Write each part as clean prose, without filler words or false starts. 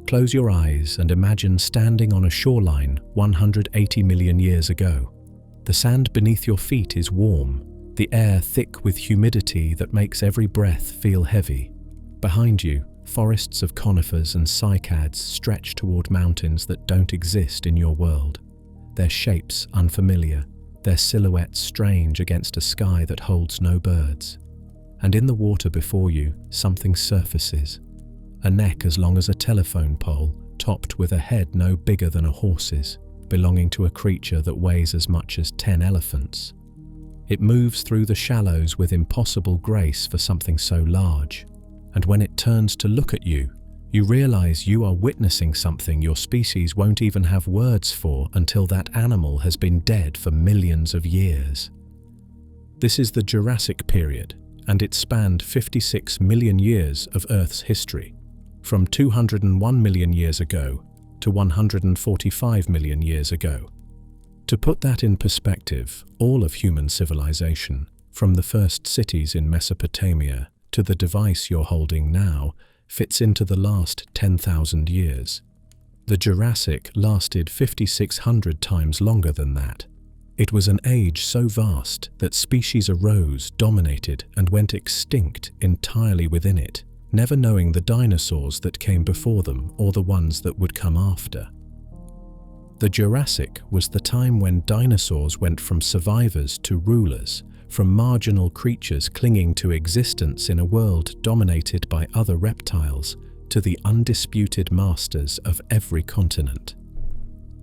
Close your eyes and imagine standing on a shoreline 180 million years ago. The sand beneath your feet is warm, the air thick with humidity that makes every breath feel heavy. Behind you, forests of conifers and cycads stretch toward mountains that don't exist in your world. Their shapes unfamiliar, their silhouettes strange against a sky that holds no birds. And in the water before you, something surfaces. A neck as long as a telephone pole, topped with a head no bigger than a horse's, belonging to a creature that weighs as much as 10 elephants. It moves through the shallows with impossible grace for something so large. And when it turns to look at you, you realize you are witnessing something your species won't even have words for until that animal has been dead for millions of years. This is the Jurassic Period, and it spanned 56 million years of Earth's history, from 201 million years ago to 145 million years ago. To put that in perspective, all of human civilization, from the first cities in Mesopotamia to the device you're holding now, fits into the last 10,000 years. The Jurassic lasted 5,600 times longer than that. It was an age so vast that species arose, dominated, and went extinct entirely within it, never knowing the dinosaurs that came before them or the ones that would come after. The Jurassic was the time when dinosaurs went from survivors to rulers, from marginal creatures clinging to existence in a world dominated by other reptiles, to the undisputed masters of every continent.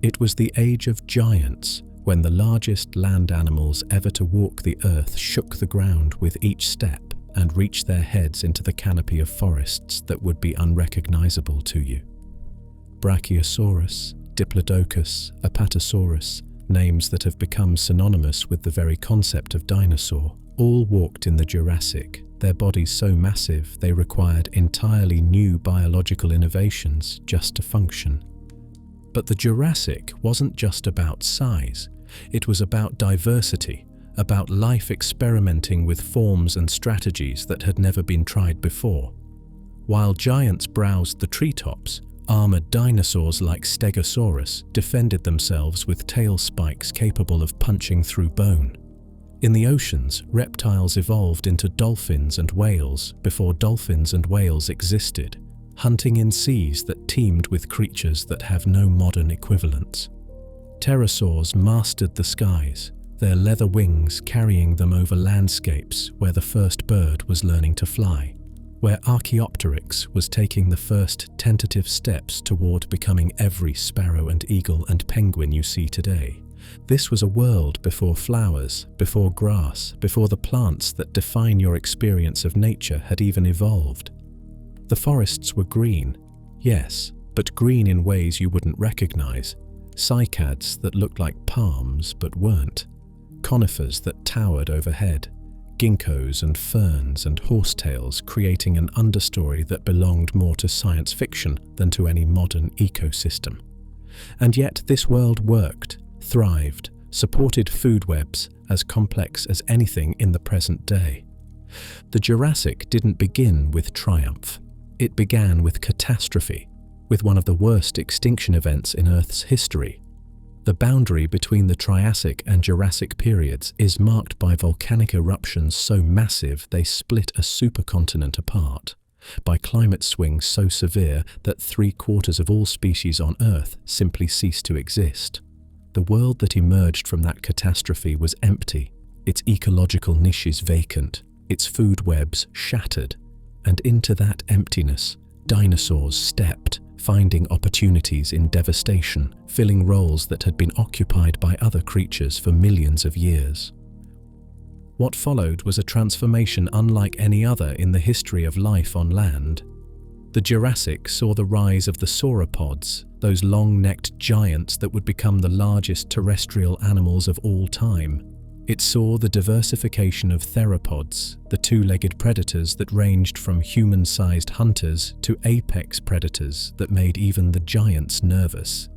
It was the age of giants, when the largest land animals ever to walk the earth shook the ground with each step and reached their heads into the canopy of forests that would be unrecognizable to you. Brachiosaurus, Diplodocus, Apatosaurus, names that have become synonymous with the very concept of dinosaur, all walked in the Jurassic, their bodies so massive they required entirely new biological innovations just to function. But the Jurassic wasn't just about size, it was about diversity, about life experimenting with forms and strategies that had never been tried before. While giants browsed the treetops, armored dinosaurs like Stegosaurus defended themselves with tail spikes capable of punching through bone. In the oceans, reptiles evolved into dolphins and whales before dolphins and whales existed, hunting in seas that teemed with creatures that have no modern equivalents. Pterosaurs mastered the skies, their leather wings carrying them over landscapes where the first bird was learning to fly, where Archaeopteryx was taking the first tentative steps toward becoming every sparrow and eagle and penguin you see today. This was a world before flowers, before grass, before the plants that define your experience of nature had even evolved. The forests were green, yes, but green in ways you wouldn't recognize. Cycads that looked like palms but weren't. Conifers that towered overhead. Ginkgos and ferns and horsetails creating an understory that belonged more to science fiction than to any modern ecosystem. And yet this world worked, thrived, supported food webs as complex as anything in the present day. The Jurassic didn't begin with triumph. It began with catastrophe, with one of the worst extinction events in Earth's history. The boundary between the Triassic and Jurassic periods is marked by volcanic eruptions so massive they split a supercontinent apart, by climate swings so severe that 3/4 of all species on Earth simply cease to exist. The world that emerged from that catastrophe was empty, its ecological niches vacant, its food webs shattered, and into that emptiness, dinosaurs stepped, finding opportunities in devastation, filling roles that had been occupied by other creatures for millions of years. What followed was a transformation unlike any other in the history of life on land. The Jurassic saw the rise of the sauropods, those long-necked giants that would become the largest terrestrial animals of all time. It saw the diversification of theropods, the two-legged predators that ranged from human-sized hunters to apex predators that made even the giants nervous.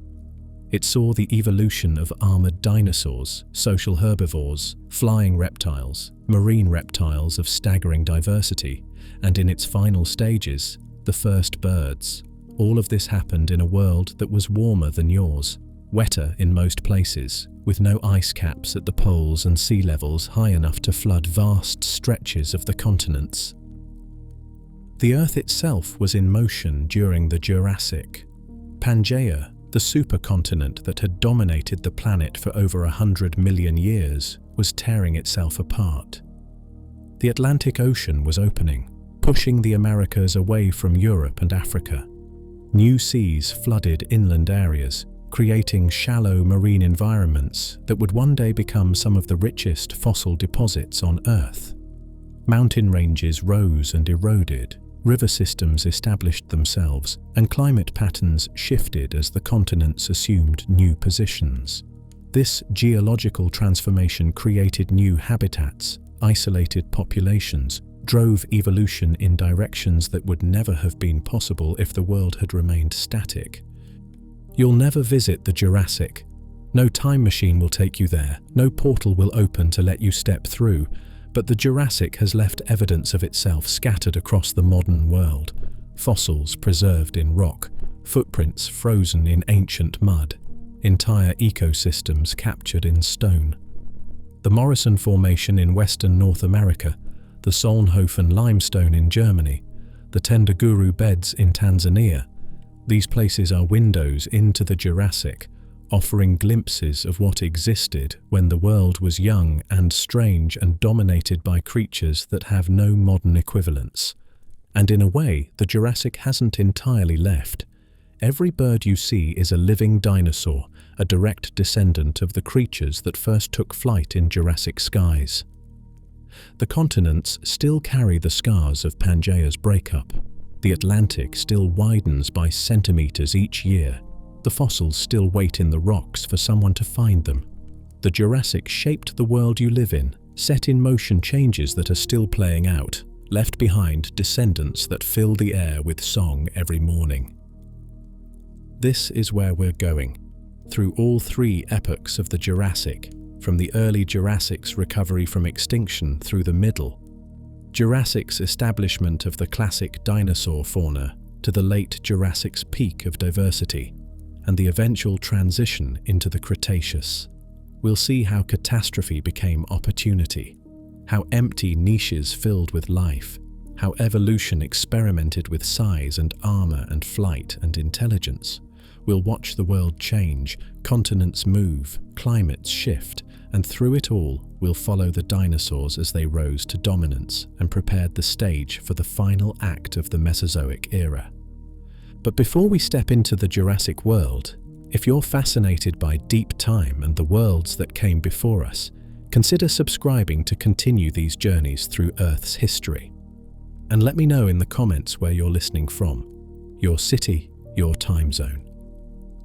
It saw the evolution of armored dinosaurs, social herbivores, flying reptiles, marine reptiles of staggering diversity, and in its final stages, the first birds, All of this happened in a world that was warmer than yours, wetter in most places, with no ice caps at the poles and sea levels high enough to flood vast stretches of the continents. The Earth itself was in motion during the Jurassic. Pangaea, the supercontinent that had dominated the planet for over 100 million years, was tearing itself apart. The Atlantic Ocean was opening, pushing the Americas away from Europe and Africa. New seas flooded inland areas, creating shallow marine environments that would one day become some of the richest fossil deposits on Earth. Mountain ranges rose and eroded, river systems established themselves, and climate patterns shifted as the continents assumed new positions. This geological transformation created new habitats, isolated populations, drove evolution in directions that would never have been possible if the world had remained static. You'll never visit the Jurassic. No time machine will take you there, no portal will open to let you step through, but the Jurassic has left evidence of itself scattered across the modern world. Fossils preserved in rock, footprints frozen in ancient mud, entire ecosystems captured in stone. The Morrison Formation in western North America, the Solnhofen limestone in Germany, the Tendaguru beds in Tanzania. These places are windows into the Jurassic, offering glimpses of what existed when the world was young and strange and dominated by creatures that have no modern equivalents. And in a way, the Jurassic hasn't entirely left. Every bird you see is a living dinosaur, a direct descendant of the creatures that first took flight in Jurassic skies. The continents still carry the scars of Pangaea's breakup. The Atlantic still widens by centimeters each year. The fossils still wait in the rocks for someone to find them. The Jurassic shaped the world you live in, set in motion changes that are still playing out, left behind descendants that fill the air with song every morning. This is where we're going, through all three epochs of the Jurassic, from the early Jurassic's recovery from extinction through the middle, Jurassic's establishment of the classic dinosaur fauna to the late Jurassic's peak of diversity, and the eventual transition into the Cretaceous. We'll see how catastrophe became opportunity, how empty niches filled with life, how evolution experimented with size and armor and flight and intelligence. We'll watch the world change, continents move, climates shift, and through it all, we'll follow the dinosaurs as they rose to dominance and prepared the stage for the final act of the Mesozoic era. But before we step into the Jurassic world, if you're fascinated by deep time and the worlds that came before us, consider subscribing to continue these journeys through Earth's history. And let me know in the comments where you're listening from, your city, your time zone.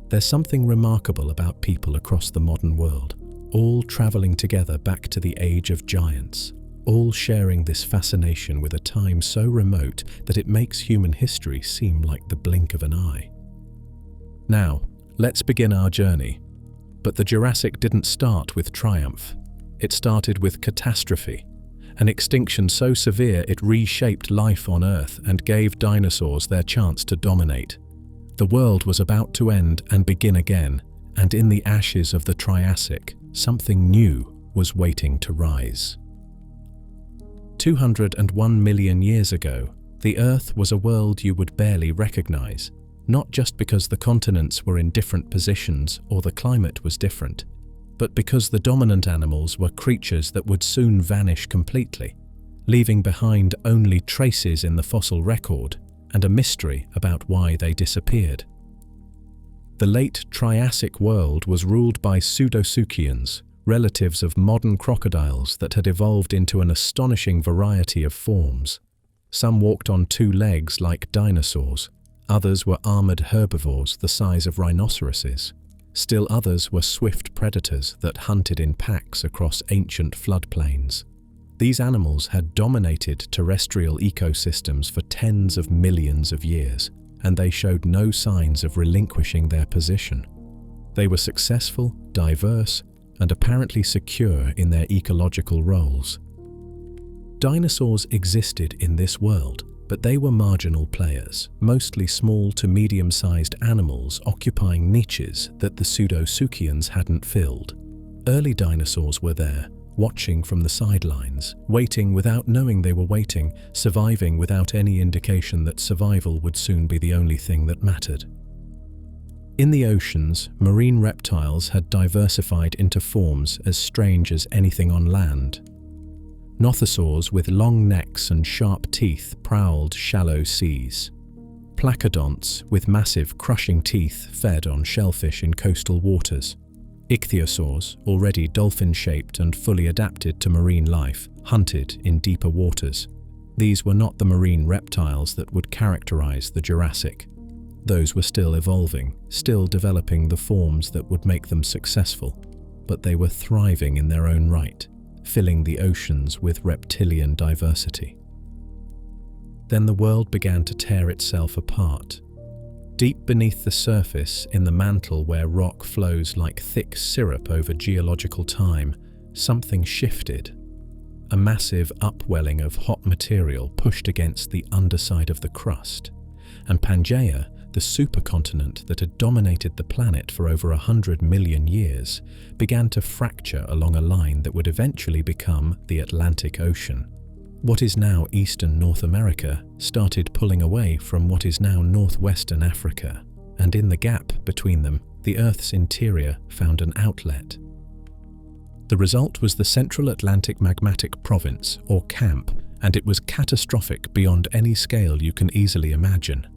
There's something remarkable about people across the modern world, all traveling together back to the age of giants, all sharing this fascination with a time so remote that it makes human history seem like the blink of an eye. Now, let's begin our journey. But the Jurassic didn't start with triumph. It started with catastrophe, an extinction so severe it reshaped life on Earth and gave dinosaurs their chance to dominate. The world was about to end and begin again, and in the ashes of the Triassic, something new was waiting to rise. 201 million years ago, the Earth was a world you would barely recognize, not just because the continents were in different positions or the climate was different, but because the dominant animals were creatures that would soon vanish completely, leaving behind only traces in the fossil record and a mystery about why they disappeared. The late Triassic world was ruled by pseudoseuchians, relatives of modern crocodiles that had evolved into an astonishing variety of forms. Some walked on two legs like dinosaurs, others were armored herbivores the size of rhinoceroses. Still others were swift predators that hunted in packs across ancient floodplains. These animals had dominated terrestrial ecosystems for tens of millions of years, and they showed no signs of relinquishing their position. They were successful, diverse, and apparently secure in their ecological roles. Dinosaurs existed in this world, But they were marginal players, mostly small to medium-sized animals occupying niches that the Pseudosuchians hadn't filled. Early dinosaurs were there, watching from the sidelines, waiting without knowing they were waiting, surviving without any indication that survival would soon be the only thing that mattered. In the oceans, marine reptiles had diversified into forms as strange as anything on land. Nothosaurs with long necks and sharp teeth prowled shallow seas. Placodonts with massive crushing teeth fed on shellfish in coastal waters. Ichthyosaurs, already dolphin-shaped and fully adapted to marine life, hunted in deeper waters. These were not the marine reptiles that would characterize the Jurassic. Those were still evolving, still developing the forms that would make them successful, but they were thriving in their own right, filling the oceans with reptilian diversity. Then the world began to tear itself apart. Deep beneath the surface, in the mantle where rock flows like thick syrup over geological time, something shifted. A massive upwelling of hot material pushed against the underside of the crust, and Pangaea, the supercontinent that had dominated the planet for over 100 million years, began to fracture along a line that would eventually become the Atlantic Ocean. What is now eastern North America started pulling away from what is now northwestern Africa, and in the gap between them, the Earth's interior found an outlet. The result was the Central Atlantic Magmatic Province, or CAMP, and it was catastrophic beyond any scale you can easily imagine.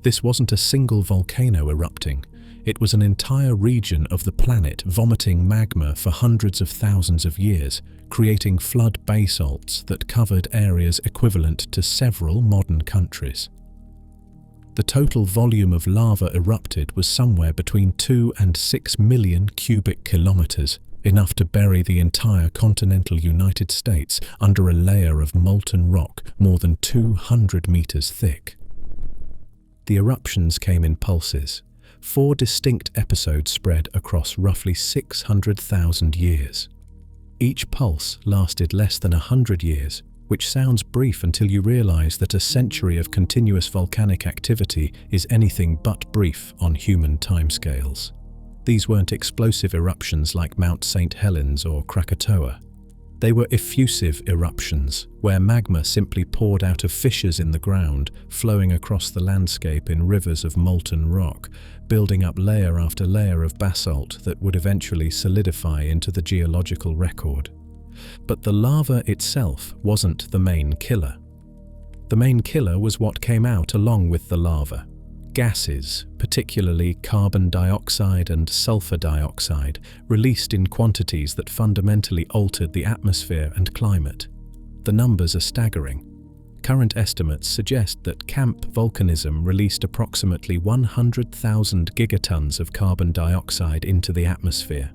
This wasn't a single volcano erupting. It was an entire region of the planet vomiting magma for hundreds of thousands of years, creating flood basalts that covered areas equivalent to several modern countries. The total volume of lava erupted was somewhere between 2 and 6 million cubic kilometers, enough to bury the entire continental United States under a layer of molten rock more than 200 meters thick. The eruptions came in pulses. 4 distinct episodes spread across roughly 600,000 years. Each pulse lasted less than 100 years, which sounds brief until you realize that a century of continuous volcanic activity is anything but brief on human timescales. These weren't explosive eruptions like Mount St. Helens or Krakatoa. They were effusive eruptions, where magma simply poured out of fissures in the ground, flowing across the landscape in rivers of molten rock, building up layer after layer of basalt that would eventually solidify into the geological record. But the lava itself wasn't the main killer. The main killer was what came out along with the lava. Gases, particularly carbon dioxide and sulfur dioxide, released in quantities that fundamentally altered the atmosphere and climate. The numbers are staggering. Current estimates suggest that camp volcanism released approximately 100,000 gigatons of carbon dioxide into the atmosphere.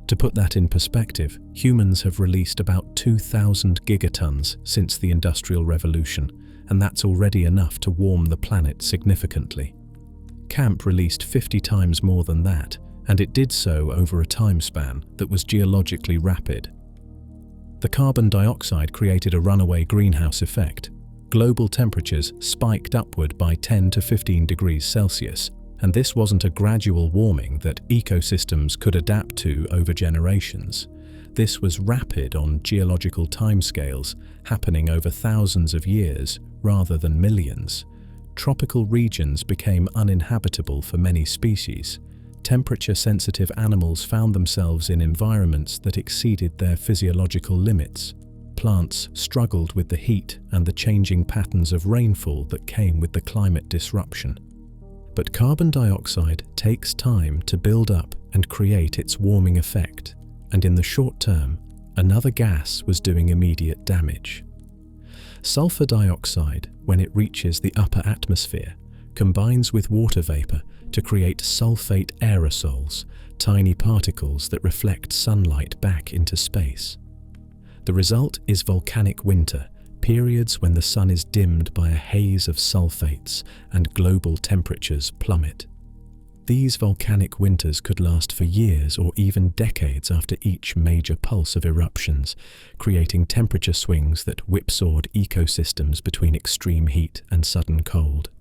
To put that in perspective, humans have released about 2,000 gigatons since the Industrial Revolution, and that's already enough to warm the planet significantly. CAMP released 50 times more than that, and it did so over a time span that was geologically rapid. The carbon dioxide created a runaway greenhouse effect. Global temperatures spiked upward by 10 to 15 degrees Celsius, and this wasn't a gradual warming that ecosystems could adapt to over generations. This was rapid on geological timescales, happening over thousands of years rather than millions. Tropical regions became uninhabitable for many species. Temperature-sensitive animals found themselves in environments that exceeded their physiological limits. Plants struggled with the heat and the changing patterns of rainfall that came with the climate disruption. But carbon dioxide takes time to build up and create its warming effect, and in the short term, another gas was doing immediate damage. Sulfur dioxide, when it reaches the upper atmosphere, combines with water vapor to create sulfate aerosols, tiny particles that reflect sunlight back into space. The result is volcanic winter, periods when the sun is dimmed by a haze of sulfates and global temperatures plummet. These volcanic winters could last for years or even decades after each major pulse of eruptions, creating temperature swings that whipsawed ecosystems between extreme heat and sudden cold.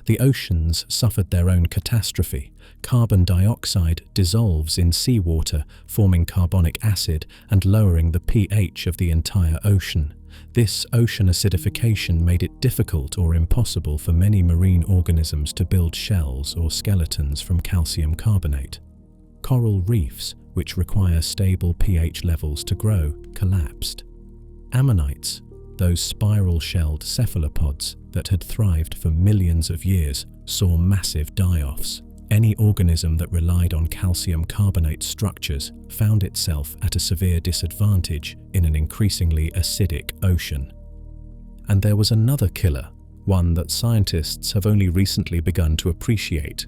The oceans suffered their own catastrophe. Carbon dioxide dissolves in seawater, forming carbonic acid and lowering the pH of the entire ocean. This ocean acidification made it difficult or impossible for many marine organisms to build shells or skeletons from calcium carbonate. Coral reefs, which require stable pH levels to grow, collapsed. Ammonites, those spiral-shelled cephalopods that had thrived for millions of years, saw massive die-offs. Any organism that relied on calcium carbonate structures found itself at a severe disadvantage in an increasingly acidic ocean. And there was another killer, one that scientists have only recently begun to appreciate.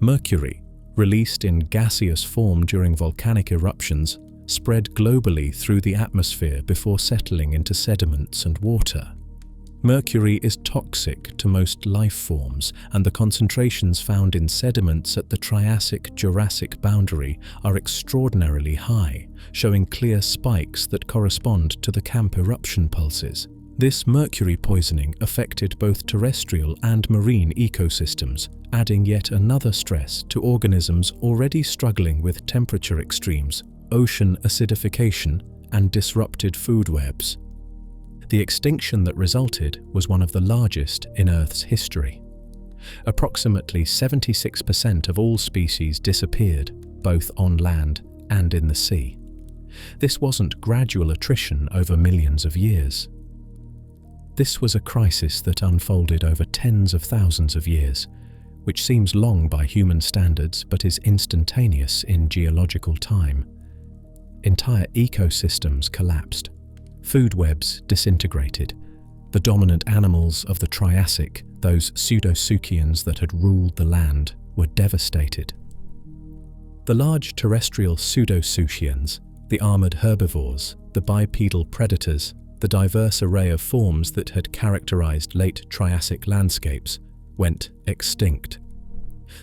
Mercury, released in gaseous form during volcanic eruptions, spread globally through the atmosphere before settling into sediments and water. Mercury is toxic to most life forms, and the concentrations found in sediments at the Triassic-Jurassic boundary are extraordinarily high, showing clear spikes that correspond to the camp eruption pulses. This mercury poisoning affected both terrestrial and marine ecosystems, adding yet another stress to organisms already struggling with temperature extremes, ocean acidification, and disrupted food webs. The extinction that resulted was one of the largest in Earth's history. Approximately 76% of all species disappeared, both on land and in the sea. This wasn't gradual attrition over millions of years. This was a crisis that unfolded over tens of thousands of years, which seems long by human standards but is instantaneous in geological time. Entire ecosystems collapsed. Food webs disintegrated. The dominant animals of the Triassic, those pseudosuchians that had ruled the land, were devastated. The large terrestrial pseudosuchians, the armored herbivores, the bipedal predators, the diverse array of forms that had characterized late Triassic landscapes, went extinct.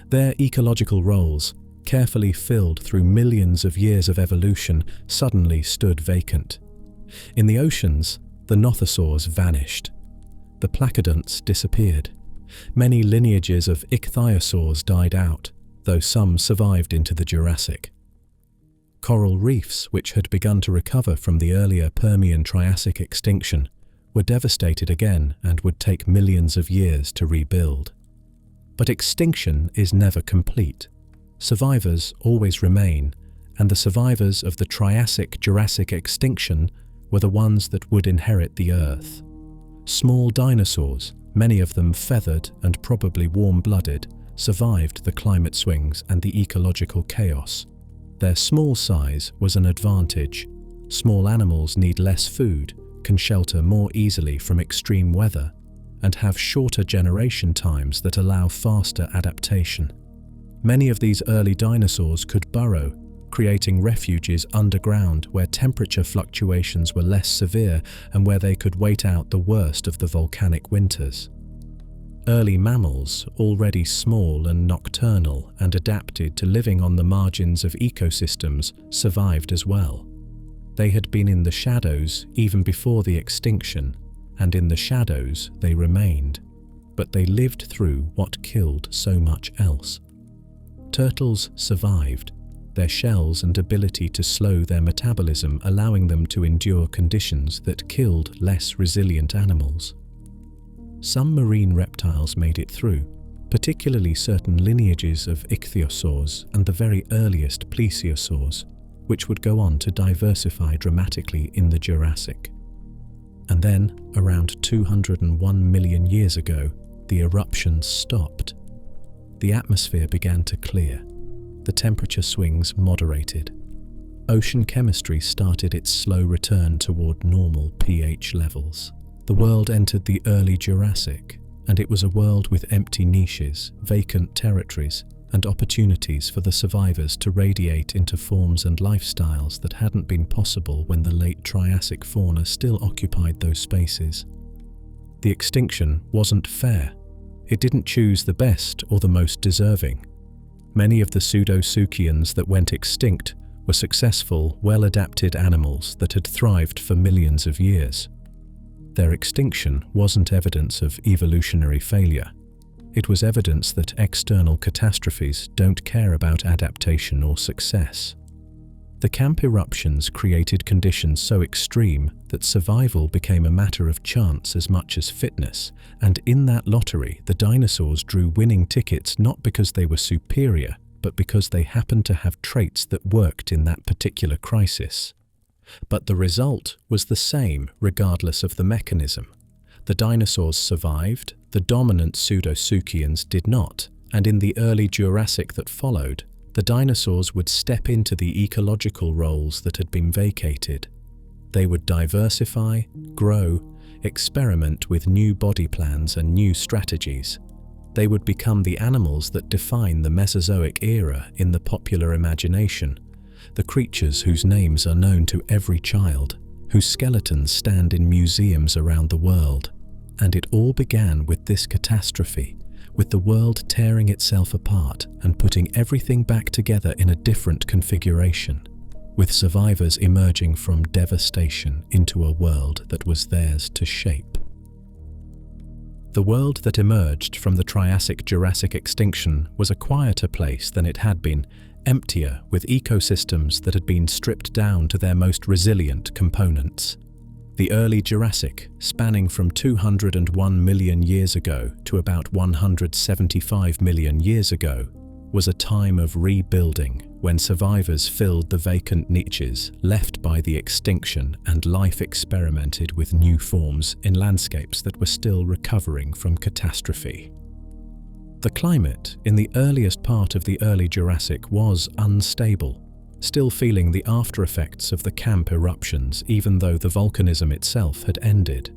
Their ecological roles, carefully filled through millions of years of evolution, suddenly stood vacant. In the oceans, the nothosaurs vanished. The placodonts disappeared. Many lineages of ichthyosaurs died out, though some survived into the Jurassic. Coral reefs, which had begun to recover from the earlier Permian-Triassic extinction, were devastated again and would take millions of years to rebuild. But extinction is never complete. Survivors always remain, and the survivors of the Triassic-Jurassic extinction were the ones that would inherit the Earth. Small dinosaurs, many of them feathered and probably warm-blooded, survived the climate swings and the ecological chaos. Their small size was an advantage. Small animals need less food, can shelter more easily from extreme weather, and have shorter generation times that allow faster adaptation. Many of these early dinosaurs could burrow, creating refuges underground where temperature fluctuations were less severe and where they could wait out the worst of the volcanic winters. Early mammals, already small and nocturnal and adapted to living on the margins of ecosystems, survived as well. They had been in the shadows even before the extinction, and in the shadows they remained, but they lived through what killed so much else. Turtles survived, their shells and ability to slow their metabolism allowing them to endure conditions that killed less resilient animals. Some marine reptiles made it through, particularly certain lineages of ichthyosaurs and the very earliest plesiosaurs, which would go on to diversify dramatically in the Jurassic. And then, around 201 million years ago, the eruptions stopped. The atmosphere began to clear. The temperature swings moderated. Ocean chemistry started its slow return toward normal pH levels. The world entered the early Jurassic, and it was a world with empty niches, vacant territories, and opportunities for the survivors to radiate into forms and lifestyles that hadn't been possible when the late Triassic fauna still occupied those spaces. The extinction wasn't fair. It didn't choose the best or the most deserving. Many of the pseudosuchians that went extinct were successful, well-adapted animals that had thrived for millions of years. Their extinction wasn't evidence of evolutionary failure. It was evidence that external catastrophes don't care about adaptation or success. The camp eruptions created conditions so extreme that survival became a matter of chance as much as fitness, and in that lottery the dinosaurs drew winning tickets not because they were superior, but because they happened to have traits that worked in that particular crisis. But the result was the same regardless of the mechanism. The dinosaurs survived, the dominant pseudosuchians did not, and in the early Jurassic that followed, the dinosaurs would step into the ecological roles that had been vacated. They would diversify, grow, experiment with new body plans and new strategies. They would become the animals that define the Mesozoic era in the popular imagination, the creatures whose names are known to every child, whose skeletons stand in museums around the world. And it all began with this catastrophe, with the world tearing itself apart and putting everything back together in a different configuration, with survivors emerging from devastation into a world that was theirs to shape. The world that emerged from the Triassic-Jurassic extinction was a quieter place than it had been, emptier, with ecosystems that had been stripped down to their most resilient components. The early Jurassic, spanning from 201 million years ago to about 175 million years ago, was a time of rebuilding when survivors filled the vacant niches left by the extinction and life experimented with new forms in landscapes that were still recovering from catastrophe. The climate in the earliest part of the early Jurassic was unstable, still feeling the after-effects of the camp eruptions even though the volcanism itself had ended.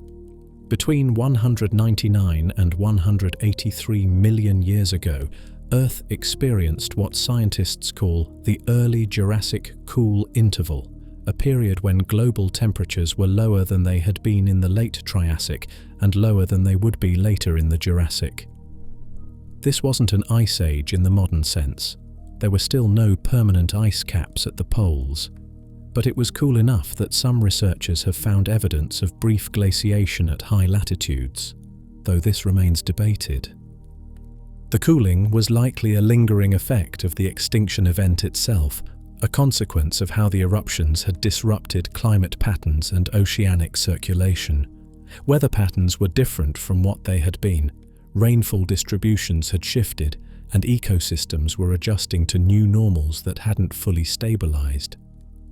Between 199 and 183 million years ago, Earth experienced what scientists call the early Jurassic cool interval, a period when global temperatures were lower than they had been in the late Triassic and lower than they would be later in the Jurassic. This wasn't an ice age in the modern sense. There were still no permanent ice caps at the poles, but it was cool enough that some researchers have found evidence of brief glaciation at high latitudes, though this remains debated. The cooling was likely a lingering effect of the extinction event itself, a consequence of how the eruptions had disrupted climate patterns and oceanic circulation. Weather patterns were different from what they had been. Rainfall distributions had shifted, and ecosystems were adjusting to new normals that hadn't fully stabilized.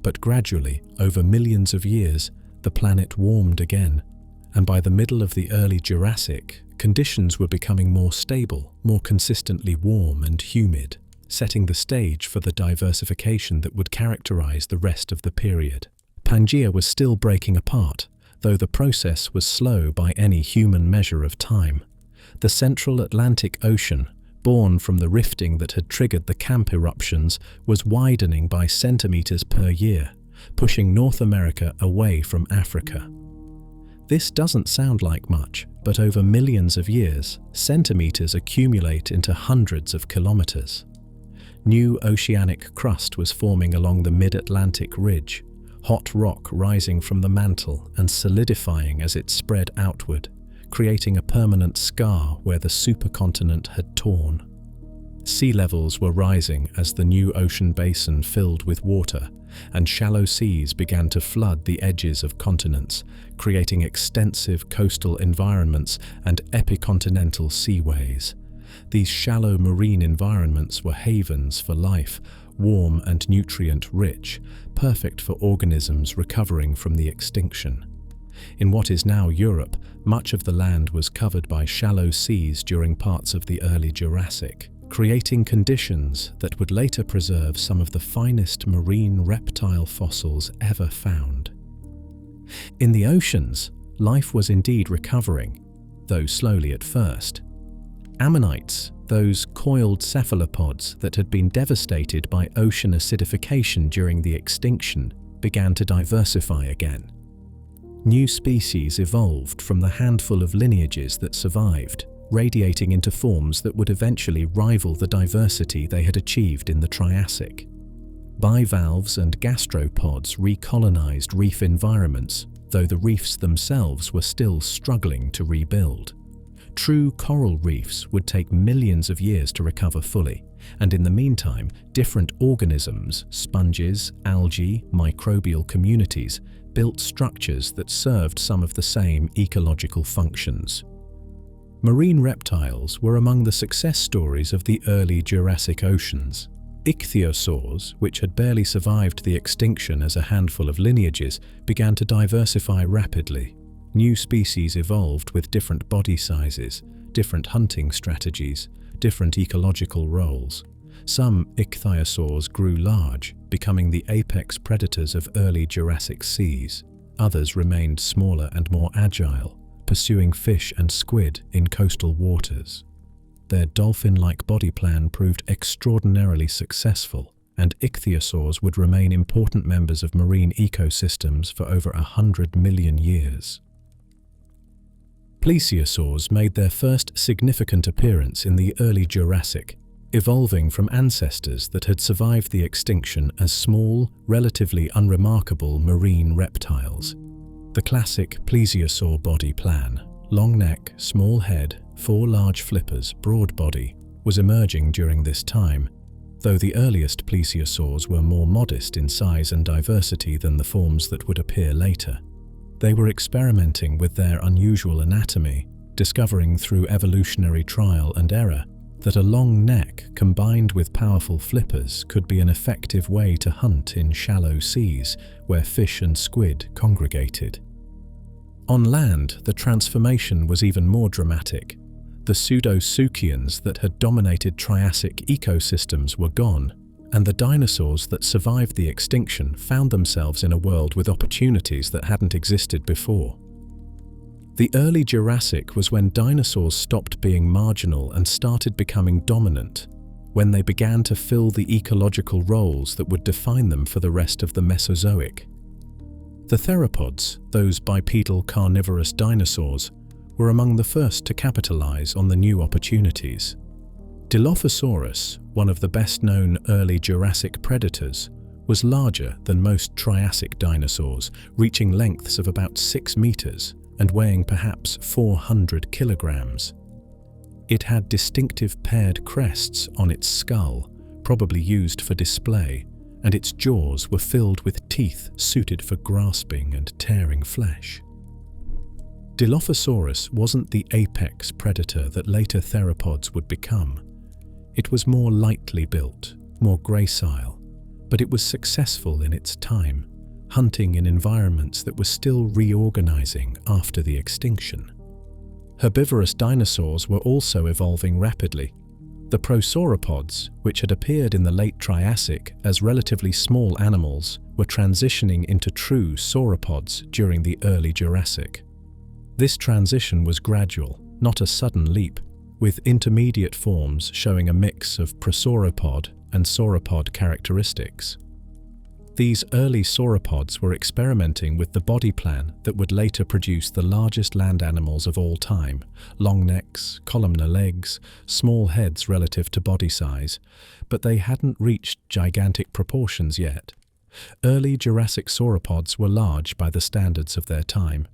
But gradually, over millions of years, the planet warmed again, and by the middle of the early Jurassic, conditions were becoming more stable, more consistently warm and humid, setting the stage for the diversification that would characterize the rest of the period. Pangaea was still breaking apart, though the process was slow by any human measure of time. The central Atlantic Ocean, born from the rifting that had triggered the camp eruptions, was widening by centimeters per year, pushing North America away from Africa. This doesn't sound like much, but over millions of years, centimeters accumulate into hundreds of kilometers. New oceanic crust was forming along the mid-Atlantic ridge, hot rock rising from the mantle and solidifying as it spread outward, creating a permanent scar where the supercontinent had torn. Sea levels were rising as the new ocean basin filled with water, and shallow seas began to flood the edges of continents, creating extensive coastal environments and epicontinental seaways. These shallow marine environments were havens for life, warm and nutrient-rich, perfect for organisms recovering from the extinction. In what is now Europe, much of the land was covered by shallow seas during parts of the early Jurassic, creating conditions that would later preserve some of the finest marine reptile fossils ever found. In the oceans, life was indeed recovering, though slowly at first. Ammonites, those coiled cephalopods that had been devastated by ocean acidification during the extinction, began to diversify again. New species evolved from the handful of lineages that survived, radiating into forms that would eventually rival the diversity they had achieved in the Triassic. Bivalves and gastropods recolonized reef environments, though the reefs themselves were still struggling to rebuild. True coral reefs would take millions of years to recover fully, and in the meantime, different organisms, sponges, algae, microbial communities, built structures that served some of the same ecological functions. Marine reptiles were among the success stories of the early Jurassic oceans. Ichthyosaurs, which had barely survived the extinction as a handful of lineages, began to diversify rapidly. New species evolved with different body sizes, different hunting strategies, different ecological roles. Some ichthyosaurs grew large, becoming the apex predators of early Jurassic seas. Others remained smaller and more agile, pursuing fish and squid in coastal waters. Their dolphin-like body plan proved extraordinarily successful, and ichthyosaurs would remain important members of marine ecosystems for over 100 million years. Plesiosaurs made their first significant appearance in the early Jurassic, evolving from ancestors that had survived the extinction as small, relatively unremarkable marine reptiles. The classic plesiosaur body plan, long neck, small head, 4 large flippers, broad body, was emerging during this time, though the earliest plesiosaurs were more modest in size and diversity than the forms that would appear later. They were experimenting with their unusual anatomy, discovering through evolutionary trial and error that a long neck combined with powerful flippers could be an effective way to hunt in shallow seas where fish and squid congregated. On land, the transformation was even more dramatic. The pseudosuchians that had dominated Triassic ecosystems were gone, and the dinosaurs that survived the extinction found themselves in a world with opportunities that hadn't existed before. The early Jurassic was when dinosaurs stopped being marginal and started becoming dominant, when they began to fill the ecological roles that would define them for the rest of the Mesozoic. The Theropods, those bipedal carnivorous dinosaurs, were among the first to capitalize on the new opportunities. Dilophosaurus, one of the best-known early Jurassic predators, was larger than most Triassic dinosaurs, reaching lengths of about 6 meters and weighing perhaps 400 kilograms. It had distinctive paired crests on its skull, probably used for display, and its jaws were filled with teeth suited for grasping and tearing flesh. Dilophosaurus wasn't the apex predator that later theropods would become. It was more lightly built, more gracile, but it was successful in its time, hunting in environments that were still reorganizing after the extinction. Herbivorous dinosaurs were also evolving rapidly. The prosauropods, which had appeared in the late Triassic as relatively small animals, were transitioning into true sauropods during the early Jurassic. This transition was gradual, not a sudden leap, with intermediate forms showing a mix of prosauropod and sauropod characteristics. These early sauropods were experimenting with the body plan that would later produce the largest land animals of all time: long necks, columnar legs, small heads relative to body size, but they hadn't reached gigantic proportions yet. Early Jurassic sauropods were large by the standards of their time,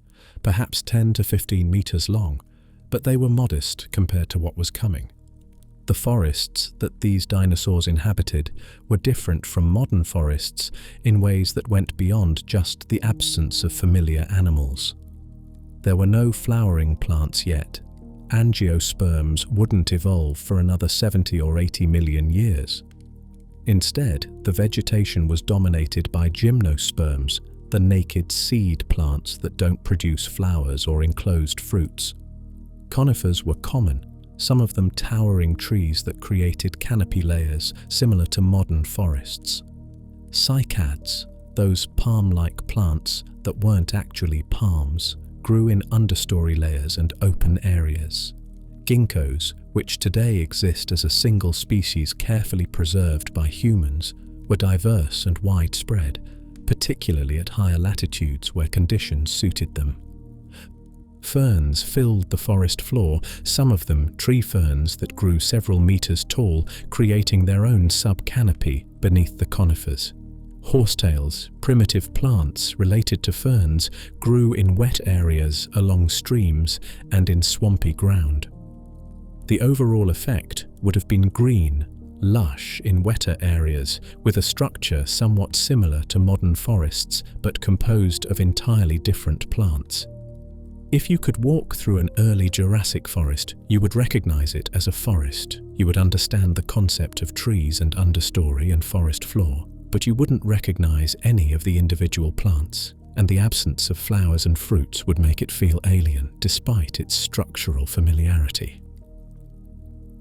perhaps 10 to 15 meters long, but they were modest compared to what was coming. The forests that these dinosaurs inhabited were different from modern forests in ways that went beyond just the absence of familiar animals. There were no flowering plants yet. Angiosperms wouldn't evolve for another 70 or 80 million years. Instead, the vegetation was dominated by gymnosperms, the naked seed plants that don't produce flowers or enclosed fruits. Conifers were common, some of them towering trees that created canopy layers similar to modern forests. Cycads, those palm-like plants that weren't actually palms, grew in understory layers and open areas. Ginkgos, which today exist as a single species carefully preserved by humans, were diverse and widespread, particularly at higher latitudes where conditions suited them. Ferns filled the forest floor, some of them tree ferns that grew several meters tall, creating their own sub-canopy beneath the conifers. Horsetails, primitive plants related to ferns, grew in wet areas along streams and in swampy ground. The overall effect would have been green, lush in wetter areas, with a structure somewhat similar to modern forests but composed of entirely different plants. If you could walk through an early Jurassic forest, you would recognize it as a forest. You would understand the concept of trees and understory and forest floor, but you wouldn't recognize any of the individual plants, and the absence of flowers and fruits would make it feel alien, despite its structural familiarity.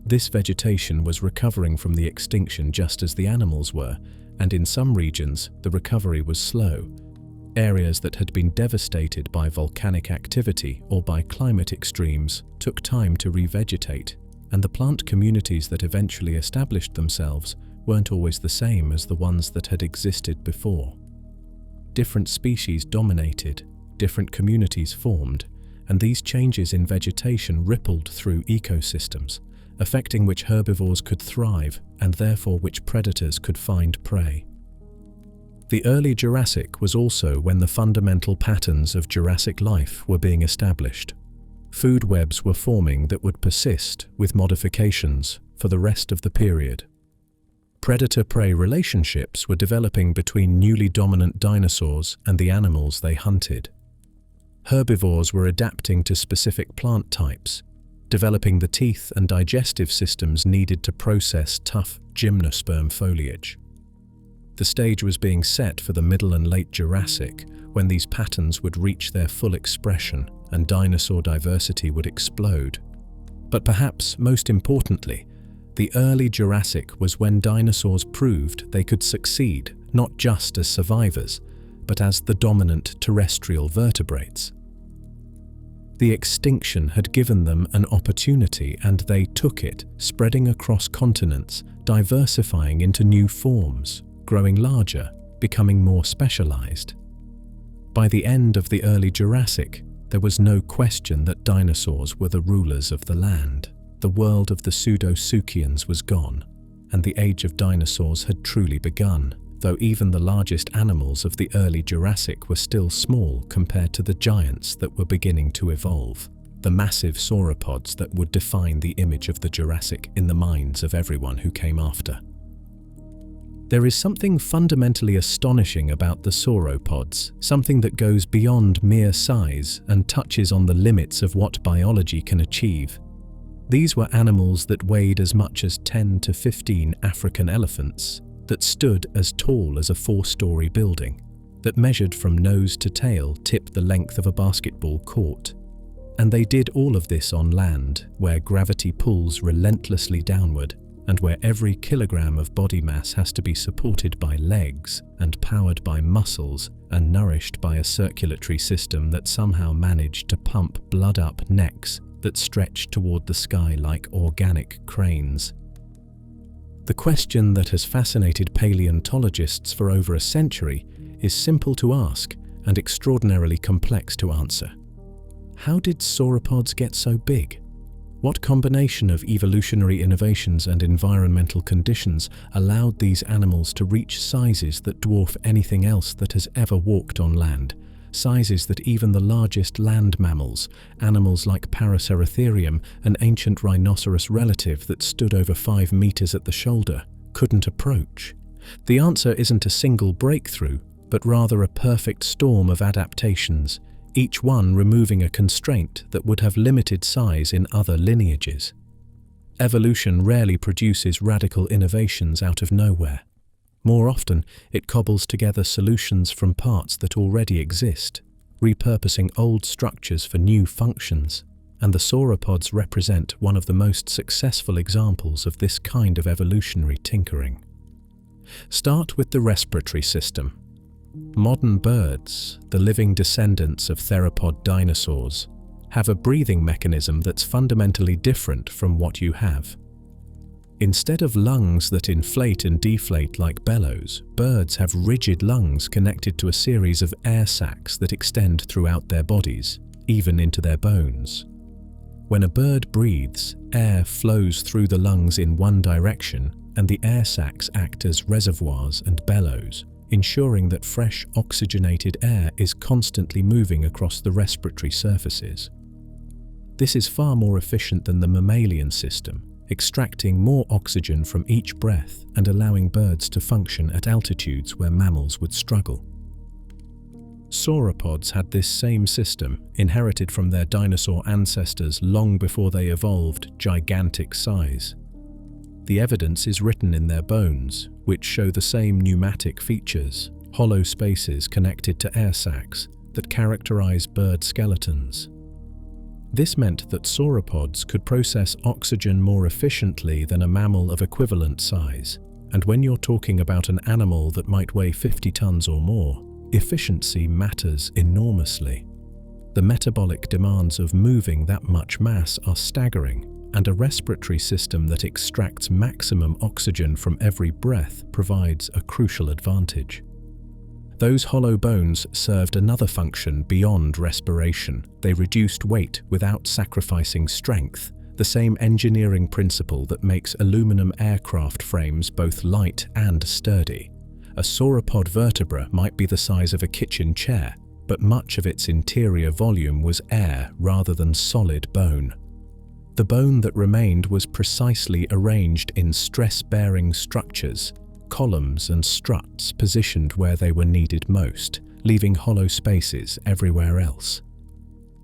This vegetation was recovering from the extinction just as the animals were, and in some regions the recovery was slow. Areas that had been devastated by volcanic activity or by climate extremes took time to revegetate, and the plant communities that eventually established themselves weren't always the same as the ones that had existed before. Different species dominated, different communities formed, and these changes in vegetation rippled through ecosystems, affecting which herbivores could thrive and therefore which predators could find prey. The early Jurassic was also when the fundamental patterns of Jurassic life were being established. Food webs were forming that would persist with modifications for the rest of the period. Predator-prey relationships were developing between newly dominant dinosaurs and the animals they hunted. Herbivores were adapting to specific plant types, developing the teeth and digestive systems needed to process tough gymnosperm foliage. The stage was being set for the Middle and Late Jurassic, when these patterns would reach their full expression and dinosaur diversity would explode. But perhaps most importantly, the early Jurassic was when dinosaurs proved they could succeed not just as survivors, but as the dominant terrestrial vertebrates. The extinction had given them an opportunity and they took it, spreading across continents, diversifying into new forms, growing larger, becoming more specialized. By the end of the early Jurassic, there was no question that dinosaurs were the rulers of the land. The world of the Pseudosuchians was gone, and the age of dinosaurs had truly begun, though even the largest animals of the early Jurassic were still small compared to the giants that were beginning to evolve, the massive sauropods that would define the image of the Jurassic in the minds of everyone who came after. There is something fundamentally astonishing about the sauropods, something that goes beyond mere size and touches on the limits of what biology can achieve. These were animals that weighed as much as 10 to 15 African elephants, that stood as tall as a 4-story building, that measured from nose to tail tip the length of a basketball court. And they did all of this on land, where gravity pulls relentlessly downward, and where every kilogram of body mass has to be supported by legs and powered by muscles and nourished by a circulatory system that somehow managed to pump blood up necks that stretched toward the sky like organic cranes. The question that has fascinated paleontologists for over a century is simple to ask and extraordinarily complex to answer. How did sauropods get so big? What combination of evolutionary innovations and environmental conditions allowed these animals to reach sizes that dwarf anything else that has ever walked on land? Sizes that even the largest land mammals, animals like Paraceratherium, an ancient rhinoceros relative that stood over 5 meters at the shoulder, couldn't approach. The answer isn't a single breakthrough, but rather a perfect storm of adaptations, each one removing a constraint that would have limited size in other lineages. Evolution rarely produces radical innovations out of nowhere. More often, it cobbles together solutions from parts that already exist, repurposing old structures for new functions, and the sauropods represent one of the most successful examples of this kind of evolutionary tinkering. Start with the respiratory system. Modern birds, the living descendants of theropod dinosaurs, have a breathing mechanism that's fundamentally different from what you have. Instead of lungs that inflate and deflate like bellows, birds have rigid lungs connected to a series of air sacs that extend throughout their bodies, even into their bones. When a bird breathes, air flows through the lungs in one direction, and the air sacs act as reservoirs and bellows, ensuring that fresh oxygenated air is constantly moving across the respiratory surfaces. This is far more efficient than the mammalian system, extracting more oxygen from each breath and allowing birds to function at altitudes where mammals would struggle. Sauropods had this same system, inherited from their dinosaur ancestors long before they evolved gigantic size. The evidence is written in their bones, which show the same pneumatic features, hollow spaces connected to air sacs that characterize bird skeletons. This meant that sauropods could process oxygen more efficiently than a mammal of equivalent size, and when you're talking about an animal that might weigh 50 tons or more, efficiency matters enormously. The metabolic demands of moving that much mass are staggering, and a respiratory system that extracts maximum oxygen from every breath provides a crucial advantage. Those hollow bones served another function beyond respiration. They reduced weight without sacrificing strength, the same engineering principle that makes aluminum aircraft frames both light and sturdy. A sauropod vertebra might be the size of a kitchen chair, but much of its interior volume was air rather than solid bone. The bone that remained was precisely arranged in stress-bearing structures, columns and struts positioned where they were needed most, leaving hollow spaces everywhere else.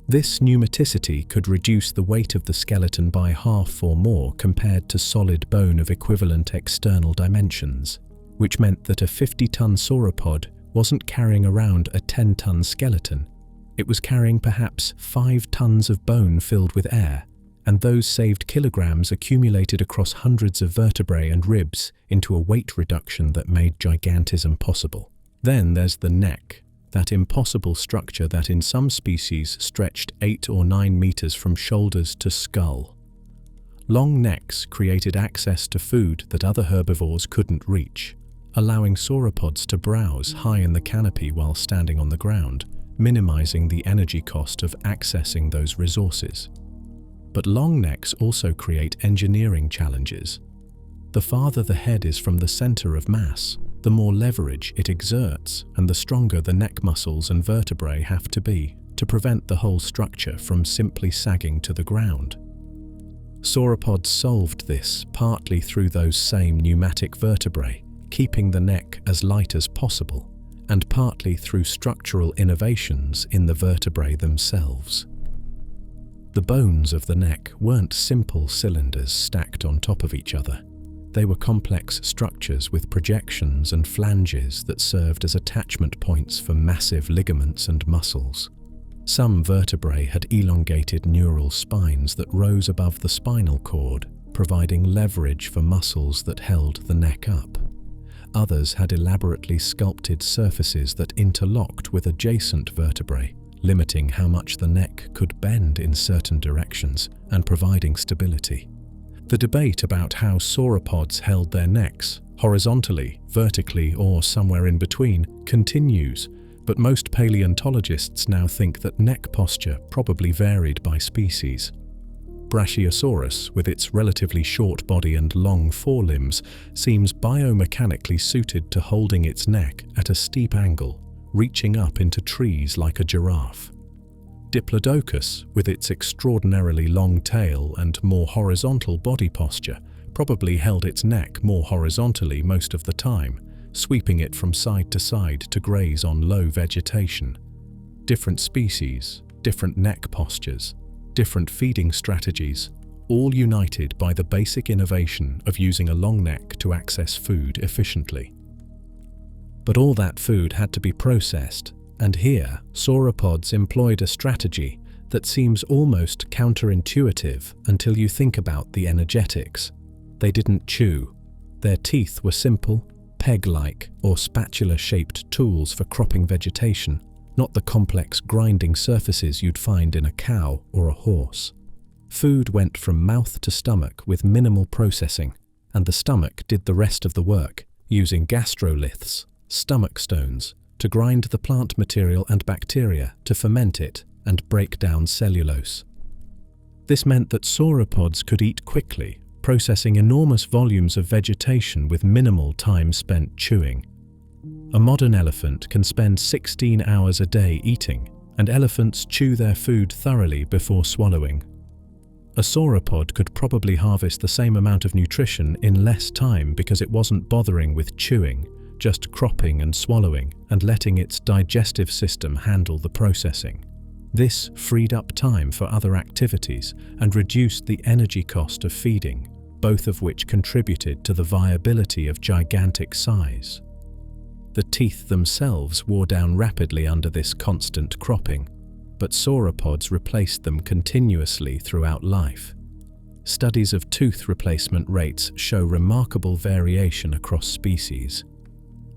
This pneumaticity could reduce the weight of the skeleton by half or more compared to solid bone of equivalent external dimensions, which meant that a 50-ton sauropod wasn't carrying around a 10-ton skeleton. It was carrying perhaps 5 tons of bone filled with air, and those saved kilograms accumulated across hundreds of vertebrae and ribs into a weight reduction that made gigantism possible. Then there's the neck, that impossible structure that in some species stretched 8 or 9 meters from shoulders to skull. Long necks created access to food that other herbivores couldn't reach, allowing sauropods to browse high in the canopy while standing on the ground, minimizing the energy cost of accessing those resources. But long necks also create engineering challenges. The farther the head is from the center of mass, the more leverage it exerts, and the stronger the neck muscles and vertebrae have to be to prevent the whole structure from simply sagging to the ground. Sauropods solved this partly through those same pneumatic vertebrae, keeping the neck as light as possible, and partly through structural innovations in the vertebrae themselves. The bones of the neck weren't simple cylinders stacked on top of each other. They were complex structures with projections and flanges that served as attachment points for massive ligaments and muscles. Some vertebrae had elongated neural spines that rose above the spinal cord, providing leverage for muscles that held the neck up. Others had elaborately sculpted surfaces that interlocked with adjacent vertebrae, limiting how much the neck could bend in certain directions and providing stability. The debate about how sauropods held their necks, horizontally, vertically, or somewhere in between, continues, but most paleontologists now think that neck posture probably varied by species. Brachiosaurus, with its relatively short body and long forelimbs, seems biomechanically suited to holding its neck at a steep angle, reaching up into trees like a giraffe. Diplodocus, with its extraordinarily long tail and more horizontal body posture, probably held its neck more horizontally most of the time, sweeping it from side to graze on low vegetation. Different species, different neck postures, different feeding strategies, all united by the basic innovation of using a long neck to access food efficiently. But all that food had to be processed, and here sauropods employed a strategy that seems almost counterintuitive until you think about the energetics. They didn't chew. Their teeth were simple, peg-like or spatula-shaped tools for cropping vegetation, not the complex grinding surfaces you'd find in a cow or a horse. Food went from mouth to stomach with minimal processing, and the stomach did the rest of the work, using gastroliths, stomach stones, to grind the plant material and bacteria to ferment it and break down cellulose. This meant that sauropods could eat quickly, processing enormous volumes of vegetation with minimal time spent chewing. A modern elephant can spend 16 hours a day eating, and elephants chew their food thoroughly before swallowing. A sauropod could probably harvest the same amount of nutrition in less time because it wasn't bothering with chewing, just cropping and swallowing and letting its digestive system handle the processing. This freed up time for other activities and reduced the energy cost of feeding, both of which contributed to the viability of gigantic size. The teeth themselves wore down rapidly under this constant cropping, but sauropods replaced them continuously throughout life. Studies of tooth replacement rates show remarkable variation across species.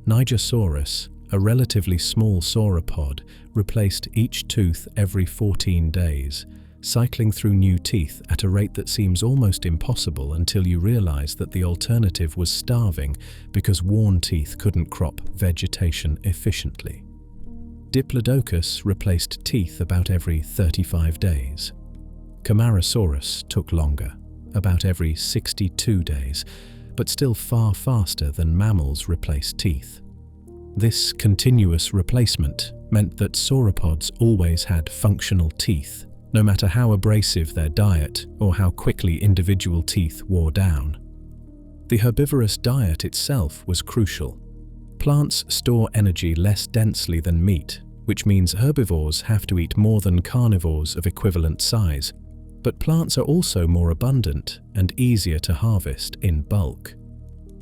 Nigersaurus, a relatively small sauropod, replaced each tooth every 14 days, cycling through new teeth at a rate that seems almost impossible until you realize that the alternative was starving because worn teeth couldn't crop vegetation efficiently. Diplodocus replaced teeth about every 35 days. Camarasaurus took longer, about every 62 days, but still far faster than mammals replaced teeth. This continuous replacement meant that sauropods always had functional teeth, no matter how abrasive their diet or how quickly individual teeth wore down. The herbivorous diet itself was crucial. Plants store energy less densely than meat, which means herbivores have to eat more than carnivores of equivalent size, but plants are also more abundant and easier to harvest in bulk.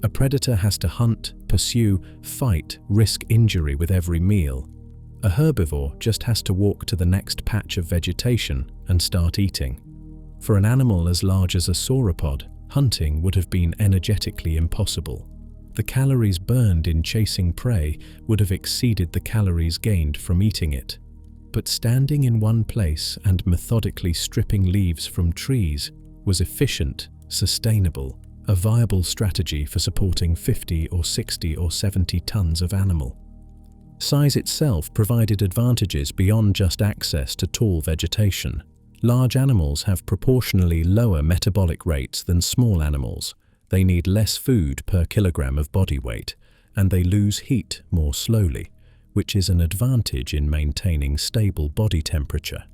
A predator has to hunt, pursue, fight, risk injury with every meal. A herbivore just has to walk to the next patch of vegetation and start eating. For an animal as large as a sauropod, hunting would have been energetically impossible. The calories burned in chasing prey would have exceeded the calories gained from eating it. But standing in one place and methodically stripping leaves from trees was efficient, sustainable, a viable strategy for supporting 50 or 60 or 70 tons of animal. Size itself provided advantages beyond just access to tall vegetation. Large animals have proportionally lower metabolic rates than small animals. They need less food per kilogram of body weight, and they lose heat more slowly, which is an advantage in maintaining stable body temperature.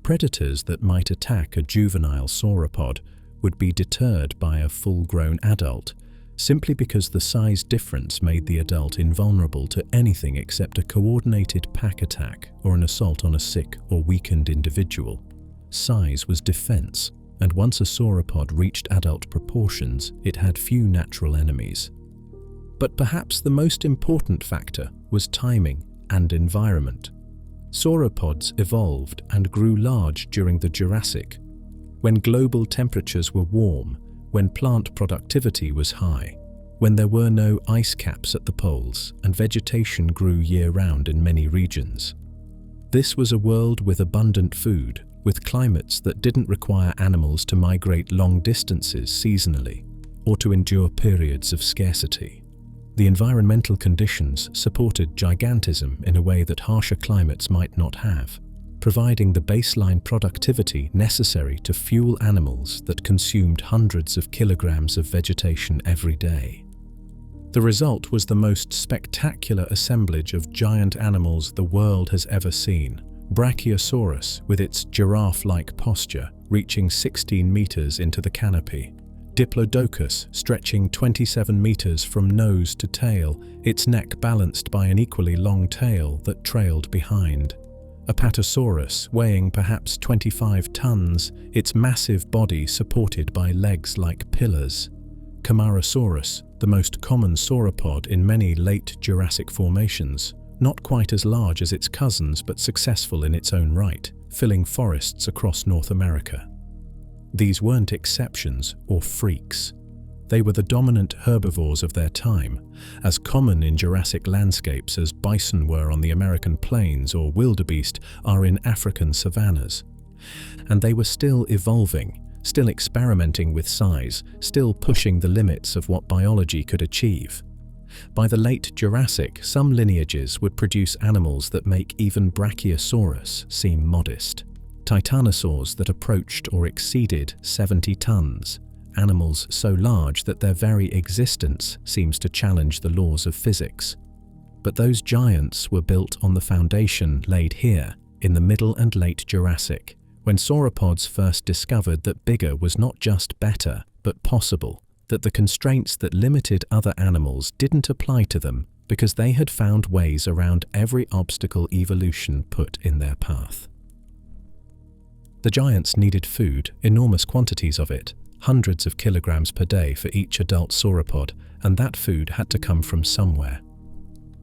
Predators that might attack a juvenile sauropod would be deterred by a full-grown adult, simply because the size difference made the adult invulnerable to anything except a coordinated pack attack or an assault on a sick or weakened individual. Size was defense, and once a sauropod reached adult proportions, it had few natural enemies. But perhaps the most important factor was timing and environment. Sauropods evolved and grew large during the Jurassic, when global temperatures were warm, when plant productivity was high, when there were no ice caps at the poles and vegetation grew year-round in many regions. This was a world with abundant food, with climates that didn't require animals to migrate long distances seasonally or to endure periods of scarcity. The environmental conditions supported gigantism in a way that harsher climates might not have, providing the baseline productivity necessary to fuel animals that consumed hundreds of kilograms of vegetation every day. The result was the most spectacular assemblage of giant animals the world has ever seen. Brachiosaurus, with its giraffe-like posture, reaching 16 meters into the canopy. Diplodocus, stretching 27 meters from nose to tail, its neck balanced by an equally long tail that trailed behind. Apatosaurus, weighing perhaps 25 tons, its massive body supported by legs like pillars. Camarasaurus, the most common sauropod in many late Jurassic formations, not quite as large as its cousins but successful in its own right, filling forests across North America. These weren't exceptions or freaks. They were the dominant herbivores of their time, as common in Jurassic landscapes as bison were on the American plains or wildebeest are in African savannas. And they were still evolving, still experimenting with size, still pushing the limits of what biology could achieve. By the late Jurassic, some lineages would produce animals that make even Brachiosaurus seem modest. Titanosaurs that approached or exceeded 70 tons, animals so large that their very existence seems to challenge the laws of physics. But those giants were built on the foundation laid here in the Middle and Late Jurassic, when sauropods first discovered that bigger was not just better, but possible, that the constraints that limited other animals didn't apply to them because they had found ways around every obstacle evolution put in their path. The giants needed food, enormous quantities of it, hundreds of kilograms per day for each adult sauropod, and that food had to come from somewhere.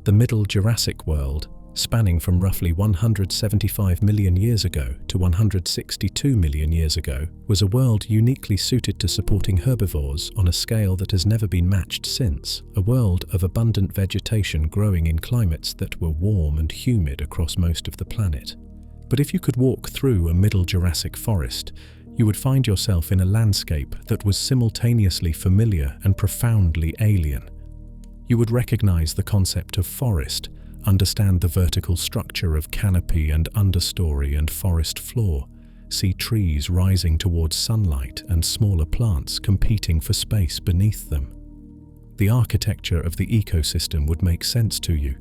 The Middle Jurassic world, spanning from roughly 175 million years ago to 162 million years ago, was a world uniquely suited to supporting herbivores on a scale that has never been matched since, a world of abundant vegetation growing in climates that were warm and humid across most of the planet. But if you could walk through a Middle Jurassic forest, you would find yourself in a landscape that was simultaneously familiar and profoundly alien. You would recognize the concept of forest, understand the vertical structure of canopy and understory and forest floor, see trees rising towards sunlight and smaller plants competing for space beneath them. The architecture of the ecosystem would make sense to you,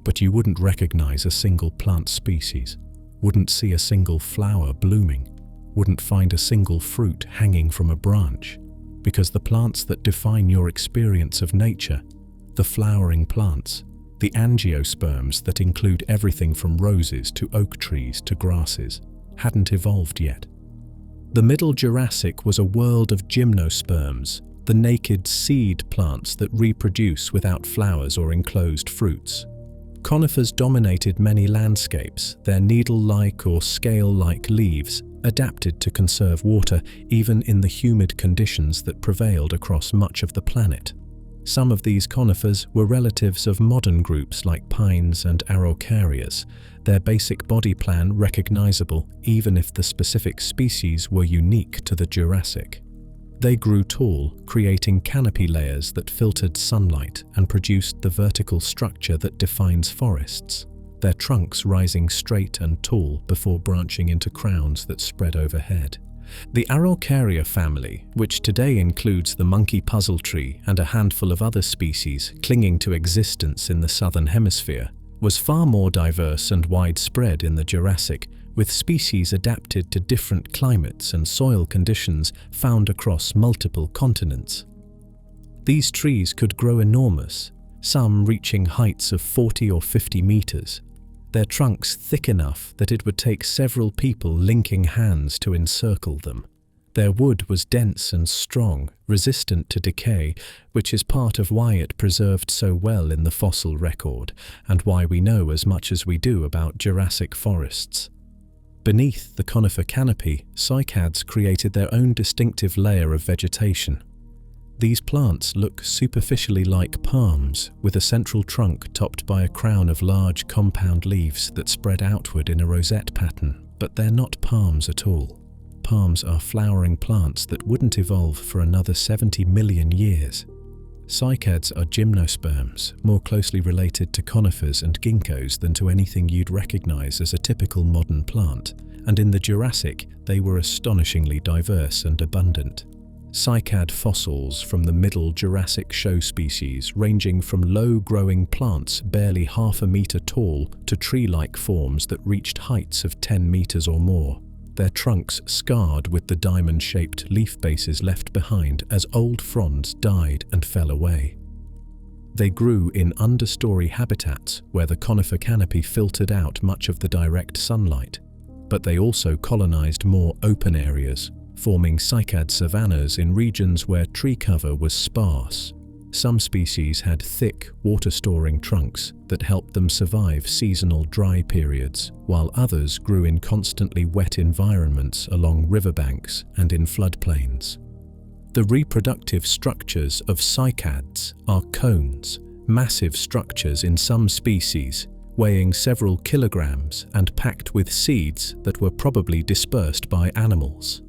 but you wouldn't recognize a single plant species, wouldn't see a single flower blooming, wouldn't find a single fruit hanging from a branch, because the plants that define your experience of nature, the flowering plants, the angiosperms that include everything from roses to oak trees to grasses, hadn't evolved yet. The Middle Jurassic was a world of gymnosperms, the naked seed plants that reproduce without flowers or enclosed fruits. Conifers dominated many landscapes, their needle-like or scale-like leaves adapted to conserve water even in the humid conditions that prevailed across much of the planet. Some of these conifers were relatives of modern groups like pines and araucarias, their basic body plan recognizable even if the specific species were unique to the Jurassic. They grew tall, creating canopy layers that filtered sunlight and produced the vertical structure that defines forests, their trunks rising straight and tall before branching into crowns that spread overhead. The Araucaria family, which today includes the monkey puzzle tree and a handful of other species clinging to existence in the southern hemisphere, was far more diverse and widespread in the Jurassic, with species adapted to different climates and soil conditions found across multiple continents. These trees could grow enormous, some reaching heights of 40 or 50 meters, their trunks thick enough that it would take several people linking hands to encircle them. Their wood was dense and strong, resistant to decay, which is part of why it preserved so well in the fossil record, and why we know as much as we do about Jurassic forests. Beneath the conifer canopy, cycads created their own distinctive layer of vegetation. These plants look superficially like palms, with a central trunk topped by a crown of large compound leaves that spread outward in a rosette pattern, but they're not palms at all. Palms are flowering plants that wouldn't evolve for another 70 million years. Cycads are gymnosperms, more closely related to conifers and ginkgos than to anything you'd recognize as a typical modern plant, and in the Jurassic, they were astonishingly diverse and abundant. Cycad fossils from the Middle Jurassic show species ranging from low-growing plants barely half a meter tall to tree-like forms that reached heights of 10 meters or more, their trunks scarred with the diamond-shaped leaf bases left behind as old fronds died and fell away. They grew in understory habitats where the conifer canopy filtered out much of the direct sunlight, but they also colonized more open areas, forming cycad savannas in regions where tree cover was sparse. Some species had thick, water-storing trunks that helped them survive seasonal dry periods, while others grew in constantly wet environments along riverbanks and in floodplains. The reproductive structures of cycads are cones, massive structures in some species, weighing several kilograms and packed with seeds that were probably dispersed by animals.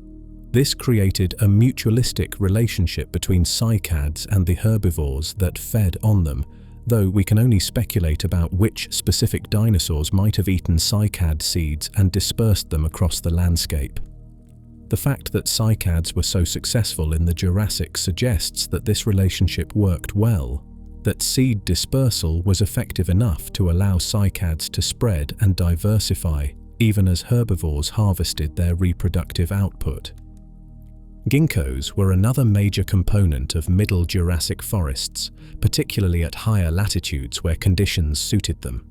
This created a mutualistic relationship between cycads and the herbivores that fed on them, though we can only speculate about which specific dinosaurs might have eaten cycad seeds and dispersed them across the landscape. The fact that cycads were so successful in the Jurassic suggests that this relationship worked well, that seed dispersal was effective enough to allow cycads to spread and diversify, even as herbivores harvested their reproductive output. Ginkgos were another major component of Middle Jurassic forests, particularly at higher latitudes where conditions suited them.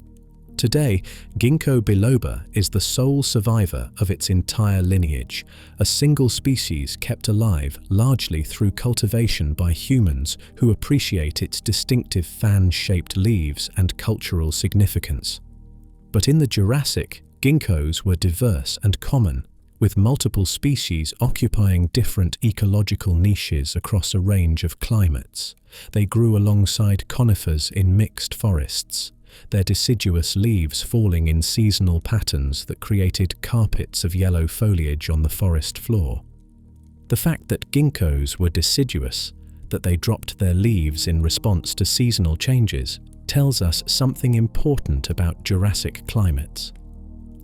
Today, Ginkgo biloba is the sole survivor of its entire lineage, a single species kept alive largely through cultivation by humans who appreciate its distinctive fan-shaped leaves and cultural significance. But in the Jurassic, ginkgos were diverse and common, with multiple species occupying different ecological niches across a range of climates. They grew alongside conifers in mixed forests, their deciduous leaves falling in seasonal patterns that created carpets of yellow foliage on the forest floor. The fact that ginkgos were deciduous, that they dropped their leaves in response to seasonal changes, tells us something important about Jurassic climates.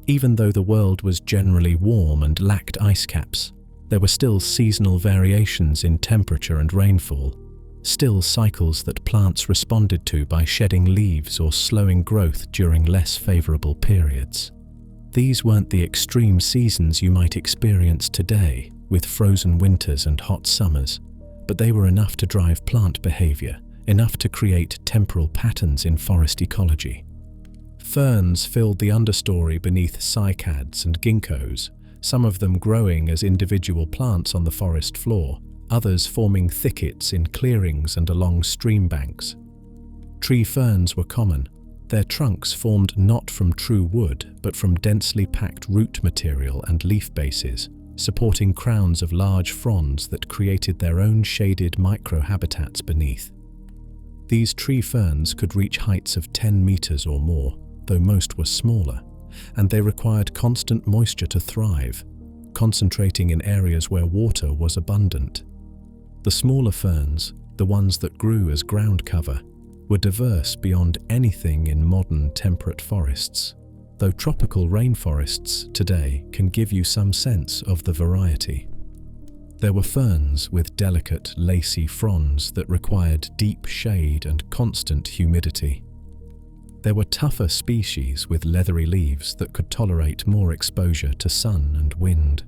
Even though the world was generally warm and lacked ice caps, there were still seasonal variations in temperature and rainfall, still cycles that plants responded to by shedding leaves or slowing growth during less favorable periods. These weren't the extreme seasons you might experience today, with frozen winters and hot summers, but they were enough to drive plant behavior, enough to create temporal patterns in forest ecology. Ferns filled the understory beneath cycads and ginkgos, some of them growing as individual plants on the forest floor, others forming thickets in clearings and along stream banks. Tree ferns were common. Their trunks formed not from true wood, but from densely packed root material and leaf bases, supporting crowns of large fronds that created their own shaded microhabitats beneath. These tree ferns could reach heights of 10 meters or more, though most were smaller, and they required constant moisture to thrive, concentrating in areas where water was abundant. The smaller ferns, the ones that grew as ground cover, were diverse beyond anything in modern temperate forests, though tropical rainforests today can give you some sense of the variety. There were ferns with delicate, lacy fronds that required deep shade and constant humidity. There were tougher species with leathery leaves that could tolerate more exposure to sun and wind.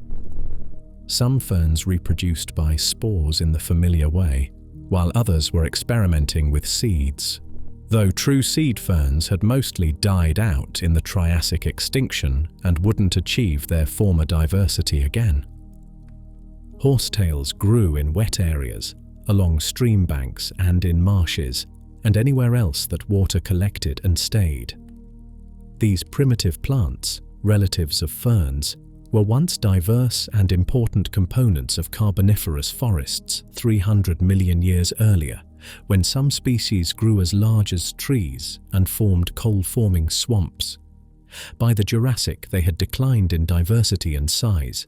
Some ferns reproduced by spores in the familiar way, while others were experimenting with seeds, though true seed ferns had mostly died out in the Triassic extinction and wouldn't achieve their former diversity again. Horsetails grew in wet areas, along stream banks and in marshes, and anywhere else that water collected and stayed. These primitive plants, relatives of ferns, were once diverse and important components of Carboniferous forests 300 million years earlier, when some species grew as large as trees and formed coal-forming swamps. By the Jurassic, they had declined in diversity and size,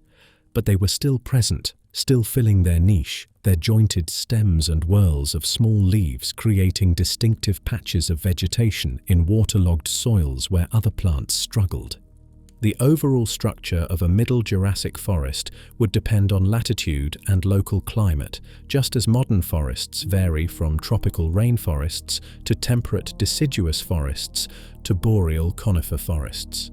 but they were still present, still filling their niche, their jointed stems and whorls of small leaves creating distinctive patches of vegetation in waterlogged soils where other plants struggled. The overall structure of a Middle Jurassic forest would depend on latitude and local climate, just as modern forests vary from tropical rainforests to temperate deciduous forests to boreal conifer forests.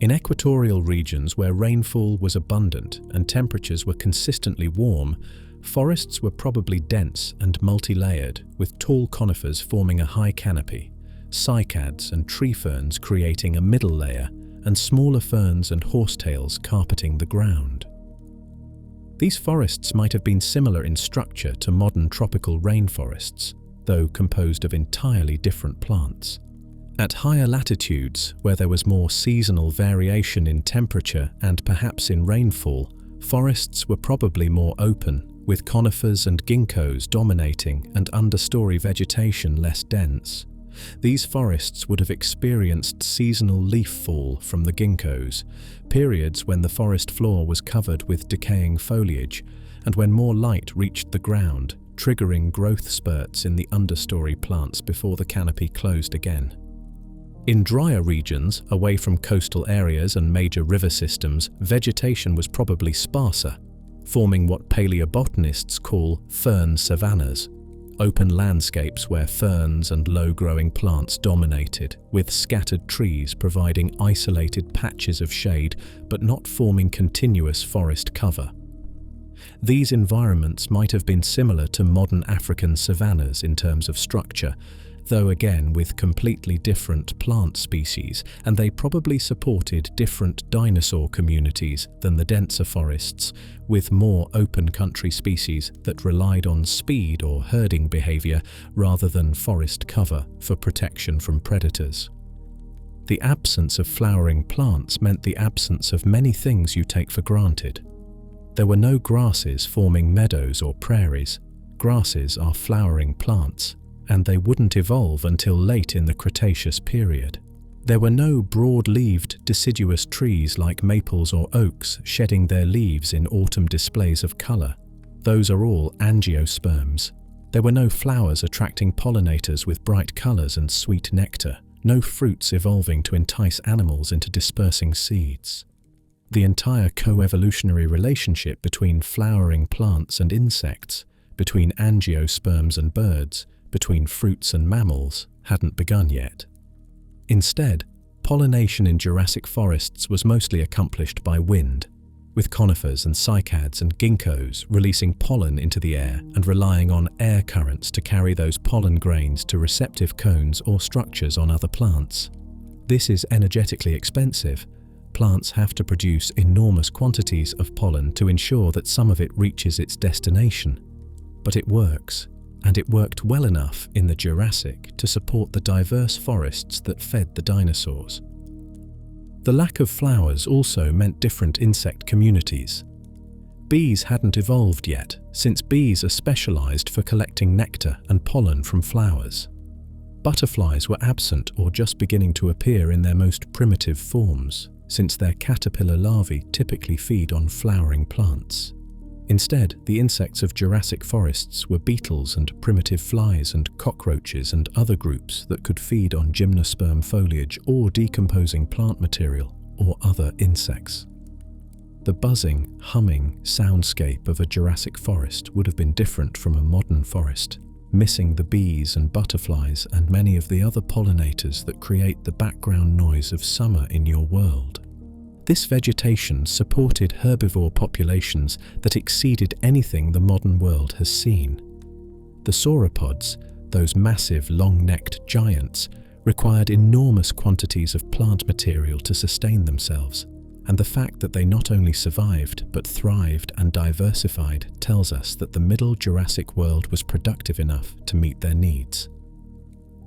In equatorial regions where rainfall was abundant and temperatures were consistently warm, forests were probably dense and multi-layered, with tall conifers forming a high canopy, cycads and tree ferns creating a middle layer, and smaller ferns and horsetails carpeting the ground. These forests might have been similar in structure to modern tropical rainforests, though composed of entirely different plants. At higher latitudes, where there was more seasonal variation in temperature and perhaps in rainfall, forests were probably more open, with conifers and ginkgos dominating and understory vegetation less dense. These forests would have experienced seasonal leaf fall from the ginkgos, periods when the forest floor was covered with decaying foliage, and when more light reached the ground, triggering growth spurts in the understory plants before the canopy closed again. In drier regions, away from coastal areas and major river systems, vegetation was probably sparser, forming what paleobotanists call fern savannas, open landscapes where ferns and low-growing plants dominated, with scattered trees providing isolated patches of shade but not forming continuous forest cover. These environments might have been similar to modern African savannas in terms of structure, though again with completely different plant species, and they probably supported different dinosaur communities than the denser forests, with more open country species that relied on speed or herding behavior rather than forest cover for protection from predators. The absence of flowering plants meant the absence of many things you take for granted. There were no grasses forming meadows or prairies. Grasses are flowering plants, and they wouldn't evolve until late in the Cretaceous period. There were no broad-leaved deciduous trees like maples or oaks shedding their leaves in autumn displays of colour. Those are all angiosperms. There were no flowers attracting pollinators with bright colours and sweet nectar, no fruits evolving to entice animals into dispersing seeds. The entire coevolutionary relationship between flowering plants and insects, between angiosperms and birds, between fruits and mammals, hadn't begun yet. Instead, pollination in Jurassic forests was mostly accomplished by wind, with conifers and cycads and ginkgos releasing pollen into the air and relying on air currents to carry those pollen grains to receptive cones or structures on other plants. This is energetically expensive. Plants have to produce enormous quantities of pollen to ensure that some of it reaches its destination. But it works. And it worked well enough in the Jurassic to support the diverse forests that fed the dinosaurs. The lack of flowers also meant different insect communities. Bees hadn't evolved yet, since bees are specialized for collecting nectar and pollen from flowers. Butterflies were absent or just beginning to appear in their most primitive forms, since their caterpillar larvae typically feed on flowering plants. Instead, the insects of Jurassic forests were beetles and primitive flies and cockroaches and other groups that could feed on gymnosperm foliage or decomposing plant material or other insects. The buzzing, humming soundscape of a Jurassic forest would have been different from a modern forest, missing the bees and butterflies and many of the other pollinators that create the background noise of summer in your world. This vegetation supported herbivore populations that exceeded anything the modern world has seen. The sauropods, those massive long-necked giants, required enormous quantities of plant material to sustain themselves, and the fact that they not only survived but thrived and diversified tells us that the Middle Jurassic world was productive enough to meet their needs.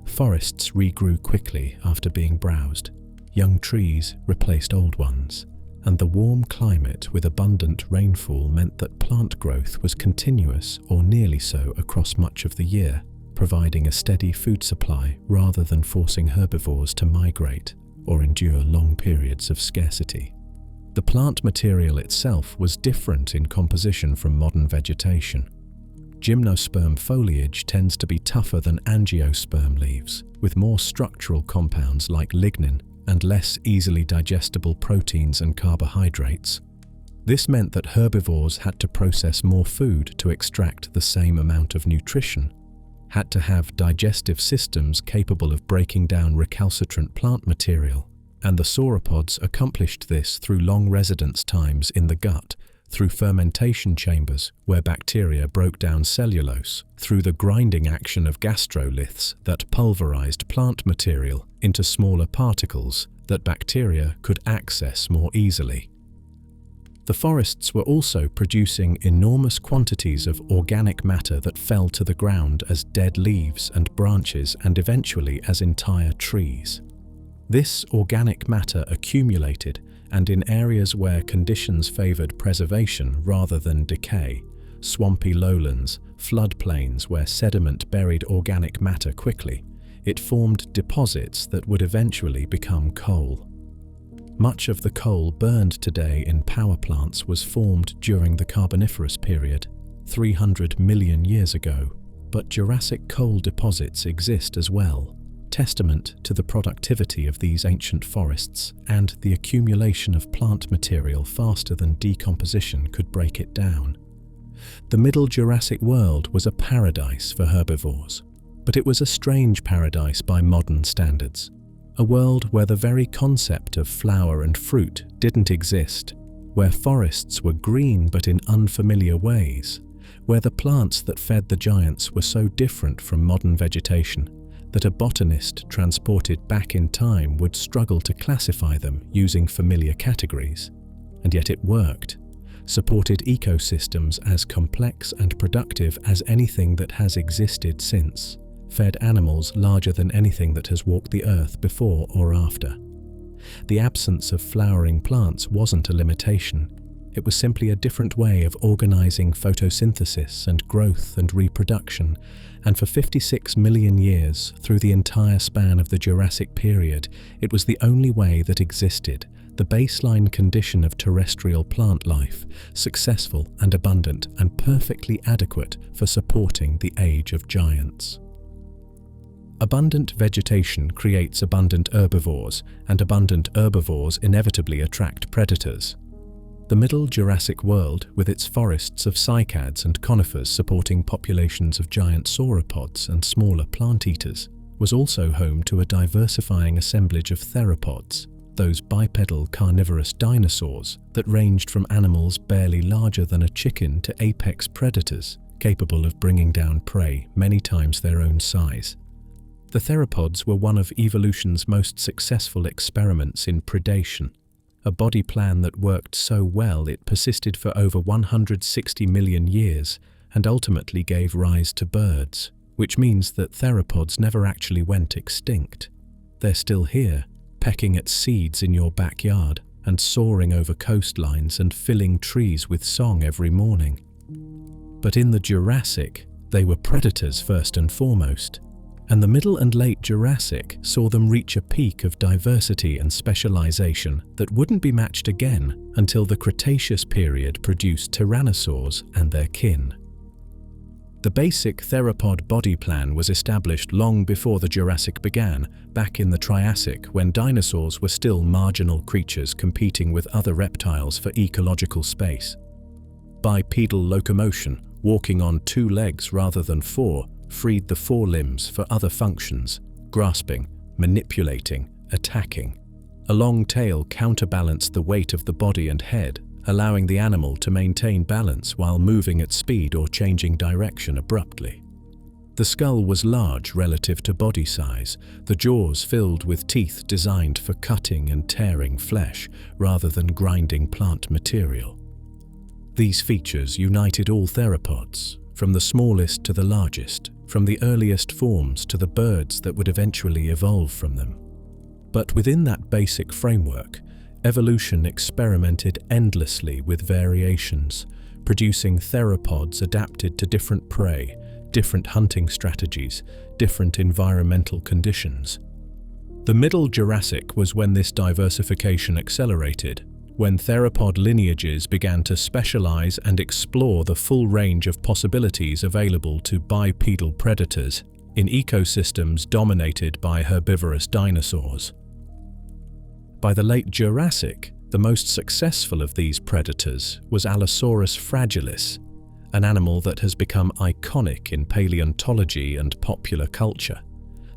Forests regrew quickly after being browsed. Young trees replaced old ones, and the warm climate with abundant rainfall meant that plant growth was continuous or nearly so across much of the year, providing a steady food supply rather than forcing herbivores to migrate or endure long periods of scarcity. The plant material itself was different in composition from modern vegetation. Gymnosperm foliage tends to be tougher than angiosperm leaves, with more structural compounds like lignin and less easily digestible proteins and carbohydrates. This meant that herbivores had to process more food to extract the same amount of nutrition, had to have digestive systems capable of breaking down recalcitrant plant material, and the sauropods accomplished this through long residence times in the gut, through fermentation chambers where bacteria broke down cellulose, through the grinding action of gastroliths that pulverized plant material into smaller particles that bacteria could access more easily. The forests were also producing enormous quantities of organic matter that fell to the ground as dead leaves and branches and eventually as entire trees. This organic matter accumulated, and in areas where conditions favored preservation rather than decay, swampy lowlands, floodplains where sediment buried organic matter quickly, it formed deposits that would eventually become coal. Much of the coal burned today in power plants was formed during the Carboniferous period. 300 million years ago, but Jurassic coal deposits exist as well, testament to the productivity of these ancient forests and the accumulation of plant material faster than decomposition could break it down. The Middle Jurassic world was a paradise for herbivores, but it was a strange paradise by modern standards. A world where the very concept of flower and fruit didn't exist, where forests were green but in unfamiliar ways, where the plants that fed the giants were so different from modern vegetation that a botanist transported back in time would struggle to classify them using familiar categories. And yet it worked, supported ecosystems as complex and productive as anything that has existed since, fed animals larger than anything that has walked the earth before or after. The absence of flowering plants wasn't a limitation. It was simply a different way of organizing photosynthesis and growth and reproduction, and for 56 million years, through the entire span of the Jurassic period, it was the only way that existed, the baseline condition of terrestrial plant life, successful and abundant and perfectly adequate for supporting the age of giants. Abundant vegetation creates abundant herbivores, and abundant herbivores inevitably attract predators. The Middle Jurassic world, with its forests of cycads and conifers supporting populations of giant sauropods and smaller plant-eaters, was also home to a diversifying assemblage of theropods, those bipedal carnivorous dinosaurs that ranged from animals barely larger than a chicken to apex predators, capable of bringing down prey many times their own size. The theropods were one of evolution's most successful experiments in predation, a body plan that worked so well it persisted for over 160 million years and ultimately gave rise to birds, which means that theropods never actually went extinct. They're still here, pecking at seeds in your backyard and soaring over coastlines and filling trees with song every morning. But in the Jurassic, they were predators first and foremost, and the Middle and Late Jurassic saw them reach a peak of diversity and specialization that wouldn't be matched again until the Cretaceous period produced tyrannosaurs and their kin. The basic theropod body plan was established long before the Jurassic began, back in the Triassic, when dinosaurs were still marginal creatures competing with other reptiles for ecological space. Bipedal locomotion, walking on 2 legs rather than 4, freed the forelimbs for other functions: grasping, manipulating, attacking. A long tail counterbalanced the weight of the body and head, allowing the animal to maintain balance while moving at speed or changing direction abruptly. The skull was large relative to body size, the jaws filled with teeth designed for cutting and tearing flesh rather than grinding plant material. These features united all theropods, from the smallest to the largest, from the earliest forms to the birds that would eventually evolve from them. But within that basic framework, evolution experimented endlessly with variations, producing theropods adapted to different prey, different hunting strategies, different environmental conditions. The Middle Jurassic was when this diversification accelerated, when theropod lineages began to specialize and explore the full range of possibilities available to bipedal predators in ecosystems dominated by herbivorous dinosaurs. By the late Jurassic, the most successful of these predators was Allosaurus fragilis, an animal that has become iconic in paleontology and popular culture,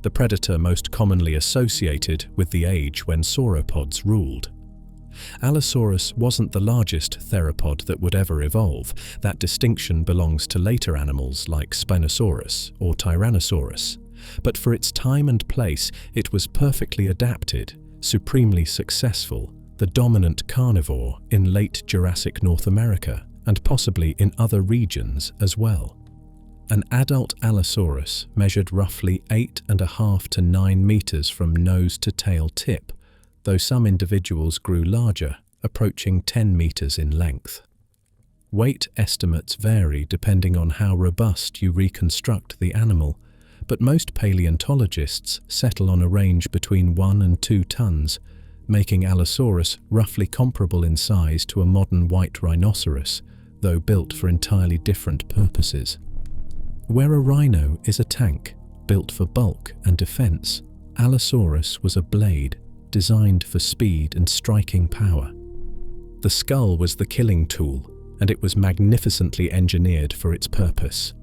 the predator most commonly associated with the age when sauropods ruled. Allosaurus wasn't the largest theropod that would ever evolve. That distinction belongs to later animals like Spinosaurus or Tyrannosaurus. But for its time and place, it was perfectly adapted, supremely successful, the dominant carnivore in late Jurassic North America and possibly in other regions as well. An adult Allosaurus measured roughly 8.5 to 9 meters from nose to tail tip, though some individuals grew larger, approaching 10 meters in length. Weight estimates vary depending on how robust you reconstruct the animal, but most paleontologists settle on a range between 1 and 2 tons, making Allosaurus roughly comparable in size to a modern white rhinoceros, though built for entirely different purposes. Where a rhino is a tank, built for bulk and defense, Allosaurus was a blade, designed for speed and striking power. The skull was the killing tool, and it was magnificently engineered for its purpose.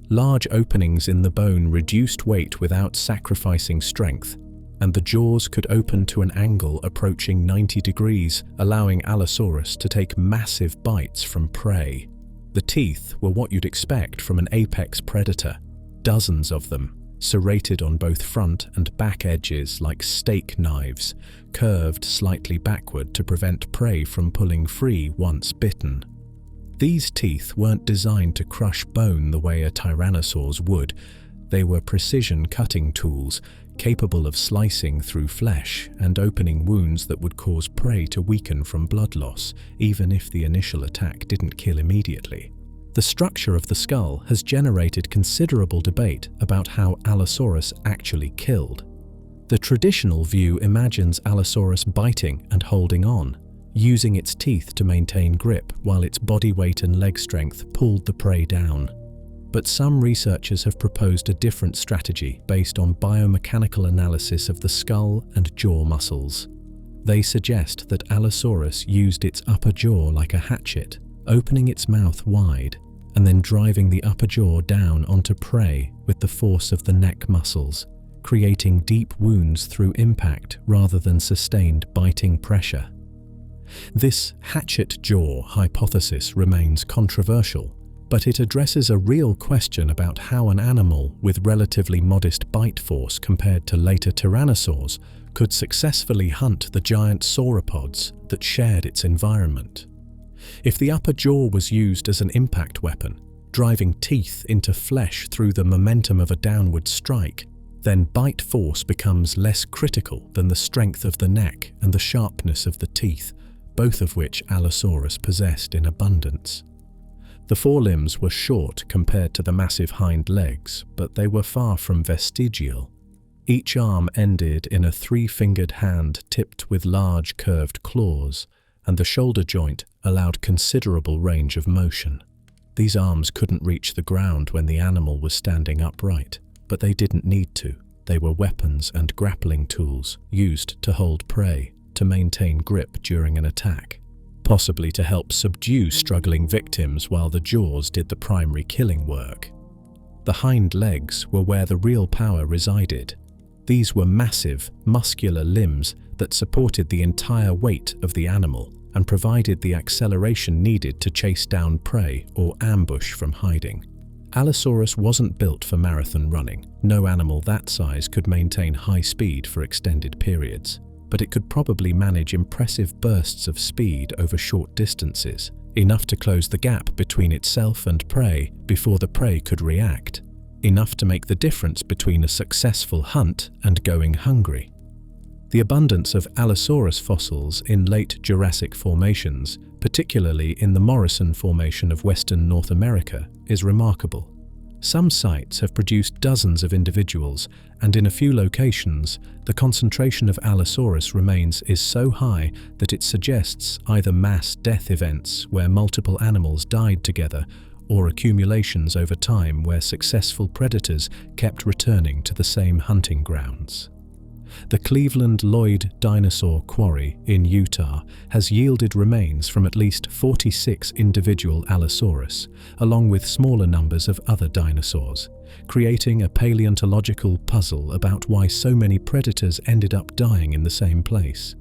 Large openings in the bone reduced weight without sacrificing strength, and the jaws could open to an angle approaching 90 degrees, allowing Allosaurus to take massive bites from prey. The teeth were what you'd expect from an apex predator, dozens of them, serrated on both front and back edges like steak knives, curved slightly backward to prevent prey from pulling free once bitten. These teeth weren't designed to crush bone the way a tyrannosaur's would. They were precision cutting tools, capable of slicing through flesh and opening wounds that would cause prey to weaken from blood loss, even if the initial attack didn't kill immediately. The structure of the skull has generated considerable debate about how Allosaurus actually killed. The traditional view imagines Allosaurus biting and holding on, using its teeth to maintain grip while its body weight and leg strength pulled the prey down. But some researchers have proposed a different strategy based on biomechanical analysis of the skull and jaw muscles. They suggest that Allosaurus used its upper jaw like a hatchet, opening its mouth wide, and then driving the upper jaw down onto prey with the force of the neck muscles, creating deep wounds through impact rather than sustained biting pressure. This hatchet jaw hypothesis remains controversial, but it addresses a real question about how an animal with relatively modest bite force compared to later tyrannosaurs could successfully hunt the giant sauropods that shared its environment. If the upper jaw was used as an impact weapon, driving teeth into flesh through the momentum of a downward strike, then bite force becomes less critical than the strength of the neck and the sharpness of the teeth, both of which Allosaurus possessed in abundance. The forelimbs were short compared to the massive hind legs, but they were far from vestigial. Each arm ended in a three-fingered hand tipped with large curved claws, and the shoulder joint allowed considerable range of motion. These arms couldn't reach the ground when the animal was standing upright, but they didn't need to. They were weapons and grappling tools used to hold prey, to maintain grip during an attack, possibly to help subdue struggling victims while the jaws did the primary killing work. The hind legs were where the real power resided. These were massive, muscular limbs that supported the entire weight of the animal and provided the acceleration needed to chase down prey or ambush from hiding. Allosaurus wasn't built for marathon running. No animal that size could maintain high speed for extended periods, but it could probably manage impressive bursts of speed over short distances, enough to close the gap between itself and prey before the prey could react, enough to make the difference between a successful hunt and going hungry. The abundance of Allosaurus fossils in late Jurassic formations, particularly in the Morrison Formation of Western North America, is remarkable. Some sites have produced dozens of individuals, and in a few locations, the concentration of Allosaurus remains is so high that it suggests either mass death events where multiple animals died together, or accumulations over time where successful predators kept returning to the same hunting grounds. The Cleveland Lloyd Dinosaur Quarry in Utah has yielded remains from at least 46 individual Allosaurus, along with smaller numbers of other dinosaurs, creating a paleontological puzzle about why so many predators ended up dying in the same place.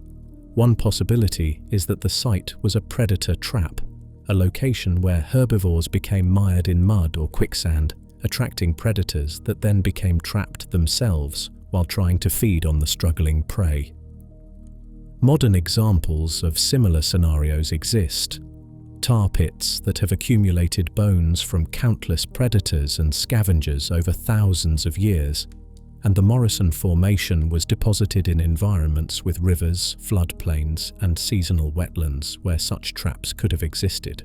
One possibility is that the site was a predator trap, a location where herbivores became mired in mud or quicksand, attracting predators that then became trapped themselves while trying to feed on the struggling prey. Modern examples of similar scenarios exist. Tar pits that have accumulated bones from countless predators and scavengers over thousands of years, and the Morrison Formation was deposited in environments with rivers, floodplains, and seasonal wetlands where such traps could have existed.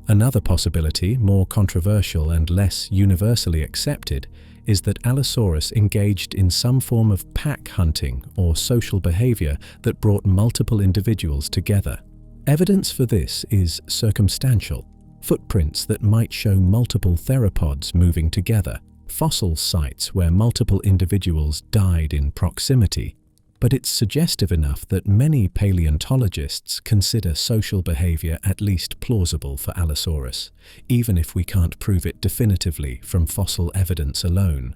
Another possibility, more controversial and less universally accepted, is that Allosaurus engaged in some form of pack hunting or social behavior that brought multiple individuals together. Evidence for this is circumstantial. Footprints that might show multiple theropods moving together, fossil sites where multiple individuals died in proximity, but it's suggestive enough that many paleontologists consider social behavior at least plausible for Allosaurus, even if we can't prove it definitively from fossil evidence alone.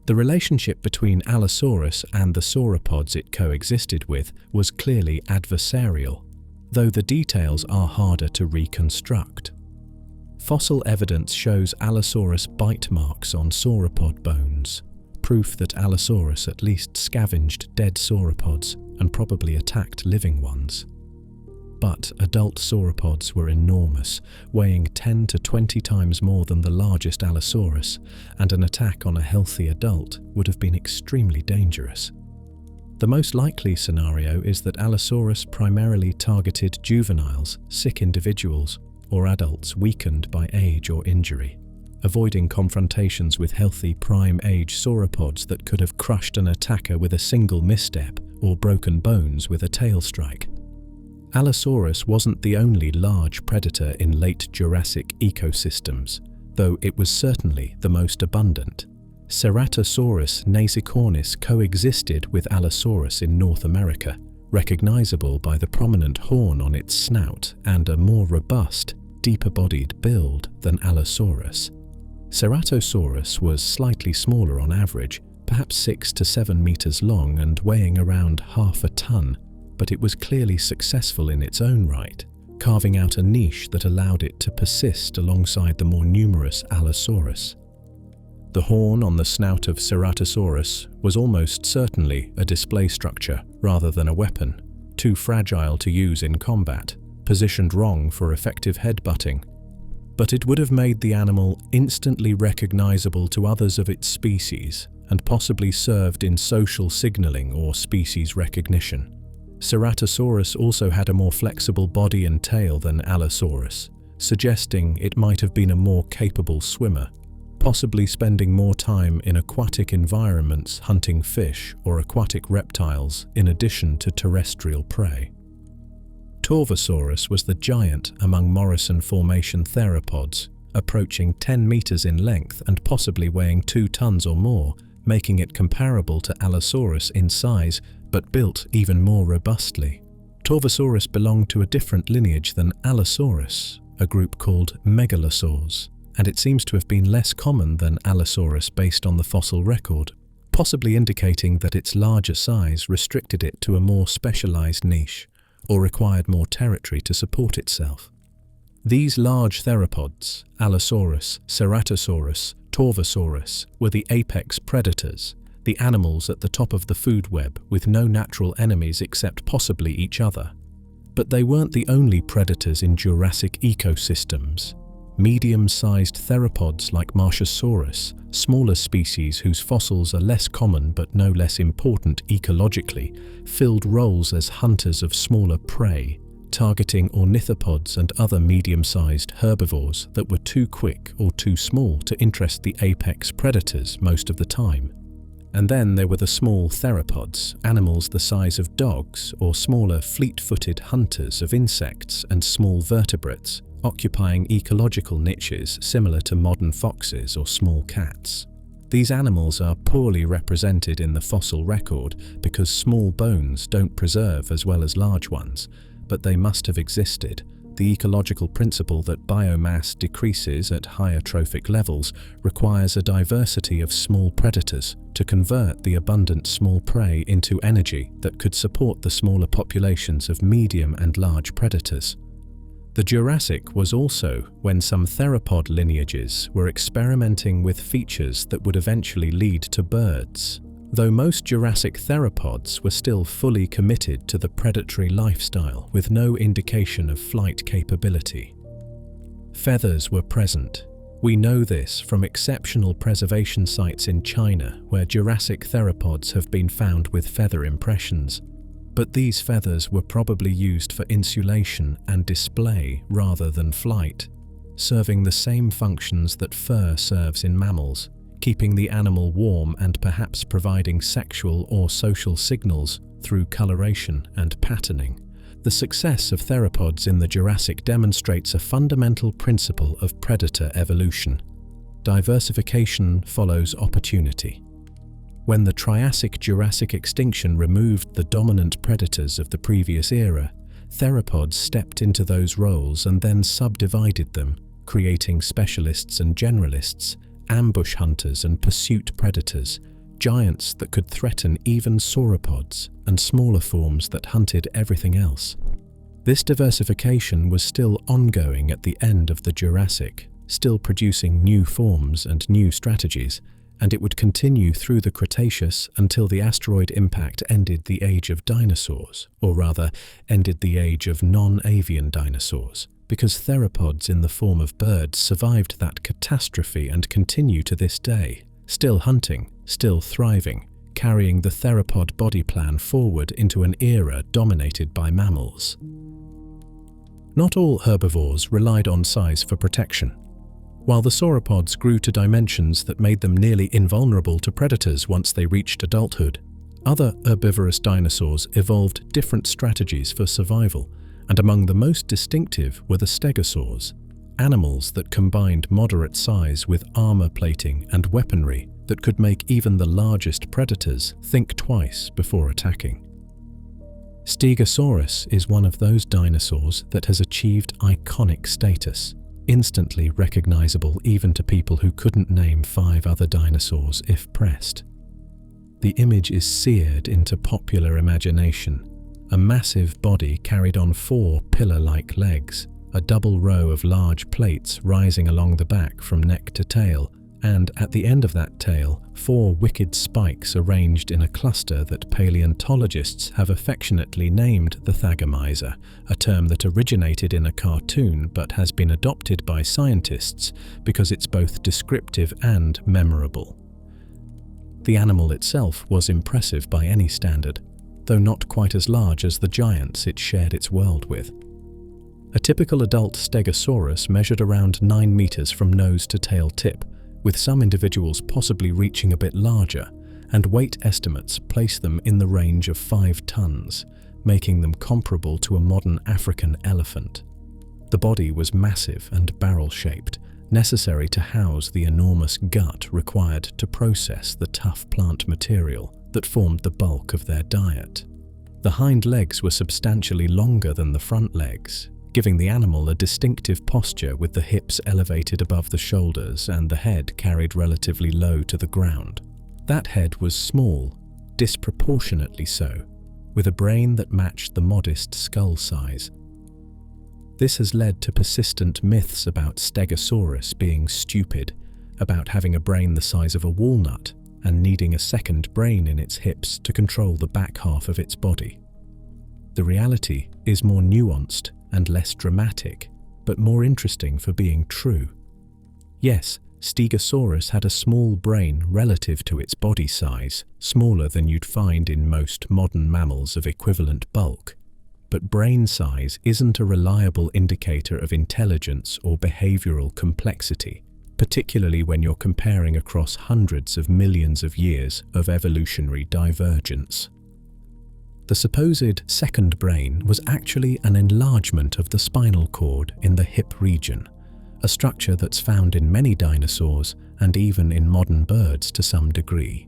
The relationship between Allosaurus and the sauropods it coexisted with was clearly adversarial, though the details are harder to reconstruct. Fossil evidence shows Allosaurus bite marks on sauropod bones, proof that Allosaurus at least scavenged dead sauropods and probably attacked living ones. But adult sauropods were enormous, weighing 10 to 20 times more than the largest Allosaurus, and an attack on a healthy adult would have been extremely dangerous. The most likely scenario is that Allosaurus primarily targeted juveniles, sick individuals, or adults weakened by age or injury, avoiding confrontations with healthy prime-age sauropods that could have crushed an attacker with a single misstep or broken bones with a tail strike. Allosaurus wasn't the only large predator in late Jurassic ecosystems, though it was certainly the most abundant. Ceratosaurus nasicornis coexisted with Allosaurus in North America, recognizable by the prominent horn on its snout and a more robust, deeper-bodied build than Allosaurus. Ceratosaurus was slightly smaller on average, perhaps 6 to 7 meters long and weighing around half a ton, but it was clearly successful in its own right, carving out a niche that allowed it to persist alongside the more numerous Allosaurus. The horn on the snout of Ceratosaurus was almost certainly a display structure rather than a weapon, too fragile to use in combat, positioned wrong for effective headbutting. But it would have made the animal instantly recognizable to others of its species and possibly served in social signaling or species recognition. Ceratosaurus also had a more flexible body and tail than Allosaurus, suggesting it might have been a more capable swimmer, possibly spending more time in aquatic environments hunting fish or aquatic reptiles in addition to terrestrial prey. Torvosaurus was the giant among Morrison formation theropods, approaching 10 meters in length and possibly weighing 2 tons or more, making it comparable to Allosaurus in size but built even more robustly. Torvosaurus belonged to a different lineage than Allosaurus, a group called Megalosaurs, and it seems to have been less common than Allosaurus based on the fossil record, possibly indicating that its larger size restricted it to a more specialized niche, or required more territory to support itself. These large theropods, Allosaurus, Ceratosaurus, Torvosaurus, were the apex predators, the animals at the top of the food web with no natural enemies except possibly each other. But they weren't the only predators in Jurassic ecosystems. Medium-sized theropods like Marchasaurus, smaller species whose fossils are less common but no less important ecologically, filled roles as hunters of smaller prey, targeting ornithopods and other medium-sized herbivores that were too quick or too small to interest the apex predators most of the time. And then there were the small theropods, animals the size of dogs or smaller fleet-footed hunters of insects and small vertebrates, occupying ecological niches similar to modern foxes or small cats. These animals are poorly represented in the fossil record because small bones don't preserve as well as large ones, but they must have existed. The ecological principle that biomass decreases at higher trophic levels requires a diversity of small predators to convert the abundant small prey into energy that could support the smaller populations of medium and large predators. The Jurassic was also when some theropod lineages were experimenting with features that would eventually lead to birds, though most Jurassic theropods were still fully committed to the predatory lifestyle with no indication of flight capability. Feathers were present. We know this from exceptional preservation sites in China where Jurassic theropods have been found with feather impressions. But these feathers were probably used for insulation and display rather than flight, serving the same functions that fur serves in mammals, keeping the animal warm and perhaps providing sexual or social signals through coloration and patterning. The success of theropods in the Jurassic demonstrates a fundamental principle of predator evolution. Diversification follows opportunity. When the Triassic-Jurassic extinction removed the dominant predators of the previous era, theropods stepped into those roles and then subdivided them, creating specialists and generalists, ambush hunters and pursuit predators, giants that could threaten even sauropods, and smaller forms that hunted everything else. This diversification was still ongoing at the end of the Jurassic, still producing new forms and new strategies, and it would continue through the Cretaceous until the asteroid impact ended the age of dinosaurs, or rather, ended the age of non-avian dinosaurs, because theropods in the form of birds survived that catastrophe and continue to this day, still hunting, still thriving, carrying the theropod body plan forward into an era dominated by mammals. Not all herbivores relied on size for protection. While the sauropods grew to dimensions that made them nearly invulnerable to predators once they reached adulthood, other herbivorous dinosaurs evolved different strategies for survival, and among the most distinctive were the stegosaurs, animals that combined moderate size with armor plating and weaponry that could make even the largest predators think twice before attacking. Stegosaurus is one of those dinosaurs that has achieved iconic status, instantly recognizable even to people who couldn't name 5 other dinosaurs if pressed. The image is seared into popular imagination. A massive body carried on 4 pillar-like legs, a double row of large plates rising along the back from neck to tail, and at the end of that tail, 4 wicked spikes arranged in a cluster that paleontologists have affectionately named the thagomizer, a term that originated in a cartoon but has been adopted by scientists because it's both descriptive and memorable. The animal itself was impressive by any standard, though not quite as large as the giants it shared its world with. A typical adult Stegosaurus measured around 9 meters from nose to tail tip, with some individuals possibly reaching a bit larger, and weight estimates place them in the range of 5 tons, making them comparable to a modern African elephant. The body was massive and barrel-shaped, necessary to house the enormous gut required to process the tough plant material that formed the bulk of their diet. The hind legs were substantially longer than the front legs, giving the animal a distinctive posture with the hips elevated above the shoulders and the head carried relatively low to the ground. That head was small, disproportionately so, with a brain that matched the modest skull size. This has led to persistent myths about Stegosaurus being stupid, about having a brain the size of a walnut and needing a second brain in its hips to control the back half of its body. The reality is more nuanced and less dramatic, but more interesting for being true. Yes, Stegosaurus had a small brain relative to its body size, smaller than you'd find in most modern mammals of equivalent bulk. But brain size isn't a reliable indicator of intelligence or behavioral complexity, particularly when you're comparing across hundreds of millions of years of evolutionary divergence. The supposed second brain was actually an enlargement of the spinal cord in the hip region, a structure that's found in many dinosaurs and even in modern birds to some degree.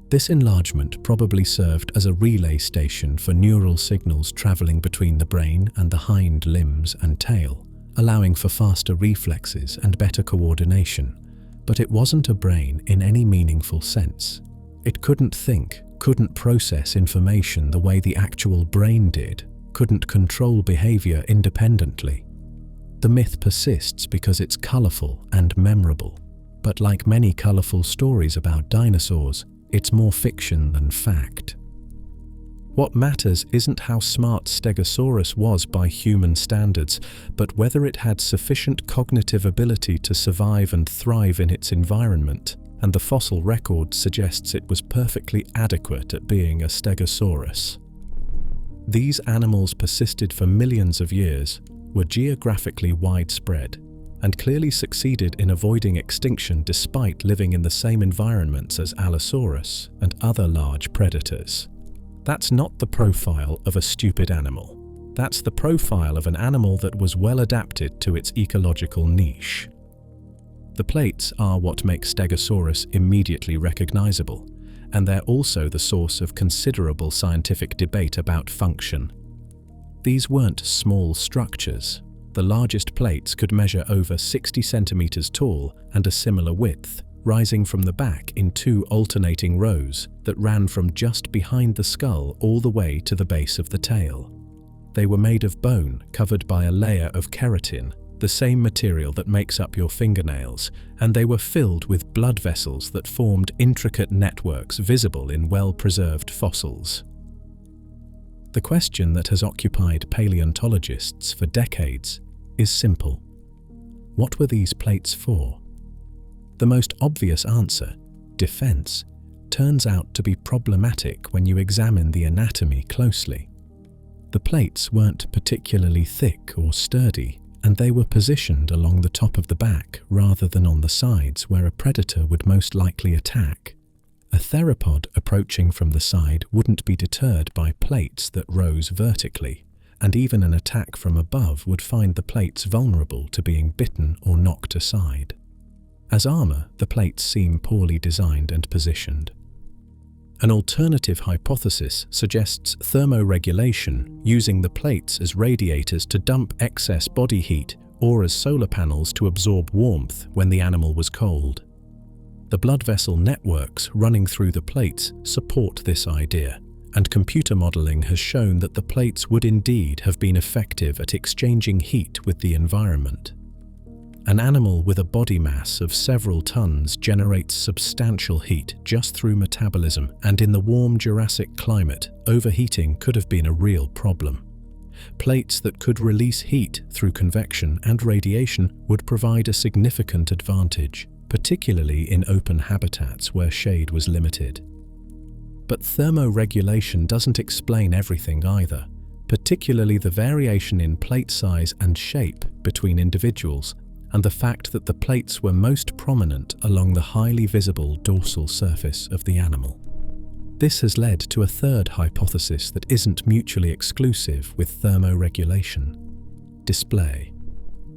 This enlargement probably served as a relay station for neural signals traveling between the brain and the hind limbs and tail, allowing for faster reflexes and better coordination. But it wasn't a brain in any meaningful sense. It couldn't think, couldn't process information the way the actual brain did, couldn't control behavior independently. The myth persists because it's colorful and memorable, but like many colorful stories about dinosaurs, it's more fiction than fact. What matters isn't how smart Stegosaurus was by human standards, but whether it had sufficient cognitive ability to survive and thrive in its environment, and the fossil record suggests it was perfectly adequate at being a Stegosaurus. These animals persisted for millions of years, were geographically widespread, and clearly succeeded in avoiding extinction despite living in the same environments as Allosaurus and other large predators. That's not the profile of a stupid animal. That's the profile of an animal that was well adapted to its ecological niche. The plates are what makes Stegosaurus immediately recognizable, and they're also the source of considerable scientific debate about function. These weren't small structures. The largest plates could measure over 60 centimeters tall and a similar width, rising from the back in two alternating rows that ran from just behind the skull all the way to the base of the tail. They were made of bone covered by a layer of keratin, the same material that makes up your fingernails, and they were filled with blood vessels that formed intricate networks visible in well-preserved fossils. The question that has occupied paleontologists for decades is simple. What were these plates for? The most obvious answer, defense, turns out to be problematic when you examine the anatomy closely. The plates weren't particularly thick or sturdy, and they were positioned along the top of the back rather than on the sides where a predator would most likely attack. A theropod approaching from the side wouldn't be deterred by plates that rose vertically, and even an attack from above would find the plates vulnerable to being bitten or knocked aside. As armor, the plates seem poorly designed and positioned. An alternative hypothesis suggests thermoregulation, using the plates as radiators to dump excess body heat or as solar panels to absorb warmth when the animal was cold. The blood vessel networks running through the plates support this idea, and computer modeling has shown that the plates would indeed have been effective at exchanging heat with the environment. An animal with a body mass of several tons generates substantial heat just through metabolism, and in the warm Jurassic climate, overheating could have been a real problem. Plates that could release heat through convection and radiation would provide a significant advantage, particularly in open habitats where shade was limited. But thermoregulation doesn't explain everything either, particularly the variation in plate size and shape between individuals, and the fact that the plates were most prominent along the highly visible dorsal surface of the animal. This has led to a third hypothesis that isn't mutually exclusive with thermoregulation: display.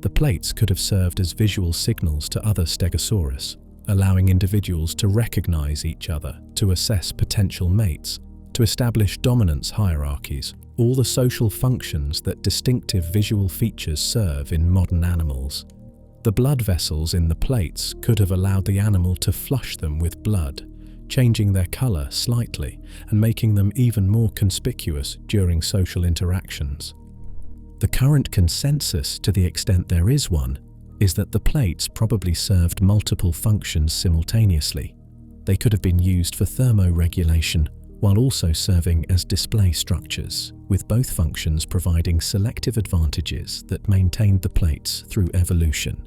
The plates could have served as visual signals to other Stegosaurus, allowing individuals to recognize each other, to assess potential mates, to establish dominance hierarchies, all the social functions that distinctive visual features serve in modern animals. The blood vessels in the plates could have allowed the animal to flush them with blood, changing their color slightly and making them even more conspicuous during social interactions. The current consensus, to the extent there is one, is that the plates probably served multiple functions simultaneously. They could have been used for thermoregulation while also serving as display structures, with both functions providing selective advantages that maintained the plates through evolution.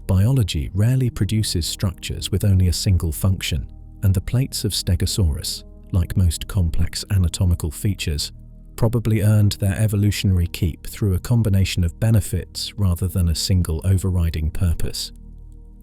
Biology rarely produces structures with only a single function, and the plates of Stegosaurus, like most complex anatomical features, probably earned their evolutionary keep through a combination of benefits rather than a single overriding purpose.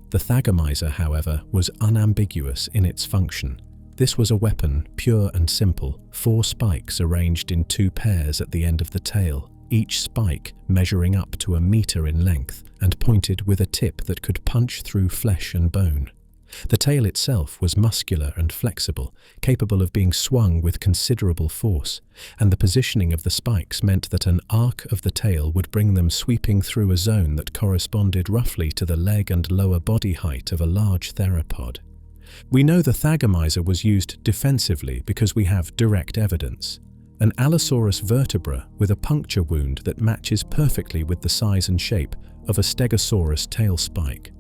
The thagomizer, however, was unambiguous in its function. This was a weapon, pure and simple, 4 spikes arranged in 2 pairs at the end of the tail, each spike measuring up to 1 meter in length and pointed with a tip that could punch through flesh and bone. The tail itself was muscular and flexible, capable of being swung with considerable force, and the positioning of the spikes meant that an arc of the tail would bring them sweeping through a zone that corresponded roughly to the leg and lower body height of a large theropod. We know the thagomizer was used defensively because we have direct evidence. An Allosaurus vertebra with a puncture wound that matches perfectly with the size and shape of a Stegosaurus tail spike.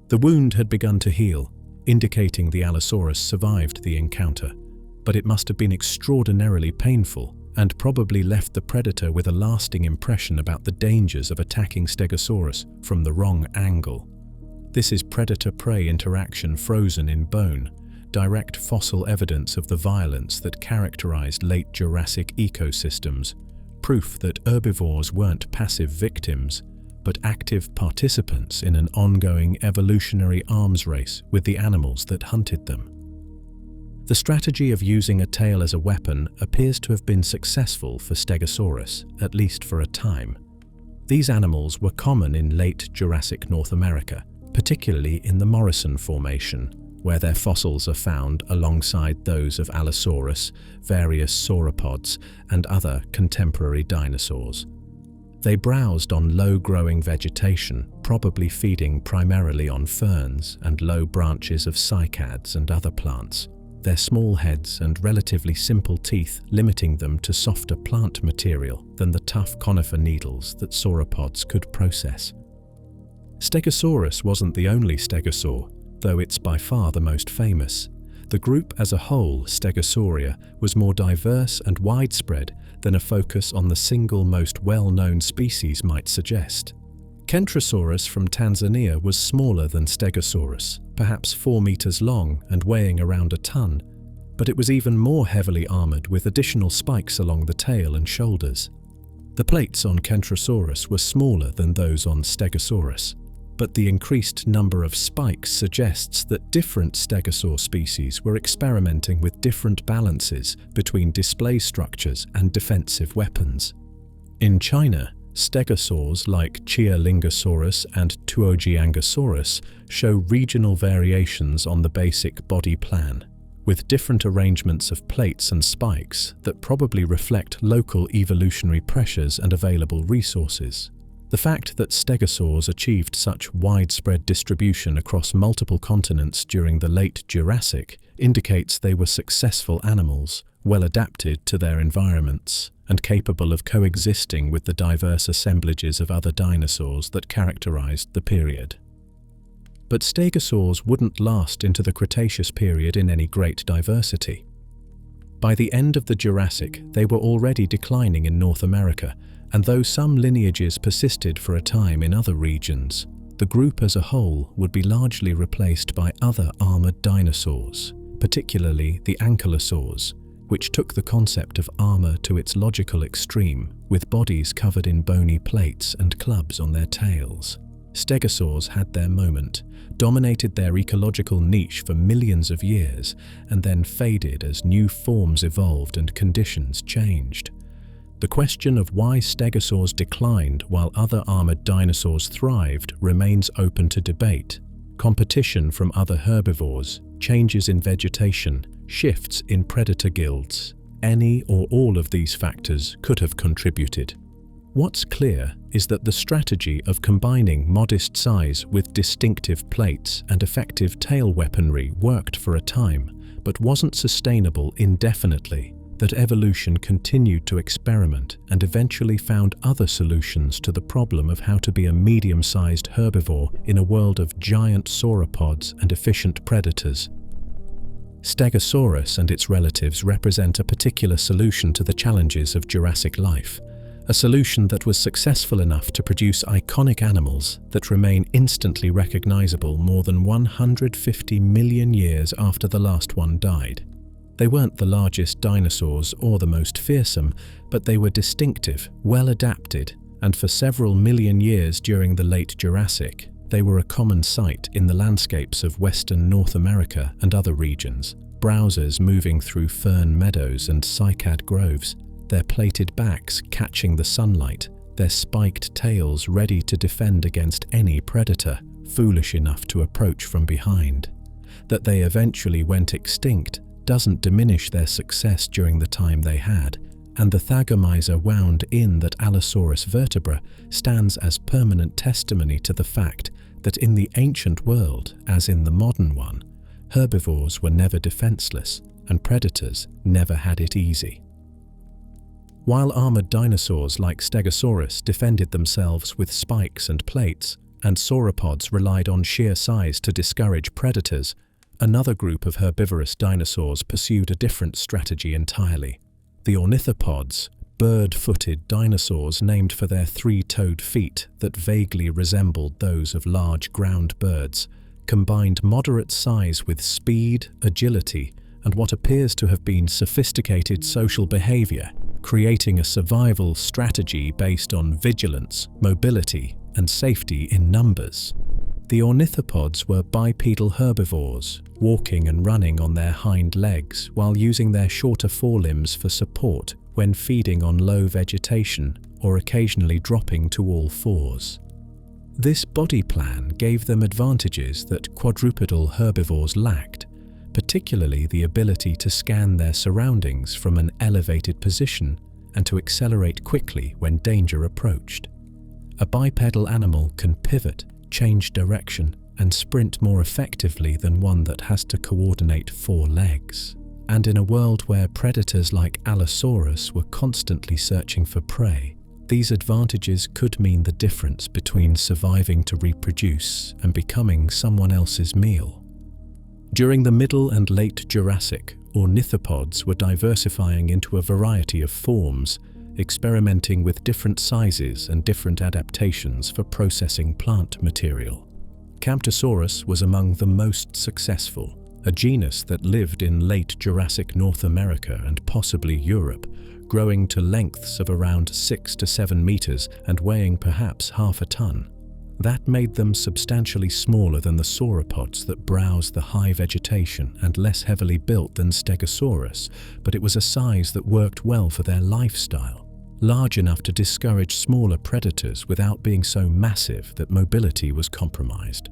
The wound had begun to heal, indicating the Allosaurus survived the encounter, but it must have been extraordinarily painful and probably left the predator with a lasting impression about the dangers of attacking Stegosaurus from the wrong angle. This is predator-prey interaction frozen in bone, direct fossil evidence of the violence that characterized late Jurassic ecosystems, proof that herbivores weren't passive victims, but active participants in an ongoing evolutionary arms race with the animals that hunted them. The strategy of using a tail as a weapon appears to have been successful for Stegosaurus, at least for a time. These animals were common in late Jurassic North America, particularly in the Morrison Formation, where their fossils are found alongside those of Allosaurus, various sauropods, and other contemporary dinosaurs. They browsed on low-growing vegetation, probably feeding primarily on ferns and low branches of cycads and other plants, their small heads and relatively simple teeth limiting them to softer plant material than the tough conifer needles that sauropods could process. Stegosaurus wasn't the only stegosaur, though it's by far the most famous. The group as a whole, Stegosauria, was more diverse and widespread than a focus on the single most well-known species might suggest. Kentrosaurus from Tanzania was smaller than Stegosaurus, perhaps 4 meters long and weighing around a ton, but it was even more heavily armored with additional spikes along the tail and shoulders. The plates on Kentrosaurus were smaller than those on Stegosaurus, but the increased number of spikes suggests that different stegosaur species were experimenting with different balances between display structures and defensive weapons. In China, stegosaurs like Chialingosaurus and Tuojiangosaurus show regional variations on the basic body plan, with different arrangements of plates and spikes that probably reflect local evolutionary pressures and available resources. The fact that stegosaurs achieved such widespread distribution across multiple continents during the late Jurassic indicates they were successful animals, well adapted to their environments, and capable of coexisting with the diverse assemblages of other dinosaurs that characterized the period. But stegosaurs wouldn't last into the Cretaceous period in any great diversity. By the end of the Jurassic, they were already declining in North America, and though some lineages persisted for a time in other regions, the group as a whole would be largely replaced by other armored dinosaurs, particularly the ankylosaurs, which took the concept of armor to its logical extreme, with bodies covered in bony plates and clubs on their tails. Stegosaurs had their moment, dominated their ecological niche for millions of years, and then faded as new forms evolved and conditions changed. The question of why stegosaurs declined while other armored dinosaurs thrived remains open to debate. Competition from other herbivores, changes in vegetation, shifts in predator guilds, any or all of these factors could have contributed. What's clear is that the strategy of combining modest size with distinctive plates and effective tail weaponry worked for a time, but wasn't sustainable indefinitely, that evolution continued to experiment and eventually found other solutions to the problem of how to be a medium-sized herbivore in a world of giant sauropods and efficient predators. Stegosaurus and its relatives represent a particular solution to the challenges of Jurassic life, a solution that was successful enough to produce iconic animals that remain instantly recognizable more than 150 million years after the last one died. They weren't the largest dinosaurs or the most fearsome, but they were distinctive, well adapted, and for several million years during the late Jurassic, they were a common sight in the landscapes of western North America and other regions, browsers moving through fern meadows and cycad groves, their plated backs catching the sunlight, their spiked tails ready to defend against any predator foolish enough to approach from behind. That they eventually went extinct doesn't diminish their success during the time they had, and the Thagomizer wound in that Allosaurus vertebra stands as permanent testimony to the fact that in the ancient world, as in the modern one, herbivores were never defenseless and predators never had it easy. While armored dinosaurs like Stegosaurus defended themselves with spikes and plates, and sauropods relied on sheer size to discourage predators, another group of herbivorous dinosaurs pursued a different strategy entirely. The Ornithopods, bird-footed dinosaurs named for their 3-toed feet that vaguely resembled those of large ground birds, combined moderate size with speed, agility, and what appears to have been sophisticated social behavior, creating a survival strategy based on vigilance, mobility, and safety in numbers. The ornithopods were bipedal herbivores, walking and running on their hind legs while using their shorter forelimbs for support when feeding on low vegetation or occasionally dropping to all fours. This body plan gave them advantages that quadrupedal herbivores lacked, particularly the ability to scan their surroundings from an elevated position and to accelerate quickly when danger approached. A bipedal animal can pivot, change direction, and sprint more effectively than one that has to coordinate 4 legs. And in a world where predators like Allosaurus were constantly searching for prey, these advantages could mean the difference between surviving to reproduce and becoming someone else's meal. During the Middle and Late Jurassic, ornithopods were diversifying into a variety of forms, experimenting with different sizes and different adaptations for processing plant material. Camptosaurus was among the most successful, a genus that lived in late Jurassic North America and possibly Europe, growing to lengths of around 6 to 7 meters and weighing perhaps half a ton. That made them substantially smaller than the sauropods that browse the high vegetation and less heavily built than Stegosaurus, but it was a size that worked well for their lifestyle, large enough to discourage smaller predators without being so massive that mobility was compromised.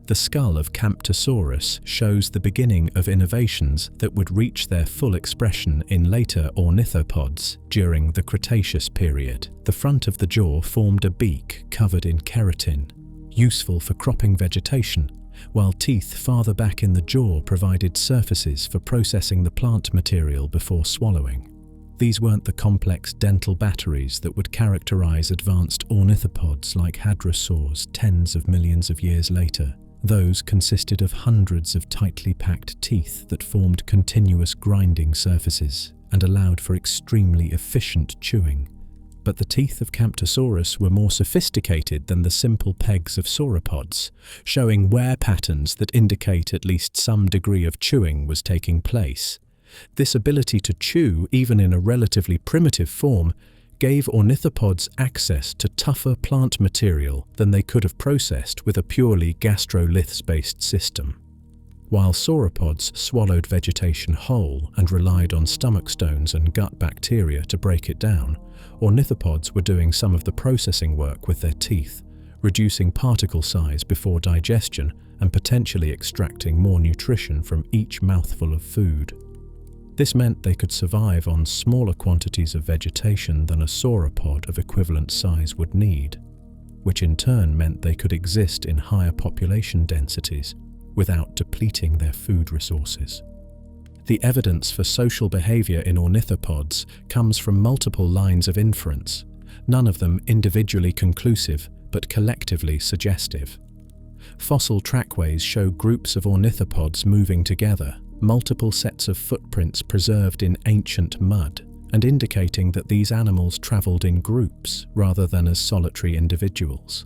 The skull of Camptosaurus shows the beginning of innovations that would reach their full expression in later ornithopods during the Cretaceous period. The front of the jaw formed a beak covered in keratin, useful for cropping vegetation, while teeth farther back in the jaw provided surfaces for processing the plant material before swallowing. These weren't the complex dental batteries that would characterize advanced ornithopods like hadrosaurs tens of millions of years later. Those consisted of hundreds of tightly packed teeth that formed continuous grinding surfaces and allowed for extremely efficient chewing. But the teeth of Camptosaurus were more sophisticated than the simple pegs of sauropods, showing wear patterns that indicate at least some degree of chewing was taking place. This ability to chew, even in a relatively primitive form, gave ornithopods access to tougher plant material than they could have processed with a purely gastroliths-based system. While sauropods swallowed vegetation whole and relied on stomach stones and gut bacteria to break it down, ornithopods were doing some of the processing work with their teeth, reducing particle size before digestion and potentially extracting more nutrition from each mouthful of food. This meant they could survive on smaller quantities of vegetation than a sauropod of equivalent size would need, which in turn meant they could exist in higher population densities without depleting their food resources. The evidence for social behavior in ornithopods comes from multiple lines of inference, none of them individually conclusive but collectively suggestive. Fossil trackways show groups of ornithopods moving together, multiple sets of footprints preserved in ancient mud, and indicating that these animals traveled in groups rather than as solitary individuals.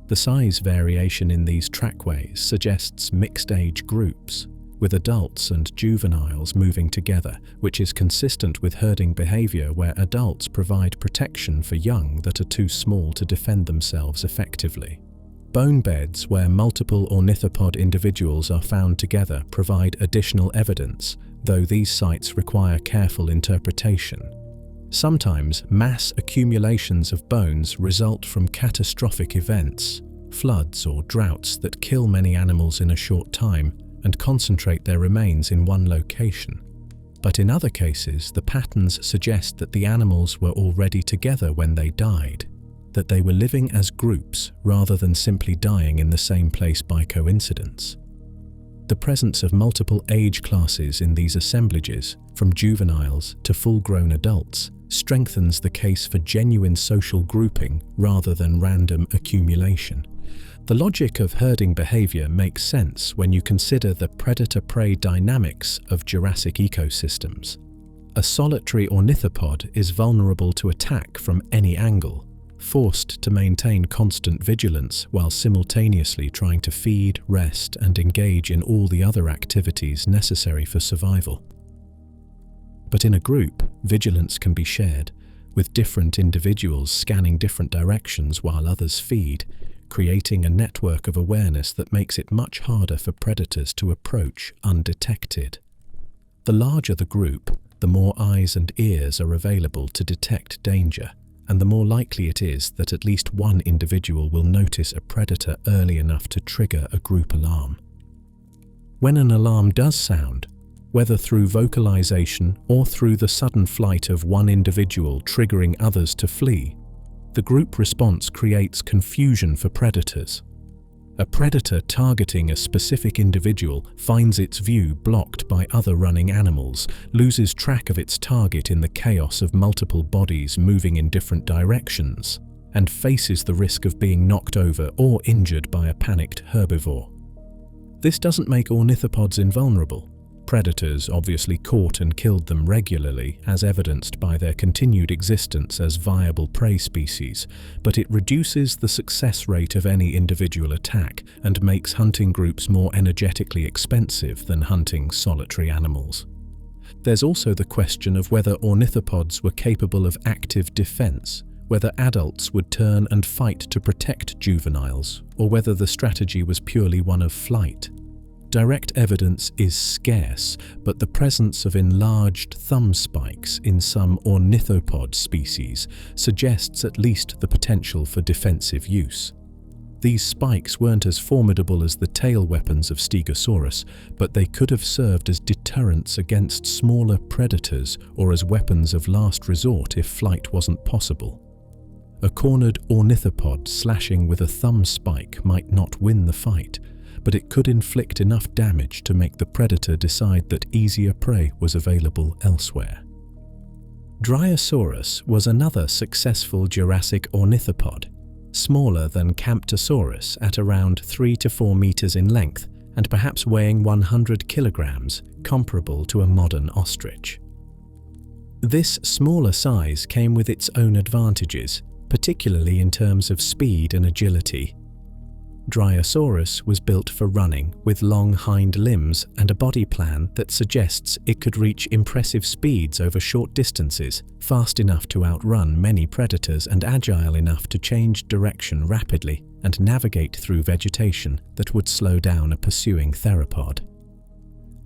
The size variation in these trackways suggests mixed-age groups, with adults and juveniles moving together, which is consistent with herding behavior where adults provide protection for young that are too small to defend themselves effectively. Bone beds where multiple ornithopod individuals are found together provide additional evidence, though these sites require careful interpretation. Sometimes mass accumulations of bones result from catastrophic events, floods or droughts that kill many animals in a short time and concentrate their remains in one location. But in other cases, the patterns suggest that the animals were already together when they died, that they were living as groups rather than simply dying in the same place by coincidence. The presence of multiple age classes in these assemblages, from juveniles to full-grown adults, strengthens the case for genuine social grouping rather than random accumulation. The logic of herding behavior makes sense when you consider the predator-prey dynamics of Jurassic ecosystems. A solitary ornithopod is vulnerable to attack from any angle, forced to maintain constant vigilance while simultaneously trying to feed, rest, and engage in all the other activities necessary for survival. But in a group, vigilance can be shared, with different individuals scanning different directions while others feed, creating a network of awareness that makes it much harder for predators to approach undetected. The larger the group, the more eyes and ears are available to detect danger, and the more likely it is that at least one individual will notice a predator early enough to trigger a group alarm. When an alarm does sound, whether through vocalization or through the sudden flight of one individual triggering others to flee, the group response creates confusion for predators. A predator targeting a specific individual finds its view blocked by other running animals, loses track of its target in the chaos of multiple bodies moving in different directions, and faces the risk of being knocked over or injured by a panicked herbivore. This doesn't make ornithopods invulnerable. Predators obviously caught and killed them regularly, as evidenced by their continued existence as viable prey species, but it reduces the success rate of any individual attack and makes hunting groups more energetically expensive than hunting solitary animals. There's also the question of whether ornithopods were capable of active defense, whether adults would turn and fight to protect juveniles, or whether the strategy was purely one of flight. Direct evidence is scarce, but the presence of enlarged thumb spikes in some ornithopod species suggests at least the potential for defensive use. These spikes weren't as formidable as the tail weapons of Stegosaurus, but they could have served as deterrents against smaller predators or as weapons of last resort if flight wasn't possible. A cornered ornithopod slashing with a thumb spike might not win the fight, but it could inflict enough damage to make the predator decide that easier prey was available elsewhere. Dryosaurus was another successful Jurassic ornithopod, smaller than Camptosaurus at around 3 to 4 meters in length and perhaps weighing 100 kilograms, comparable to a modern ostrich. This smaller size came with its own advantages, particularly in terms of speed and agility. Dryosaurus was built for running with long hind limbs and a body plan that suggests it could reach impressive speeds over short distances, fast enough to outrun many predators and agile enough to change direction rapidly and navigate through vegetation that would slow down a pursuing theropod.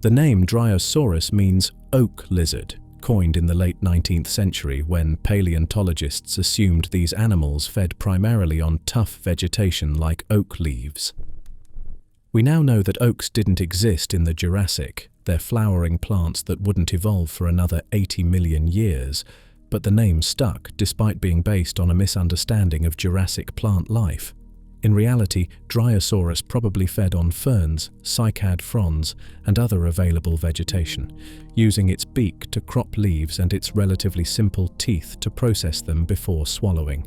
The name Dryosaurus means oak lizard, coined in the late 19th century when paleontologists assumed these animals fed primarily on tough vegetation like oak leaves. We now know that oaks didn't exist in the Jurassic, they're flowering plants that wouldn't evolve for another 80 million years, but the name stuck despite being based on a misunderstanding of Jurassic plant life. In reality, Dryosaurus probably fed on ferns, cycad fronds, and other available vegetation, using its beak to crop leaves and its relatively simple teeth to process them before swallowing.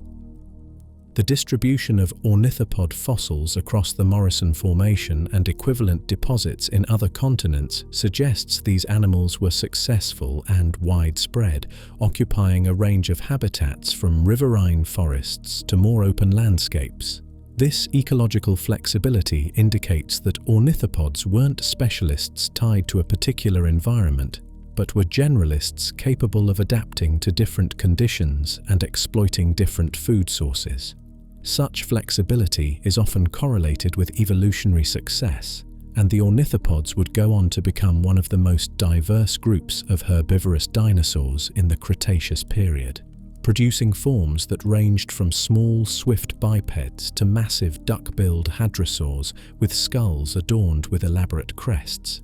The distribution of ornithopod fossils across the Morrison Formation and equivalent deposits in other continents suggests these animals were successful and widespread, occupying a range of habitats from riverine forests to more open landscapes. This ecological flexibility indicates that ornithopods weren't specialists tied to a particular environment, but were generalists capable of adapting to different conditions and exploiting different food sources. Such flexibility is often correlated with evolutionary success, and the ornithopods would go on to become one of the most diverse groups of herbivorous dinosaurs in the Cretaceous period, producing forms that ranged from small, swift bipeds to massive duck-billed hadrosaurs with skulls adorned with elaborate crests.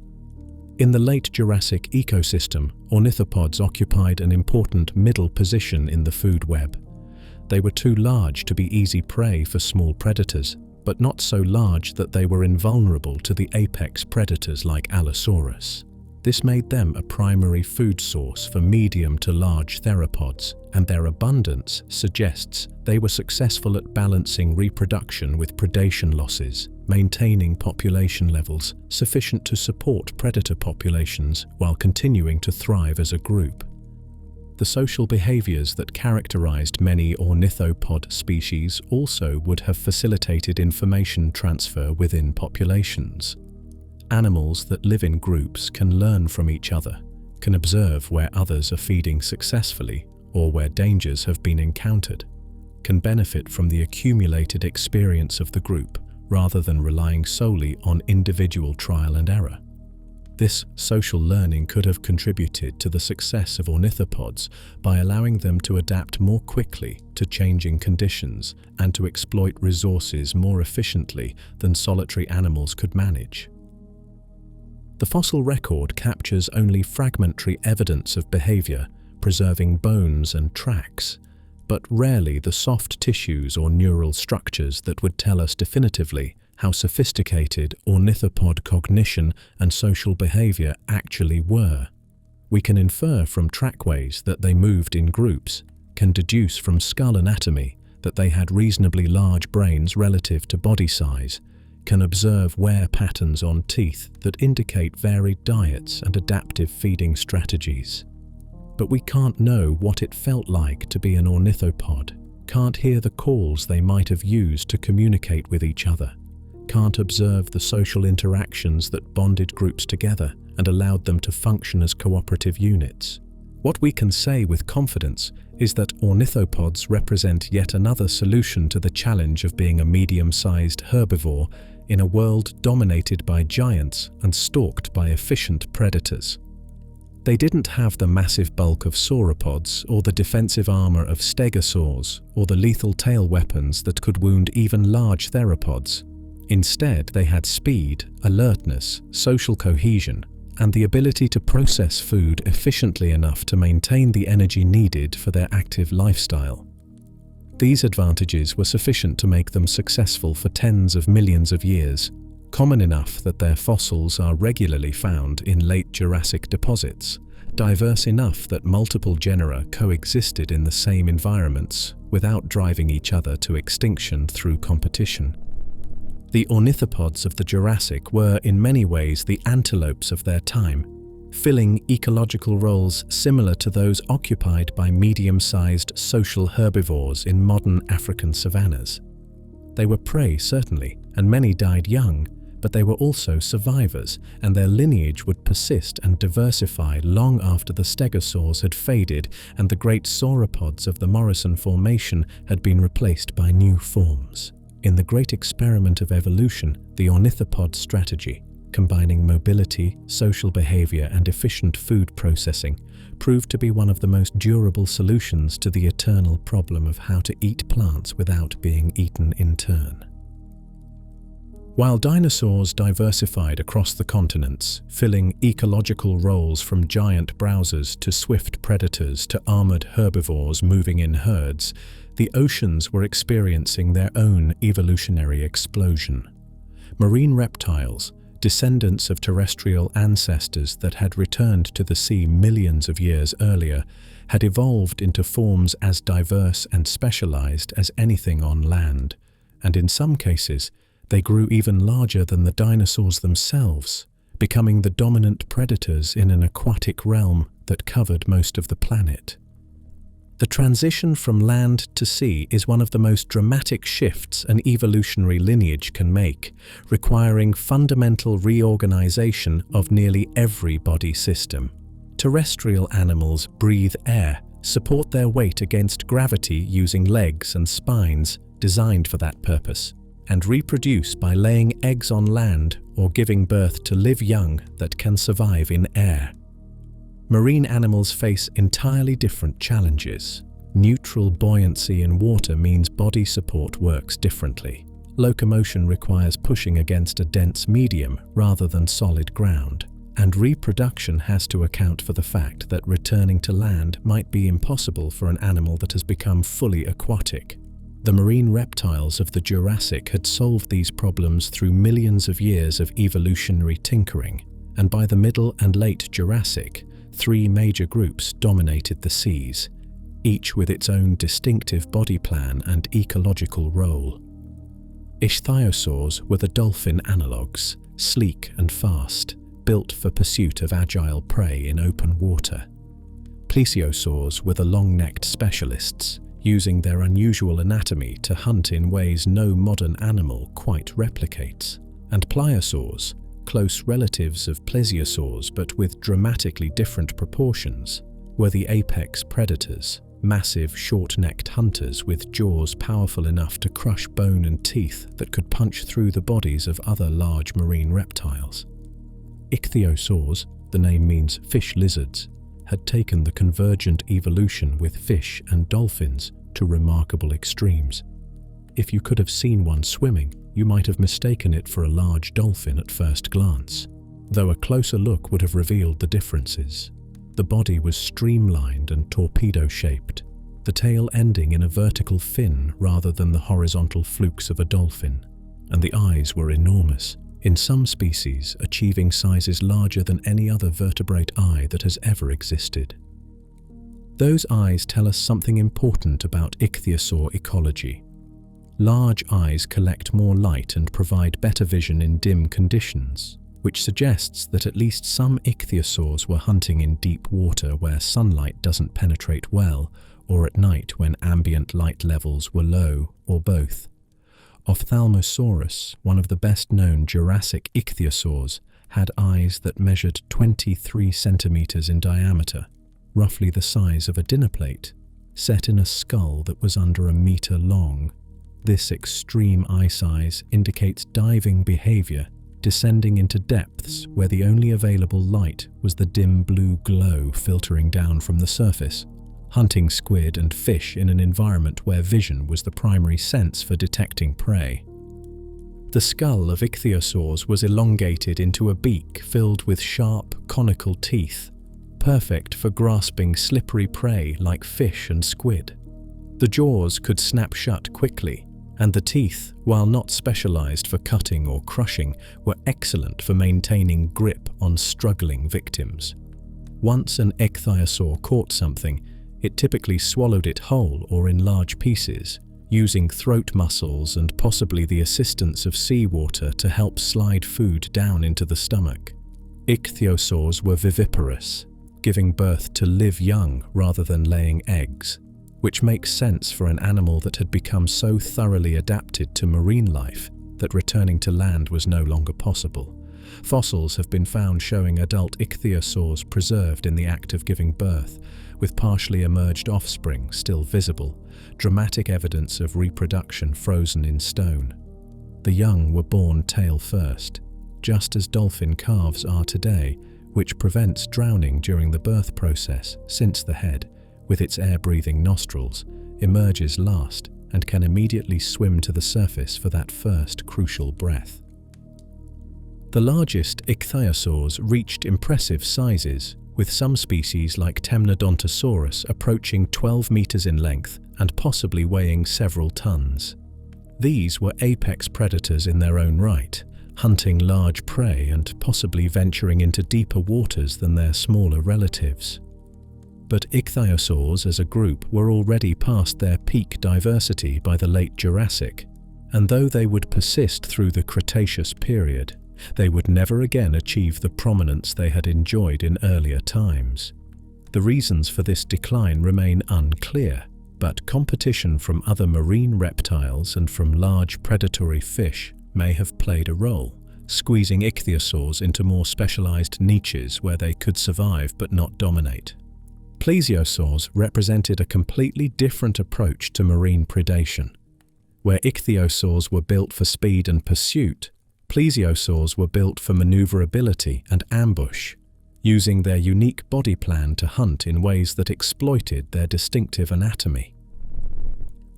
In the late Jurassic ecosystem, ornithopods occupied an important middle position in the food web. They were too large to be easy prey for small predators, but not so large that they were invulnerable to the apex predators like Allosaurus. This made them a primary food source for medium to large theropods, and their abundance suggests they were successful at balancing reproduction with predation losses, maintaining population levels sufficient to support predator populations while continuing to thrive as a group. The social behaviors that characterized many ornithopod species also would have facilitated information transfer within populations. Animals that live in groups can learn from each other, can observe where others are feeding successfully or where dangers have been encountered, can benefit from the accumulated experience of the group rather than relying solely on individual trial and error. This social learning could have contributed to the success of ornithopods by allowing them to adapt more quickly to changing conditions and to exploit resources more efficiently than solitary animals could manage. The fossil record captures only fragmentary evidence of behavior, preserving bones and tracks, but rarely the soft tissues or neural structures that would tell us definitively how sophisticated ornithopod cognition and social behavior actually were. We can infer from trackways that they moved in groups, can deduce from skull anatomy that they had reasonably large brains relative to body size, can observe wear patterns on teeth that indicate varied diets and adaptive feeding strategies. But we can't know what it felt like to be an ornithopod, can't hear the calls they might have used to communicate with each other, can't observe the social interactions that bonded groups together and allowed them to function as cooperative units. What we can say with confidence is that ornithopods represent yet another solution to the challenge of being a medium-sized herbivore in a world dominated by giants and stalked by efficient predators. They didn't have the massive bulk of sauropods or the defensive armor of stegosaurs or the lethal tail weapons that could wound even large theropods. Instead, they had speed, alertness, social cohesion, and the ability to process food efficiently enough to maintain the energy needed for their active lifestyle. These advantages were sufficient to make them successful for tens of millions of years, common enough that their fossils are regularly found in late Jurassic deposits, diverse enough that multiple genera coexisted in the same environments without driving each other to extinction through competition. The ornithopods of the Jurassic were in many ways the antelopes of their time, filling ecological roles similar to those occupied by medium-sized social herbivores in modern African savannas. They were prey, certainly, and many died young, but they were also survivors, and their lineage would persist and diversify long after the stegosaurs had faded and the great sauropods of the Morrison Formation had been replaced by new forms. In the great experiment of evolution, the ornithopod strategy, combining mobility, social behavior, and efficient food processing, proved to be one of the most durable solutions to the eternal problem of how to eat plants without being eaten in turn. While dinosaurs diversified across the continents, filling ecological roles from giant browsers to swift predators to armored herbivores moving in herds, the oceans were experiencing their own evolutionary explosion. Marine reptiles, descendants of terrestrial ancestors that had returned to the sea millions of years earlier, had evolved into forms as diverse and specialized as anything on land, and in some cases, they grew even larger than the dinosaurs themselves, becoming the dominant predators in an aquatic realm that covered most of the planet. The transition from land to sea is one of the most dramatic shifts an evolutionary lineage can make, requiring fundamental reorganization of nearly every body system. Terrestrial animals breathe air, support their weight against gravity using legs and spines designed for that purpose, and reproduce by laying eggs on land or giving birth to live young that can survive in air. Marine animals face entirely different challenges. Neutral buoyancy in water means body support works differently. Locomotion requires pushing against a dense medium rather than solid ground. And reproduction has to account for the fact that returning to land might be impossible for an animal that has become fully aquatic. The marine reptiles of the Jurassic had solved these problems through millions of years of evolutionary tinkering, and by the middle and late Jurassic, three major groups dominated the seas, each with its own distinctive body plan and ecological role. Ichthyosaurs were the dolphin analogues, sleek and fast, built for pursuit of agile prey in open water. Plesiosaurs were the long-necked specialists, using their unusual anatomy to hunt in ways no modern animal quite replicates. And pliosaurs, close relatives of plesiosaurs but with dramatically different proportions, were the apex predators, massive, short-necked hunters with jaws powerful enough to crush bone and teeth that could punch through the bodies of other large marine reptiles. Ichthyosaurs, the name means fish lizards, had taken the convergent evolution with fish and dolphins to remarkable extremes. If you could have seen one swimming, you might have mistaken it for a large dolphin at first glance, though a closer look would have revealed the differences. The body was streamlined and torpedo-shaped, the tail ending in a vertical fin rather than the horizontal flukes of a dolphin, and the eyes were enormous, in some species achieving sizes larger than any other vertebrate eye that has ever existed. Those eyes tell us something important about ichthyosaur ecology. Large eyes collect more light and provide better vision in dim conditions, which suggests that at least some ichthyosaurs were hunting in deep water where sunlight doesn't penetrate well, or at night when ambient light levels were low, or both. Ophthalmosaurus, one of the best-known Jurassic ichthyosaurs, had eyes that measured 23 centimeters in diameter, roughly the size of a dinner plate, set in a skull that was under a meter long. This extreme eye size indicates diving behavior, descending into depths where the only available light was the dim blue glow filtering down from the surface, hunting squid and fish in an environment where vision was the primary sense for detecting prey. The skull of ichthyosaurs was elongated into a beak filled with sharp, conical teeth, perfect for grasping slippery prey like fish and squid. The jaws could snap shut quickly, and the teeth, while not specialized for cutting or crushing, were excellent for maintaining grip on struggling victims. Once an ichthyosaur caught something, it typically swallowed it whole or in large pieces, using throat muscles and possibly the assistance of seawater to help slide food down into the stomach. Ichthyosaurs were viviparous, giving birth to live young rather than laying eggs, which makes sense for an animal that had become so thoroughly adapted to marine life that returning to land was no longer possible. Fossils have been found showing adult ichthyosaurs preserved in the act of giving birth, with partially emerged offspring still visible, dramatic evidence of reproduction frozen in stone. The young were born tail first, just as dolphin calves are today, which prevents drowning during the birth process since the head, with its air-breathing nostrils, emerges last and can immediately swim to the surface for that first crucial breath. The largest ichthyosaurs reached impressive sizes, with some species like Temnodontosaurus approaching 12 meters in length and possibly weighing several tons. These were apex predators in their own right, hunting large prey and possibly venturing into deeper waters than their smaller relatives. But ichthyosaurs as a group were already past their peak diversity by the late Jurassic, and though they would persist through the Cretaceous period, they would never again achieve the prominence they had enjoyed in earlier times. The reasons for this decline remain unclear, but competition from other marine reptiles and from large predatory fish may have played a role, squeezing ichthyosaurs into more specialized niches where they could survive but not dominate. Plesiosaurs represented a completely different approach to marine predation. Where ichthyosaurs were built for speed and pursuit, plesiosaurs were built for maneuverability and ambush, using their unique body plan to hunt in ways that exploited their distinctive anatomy.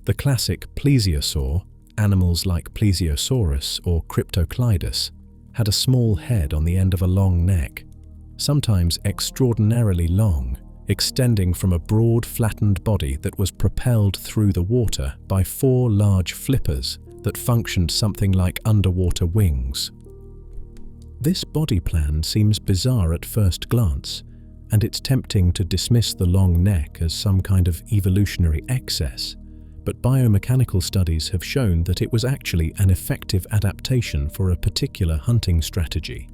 The classic plesiosaur, animals like Plesiosaurus or Cryptoclydus, had a small head on the end of a long neck, sometimes extraordinarily long, extending from a broad flattened body that was propelled through the water by 4 large flippers that functioned something like underwater wings. This body plan seems bizarre at first glance, and it's tempting to dismiss the long neck as some kind of evolutionary excess, but biomechanical studies have shown that it was actually an effective adaptation for a particular hunting strategy.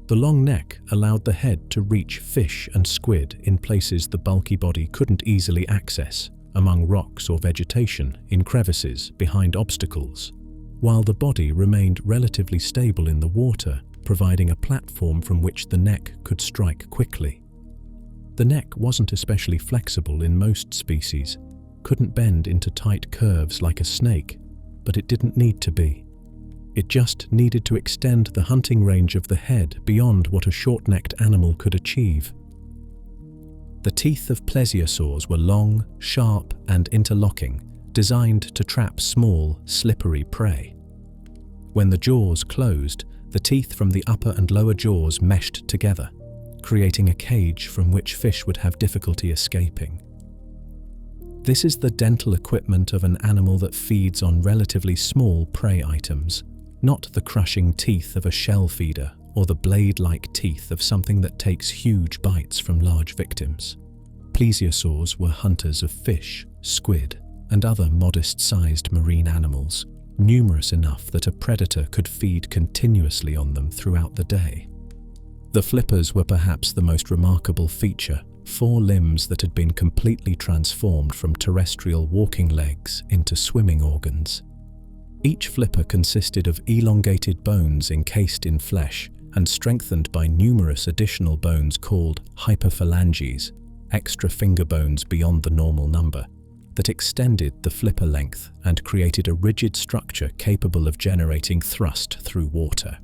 The long neck allowed the head to reach fish and squid in places the bulky body couldn't easily access, among rocks or vegetation, in crevices, behind obstacles, while the body remained relatively stable in the water, providing a platform from which the neck could strike quickly. The neck wasn't especially flexible in most species, couldn't bend into tight curves like a snake, but it didn't need to be. It just needed to extend the hunting range of the head beyond what a short-necked animal could achieve. The teeth of plesiosaurs were long, sharp, and interlocking, designed to trap small, slippery prey. When the jaws closed, the teeth from the upper and lower jaws meshed together, creating a cage from which fish would have difficulty escaping. This is the dental equipment of an animal that feeds on relatively small prey items, not the crushing teeth of a shell feeder or the blade-like teeth of something that takes huge bites from large victims. Plesiosaurs were hunters of fish, squid, and other modest-sized marine animals, numerous enough that a predator could feed continuously on them throughout the day. The flippers were perhaps the most remarkable feature, 4 limbs that had been completely transformed from terrestrial walking legs into swimming organs. Each flipper consisted of elongated bones encased in flesh and strengthened by numerous additional bones called hyperphalanges, extra finger bones beyond the normal number, that extended the flipper length and created a rigid structure capable of generating thrust through water.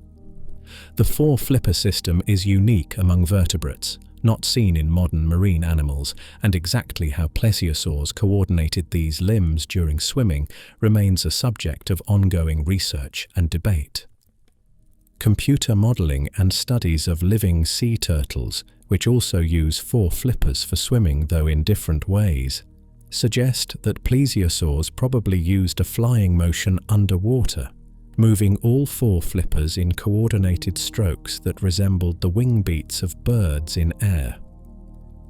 The 4-flipper system is unique among vertebrates, not seen in modern marine animals, and exactly how plesiosaurs coordinated these limbs during swimming remains a subject of ongoing research and debate. Computer modeling and studies of living sea turtles, which also use 4 flippers for swimming though in different ways, suggest that plesiosaurs probably used a flying motion underwater, moving all 4 flippers in coordinated strokes that resembled the wing beats of birds in air.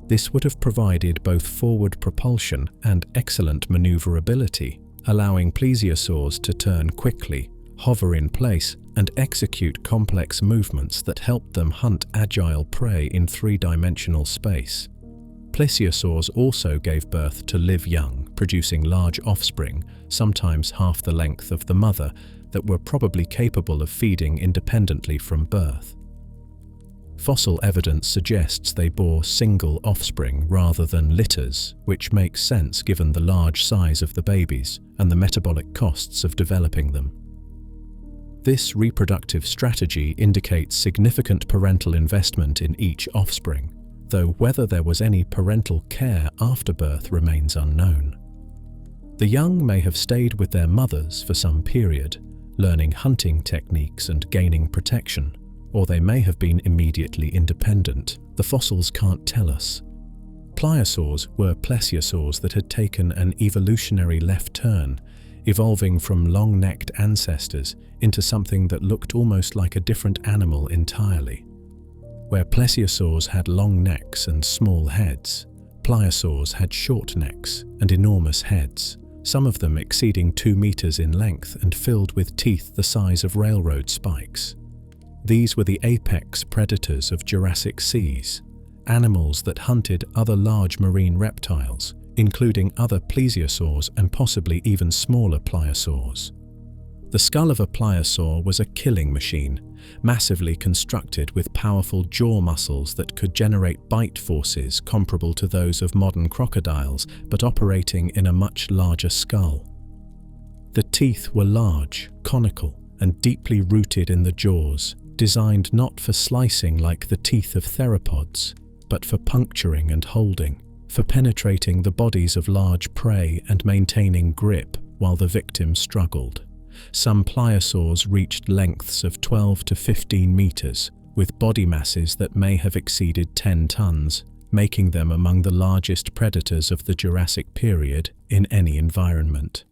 This would have provided both forward propulsion and excellent maneuverability, allowing plesiosaurs to turn quickly, hover in place, and execute complex movements that helped them hunt agile prey in 3-dimensional space. Plesiosaurs also gave birth to live young, producing large offspring, sometimes half the length of the mother, that were probably capable of feeding independently from birth. Fossil evidence suggests they bore single offspring rather than litters, which makes sense given the large size of the babies and the metabolic costs of developing them. This reproductive strategy indicates significant parental investment in each offspring, though whether there was any parental care after birth remains unknown. The young may have stayed with their mothers for some period, learning hunting techniques and gaining protection, or they may have been immediately independent. The fossils can't tell us. Pliosaurs were plesiosaurs that had taken an evolutionary left turn, evolving from long-necked ancestors into something that looked almost like a different animal entirely. Where plesiosaurs had long necks and small heads, pliosaurs had short necks and enormous heads, some of them exceeding 2 meters in length and filled with teeth the size of railroad spikes. These were the apex predators of Jurassic seas, animals that hunted other large marine reptiles, including other plesiosaurs and possibly even smaller pliosaurs. The skull of a pliosaur was a killing machine, massively constructed with powerful jaw muscles that could generate bite forces comparable to those of modern crocodiles, but operating in a much larger skull. The teeth were large, conical, and deeply rooted in the jaws, designed not for slicing like the teeth of theropods, but for puncturing and holding, for penetrating the bodies of large prey and maintaining grip while the victim struggled. Some pliosaurs reached lengths of 12 to 15 meters, with body masses that may have exceeded 10 tons, making them among the largest predators of the Jurassic period in any environment.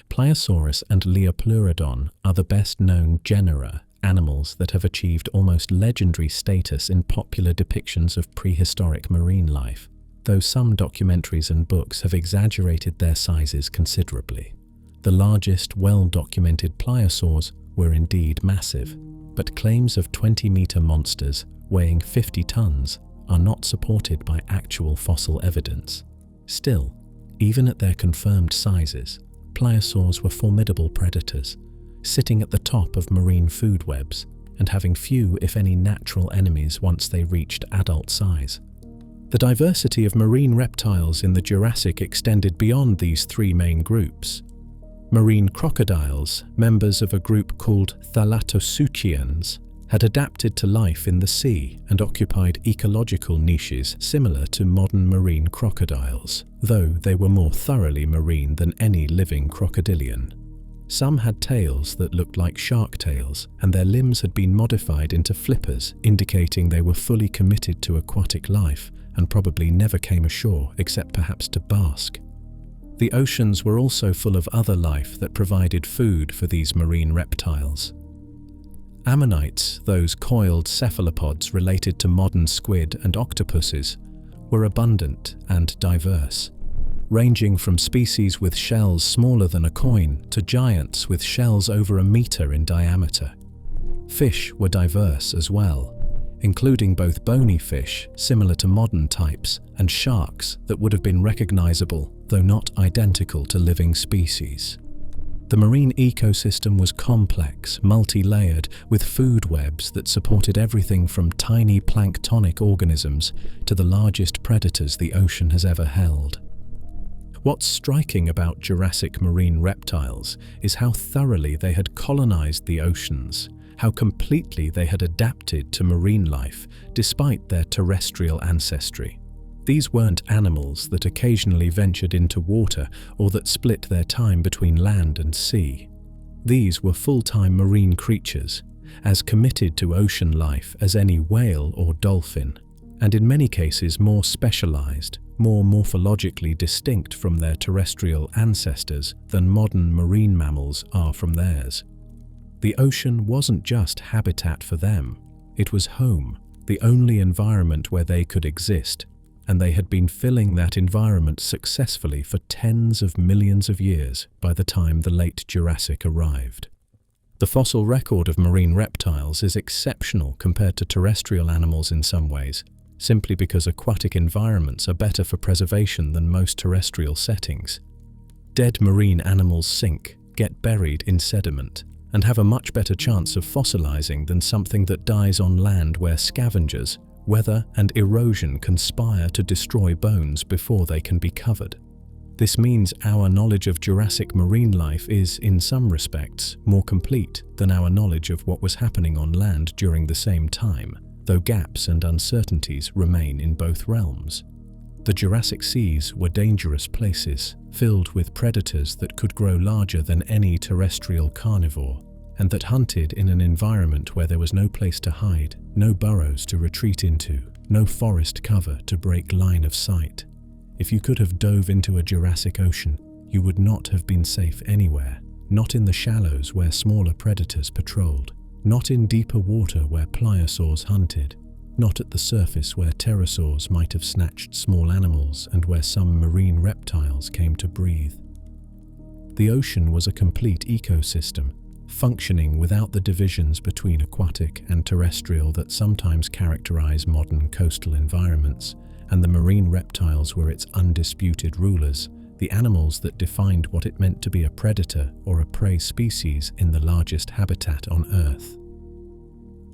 Pliosaurus and Leopleurodon are the best-known genera, animals that have achieved almost legendary status in popular depictions of prehistoric marine life, though some documentaries and books have exaggerated their sizes considerably. The largest well-documented pliosaurs were indeed massive, but claims of 20-meter monsters weighing 50 tons are not supported by actual fossil evidence. Still, even at their confirmed sizes, pliosaurs were formidable predators, sitting at the top of marine food webs and having few, if any, natural enemies once they reached adult size. The diversity of marine reptiles in the Jurassic extended beyond these three main groups. Marine crocodiles, members of a group called Thalattosuchians, had adapted to life in the sea and occupied ecological niches similar to modern marine crocodiles, though they were more thoroughly marine than any living crocodilian. Some had tails that looked like shark tails, and their limbs had been modified into flippers, indicating they were fully committed to aquatic life and probably never came ashore except perhaps to bask. The oceans were also full of other life that provided food for these marine reptiles. Ammonites, those coiled cephalopods related to modern squid and octopuses, were abundant and diverse, ranging from species with shells smaller than a coin to giants with shells over a meter in diameter. Fish were diverse as well, including both bony fish, similar to modern types, and sharks that would have been recognizable, though not identical to living species. The marine ecosystem was complex, multi-layered, with food webs that supported everything from tiny planktonic organisms to the largest predators the ocean has ever held. What's striking about Jurassic marine reptiles is how thoroughly they had colonized the oceans, how completely they had adapted to marine life despite their terrestrial ancestry. These weren't animals that occasionally ventured into water or that split their time between land and sea. These were full-time marine creatures, as committed to ocean life as any whale or dolphin, and in many cases more specialized, more morphologically distinct from their terrestrial ancestors than modern marine mammals are from theirs. The ocean wasn't just habitat for them, it was home, the only environment where they could exist, and they had been filling that environment successfully for tens of millions of years by the time the late Jurassic arrived. The fossil record of marine reptiles is exceptional compared to terrestrial animals in some ways, simply because aquatic environments are better for preservation than most terrestrial settings. Dead marine animals sink, get buried in sediment, and have a much better chance of fossilizing than something that dies on land where scavengers, weather and erosion conspire to destroy bones before they can be covered. This means our knowledge of Jurassic marine life is, in some respects, more complete than our knowledge of what was happening on land during the same time, though gaps and uncertainties remain in both realms. The Jurassic seas were dangerous places, filled with predators that could grow larger than any terrestrial carnivore, and that hunted in an environment where there was no place to hide, no burrows to retreat into, no forest cover to break line of sight. If you could have dove into a Jurassic ocean, you would not have been safe anywhere, not in the shallows where smaller predators patrolled, not in deeper water where pliosaurs hunted, not at the surface where pterosaurs might have snatched small animals and where some marine reptiles came to breathe. The ocean was a complete ecosystem, functioning without the divisions between aquatic and terrestrial that sometimes characterize modern coastal environments, and the marine reptiles were its undisputed rulers, the animals that defined what it meant to be a predator or a prey species in the largest habitat on Earth.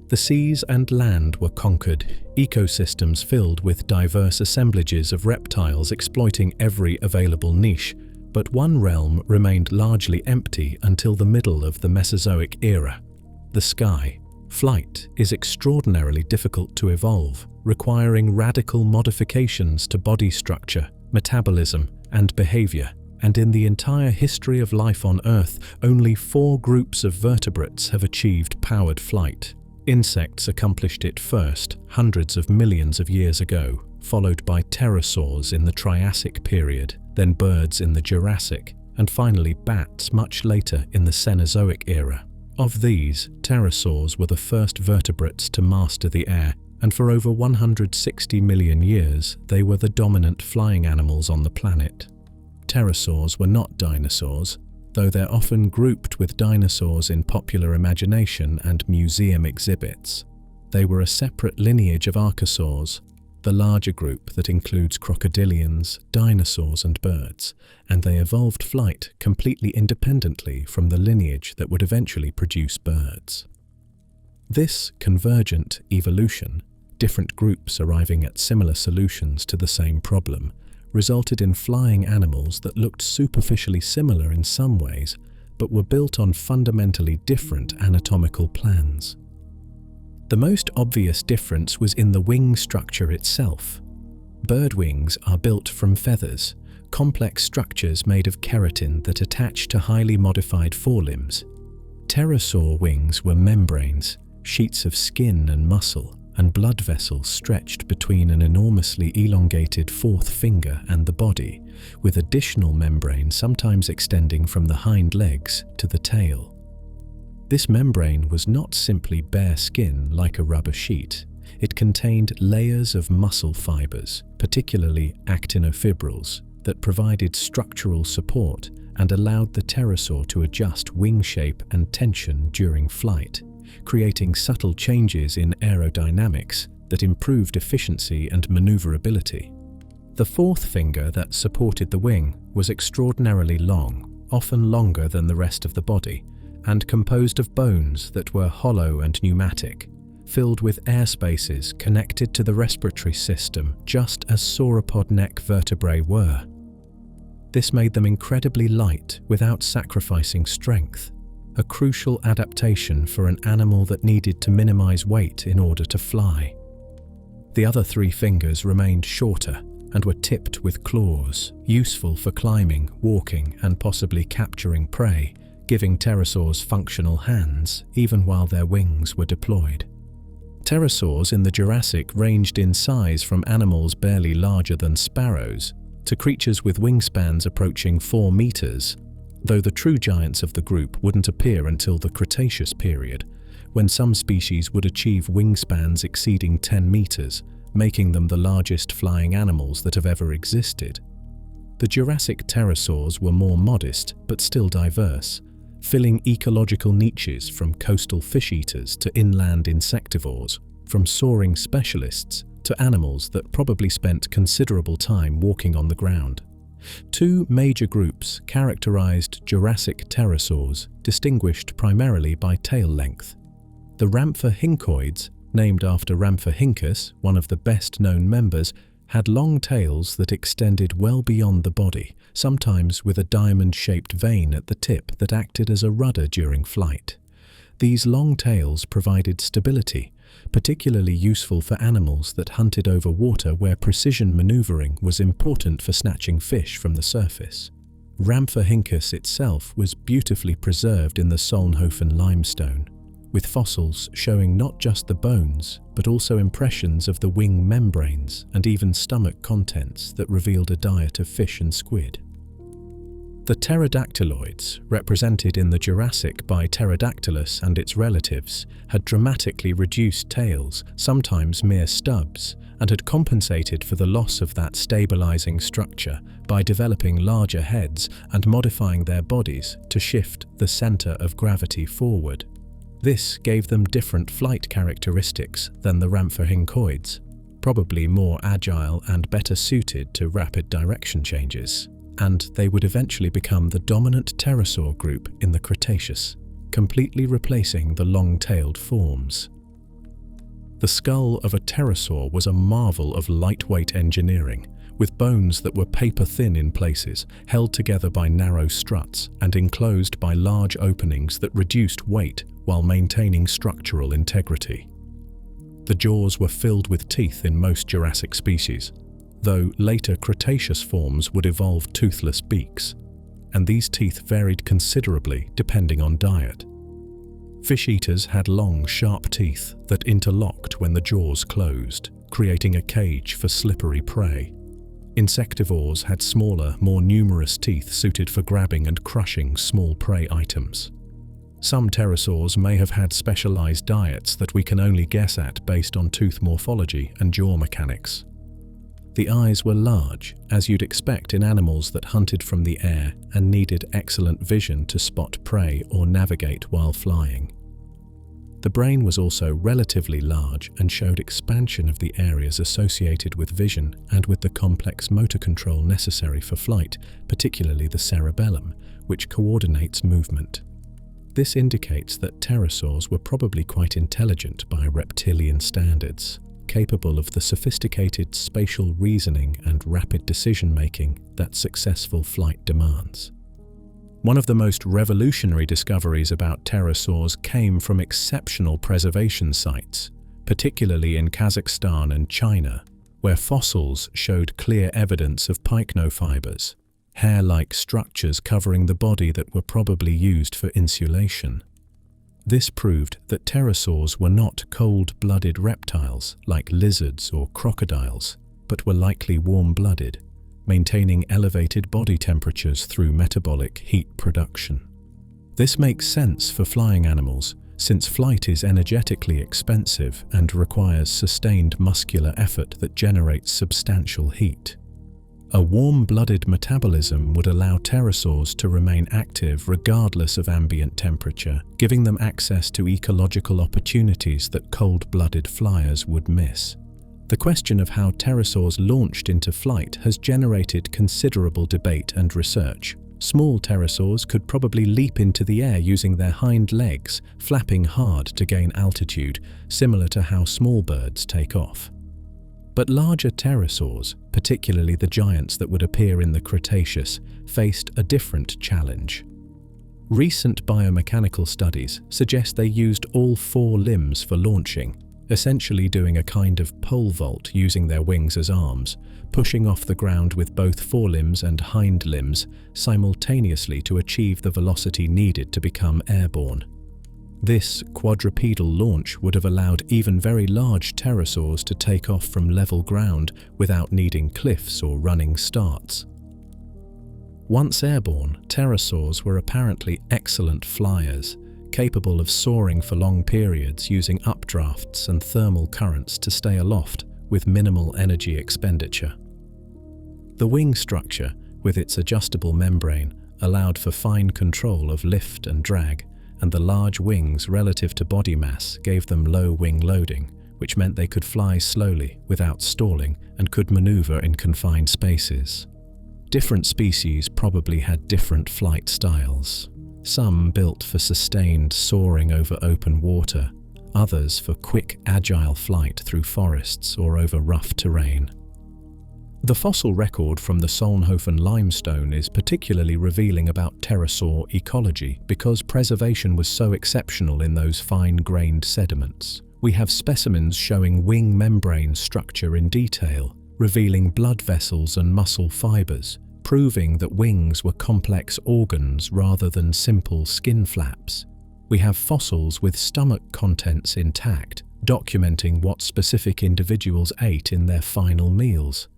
The seas and land were conquered, ecosystems filled with diverse assemblages of reptiles exploiting every available niche, but one realm remained largely empty until the middle of the Mesozoic era: the sky. Flight is extraordinarily difficult to evolve, requiring radical modifications to body structure, metabolism, and behavior, and in the entire history of life on Earth, only 4 groups of vertebrates have achieved powered flight. Insects accomplished it first, hundreds of millions of years ago, followed by pterosaurs in the Triassic period, then birds in the Jurassic, and finally bats much later in the Cenozoic era. Of these, pterosaurs were the first vertebrates to master the air, and for over 160 million years, they were the dominant flying animals on the planet. Pterosaurs were not dinosaurs, though they're often grouped with dinosaurs in popular imagination and museum exhibits. They were a separate lineage of archosaurs, the larger group that includes crocodilians, dinosaurs and birds, and they evolved flight completely independently from the lineage that would eventually produce birds. This convergent evolution different groups arriving at similar solutions to the same problem, resulted in flying animals that looked superficially similar in some ways, but were built on fundamentally different anatomical plans. The most obvious difference was in the wing structure itself. Bird wings are built from feathers, complex structures made of keratin that attach to highly modified forelimbs. Pterosaur wings were membranes, sheets of skin and muscle, and blood vessels stretched between an enormously elongated fourth finger and the body, with additional membrane sometimes extending from the hind legs to the tail. This membrane was not simply bare skin like a rubber sheet. It contained layers of muscle fibers, particularly actinofibrils, that provided structural support and allowed the pterosaur to adjust wing shape and tension during flight, creating subtle changes in aerodynamics that improved efficiency and maneuverability. The fourth finger that supported the wing was extraordinarily long, often longer than the rest of the body, and composed of bones that were hollow and pneumatic, filled with air spaces connected to the respiratory system, just as sauropod neck vertebrae were. This made them incredibly light without sacrificing strength, a crucial adaptation for an animal that needed to minimize weight in order to fly. The other three fingers remained shorter and were tipped with claws, useful for climbing, walking, and possibly capturing prey, giving pterosaurs functional hands even while their wings were deployed. Pterosaurs in the Jurassic ranged in size from animals barely larger than sparrows to creatures with wingspans approaching 4 meters, though the true giants of the group wouldn't appear until the Cretaceous period, when some species would achieve wingspans exceeding 10 meters, making them the largest flying animals that have ever existed. The Jurassic pterosaurs were more modest but still diverse, filling ecological niches from coastal fish eaters to inland insectivores, from soaring specialists to animals that probably spent considerable time walking on the ground. Two major groups characterized Jurassic pterosaurs, distinguished primarily by tail length. The Rhamphorhynchoids, named after Rhamphorhynchus, one of the best-known members, had long tails that extended well beyond the body, sometimes with a diamond-shaped vein at the tip that acted as a rudder during flight. These long tails provided stability, particularly useful for animals that hunted over water where precision maneuvering was important for snatching fish from the surface. Rhamphorhynchus itself was beautifully preserved in the Solnhofen limestone, with fossils showing not just the bones, but also impressions of the wing membranes and even stomach contents that revealed a diet of fish and squid. The pterodactyloids, represented in the Jurassic by Pterodactylus and its relatives, had dramatically reduced tails, sometimes mere stubs, and had compensated for the loss of that stabilizing structure by developing larger heads and modifying their bodies to shift the center of gravity forward. This gave them different flight characteristics than the Rhamphorhynchoids, probably more agile and better suited to rapid direction changes, and they would eventually become the dominant pterosaur group in the Cretaceous, completely replacing the long-tailed forms. The skull of a pterosaur was a marvel of lightweight engineering, with bones that were paper-thin in places, held together by narrow struts and enclosed by large openings that reduced weight while maintaining structural integrity. The jaws were filled with teeth in most Jurassic species, though later Cretaceous forms would evolve toothless beaks, and these teeth varied considerably depending on diet. Fish eaters had long, sharp teeth that interlocked when the jaws closed, creating a cage for slippery prey. Insectivores had smaller, more numerous teeth suited for grabbing and crushing small prey items. Some pterosaurs may have had specialized diets that we can only guess at based on tooth morphology and jaw mechanics. The eyes were large, as you'd expect in animals that hunted from the air and needed excellent vision to spot prey or navigate while flying. The brain was also relatively large and showed expansion of the areas associated with vision and with the complex motor control necessary for flight, particularly the cerebellum, which coordinates movement. This indicates that pterosaurs were probably quite intelligent by reptilian standards, capable of the sophisticated spatial reasoning and rapid decision-making that successful flight demands. One of the most revolutionary discoveries about pterosaurs came from exceptional preservation sites, particularly in Kazakhstan and China, where fossils showed clear evidence of pycnofibers, hair-like structures covering the body that were probably used for insulation. This proved that pterosaurs were not cold-blooded reptiles like lizards or crocodiles, but were likely warm-blooded, maintaining elevated body temperatures through metabolic heat production. This makes sense for flying animals, since flight is energetically expensive and requires sustained muscular effort that generates substantial heat. A warm-blooded metabolism would allow pterosaurs to remain active regardless of ambient temperature, giving them access to ecological opportunities that cold-blooded flyers would miss. The question of how pterosaurs launched into flight has generated considerable debate and research. Small pterosaurs could probably leap into the air using their hind legs, flapping hard to gain altitude, similar to how small birds take off. But larger pterosaurs, particularly the giants that would appear in the Cretaceous, faced a different challenge. Recent biomechanical studies suggest they used all 4 limbs for launching, essentially doing a kind of pole vault using their wings as arms, pushing off the ground with both forelimbs and hind limbs simultaneously to achieve the velocity needed to become airborne. This quadrupedal launch would have allowed even very large pterosaurs to take off from level ground without needing cliffs or running starts. Once airborne, pterosaurs were apparently excellent flyers, capable of soaring for long periods using updrafts and thermal currents to stay aloft with minimal energy expenditure. The wing structure, with its adjustable membrane, allowed for fine control of lift and drag, and the large wings relative to body mass gave them low wing loading, which meant they could fly slowly without stalling and could maneuver in confined spaces. Different species probably had different flight styles. Some built for sustained soaring over open water, others for quick, agile flight through forests or over rough terrain. The fossil record from the Solnhofen limestone is particularly revealing about pterosaur ecology because preservation was so exceptional in those fine-grained sediments. We have specimens showing wing membrane structure in detail, revealing blood vessels and muscle fibers, proving that wings were complex organs rather than simple skin flaps. We have fossils with stomach contents intact, documenting what specific individuals ate in their final meals.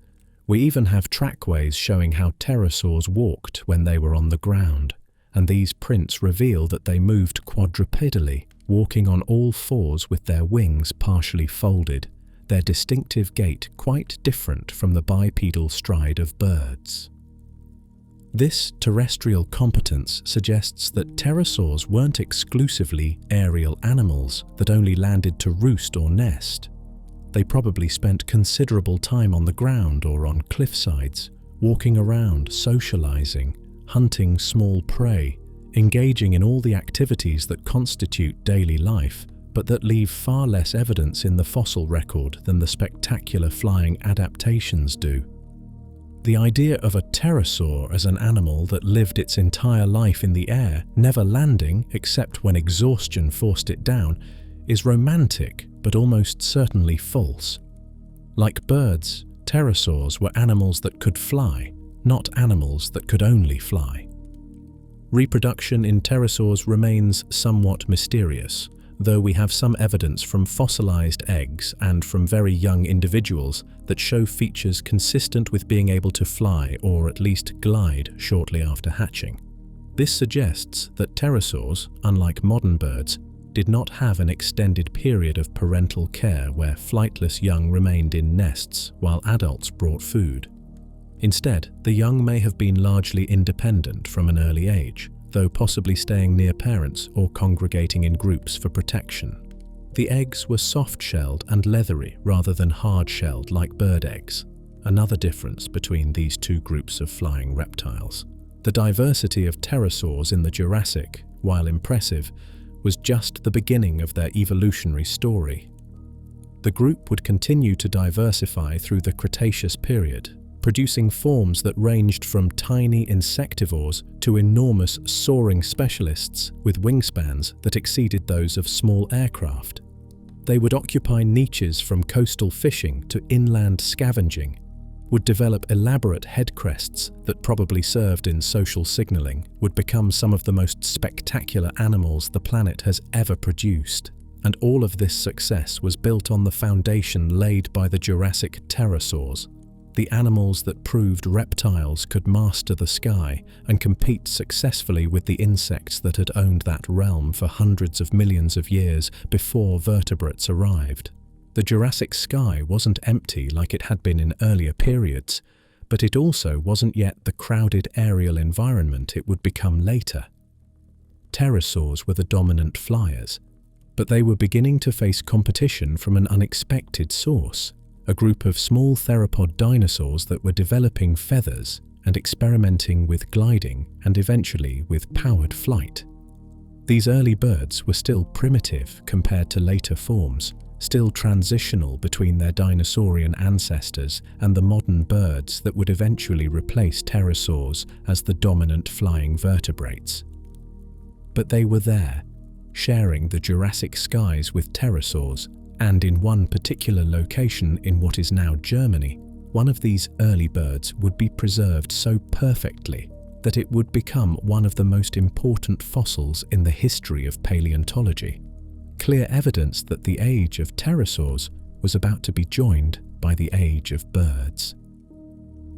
We even have trackways showing how pterosaurs walked when they were on the ground, and these prints reveal that they moved quadrupedally, walking on all 4s with their wings partially folded, their distinctive gait quite different from the bipedal stride of birds. This terrestrial competence suggests that pterosaurs weren't exclusively aerial animals that only landed to roost or nest. They probably spent considerable time on the ground or on cliffsides, walking around, socializing, hunting small prey, engaging in all the activities that constitute daily life, but that leave far less evidence in the fossil record than the spectacular flying adaptations do. The idea of a pterosaur as an animal that lived its entire life in the air, never landing except when exhaustion forced it down, is romantic but almost certainly false. Like birds, pterosaurs were animals that could fly, not animals that could only fly. Reproduction in pterosaurs remains somewhat mysterious, though we have some evidence from fossilized eggs and from very young individuals that show features consistent with being able to fly or at least glide shortly after hatching. This suggests that pterosaurs, unlike modern birds, did not have an extended period of parental care where flightless young remained in nests while adults brought food. Instead, the young may have been largely independent from an early age, though possibly staying near parents or congregating in groups for protection. The eggs were soft-shelled and leathery rather than hard-shelled like bird eggs, another difference between these 2 groups of flying reptiles. The diversity of pterosaurs in the Jurassic, while impressive, was just the beginning of their evolutionary story. The group would continue to diversify through the Cretaceous period, producing forms that ranged from tiny insectivores to enormous soaring specialists with wingspans that exceeded those of small aircraft. They would occupy niches from coastal fishing to inland scavenging, would develop elaborate head crests that probably served in social signaling, would become some of the most spectacular animals the planet has ever produced. And all of this success was built on the foundation laid by the Jurassic pterosaurs, the animals that proved reptiles could master the sky and compete successfully with the insects that had owned that realm for hundreds of millions of years before vertebrates arrived. The Jurassic sky wasn't empty like it had been in earlier periods, but it also wasn't yet the crowded aerial environment it would become later. Pterosaurs were the dominant flyers, but they were beginning to face competition from an unexpected source, a group of small theropod dinosaurs that were developing feathers and experimenting with gliding and eventually with powered flight. These early birds were still primitive compared to later forms, still transitional between their dinosaurian ancestors and the modern birds that would eventually replace pterosaurs as the dominant flying vertebrates. But they were there, sharing the Jurassic skies with pterosaurs, and in one particular location in what is now Germany, one of these early birds would be preserved so perfectly that it would become one of the most important fossils in the history of paleontology. Clear evidence that the age of pterosaurs was about to be joined by the age of birds.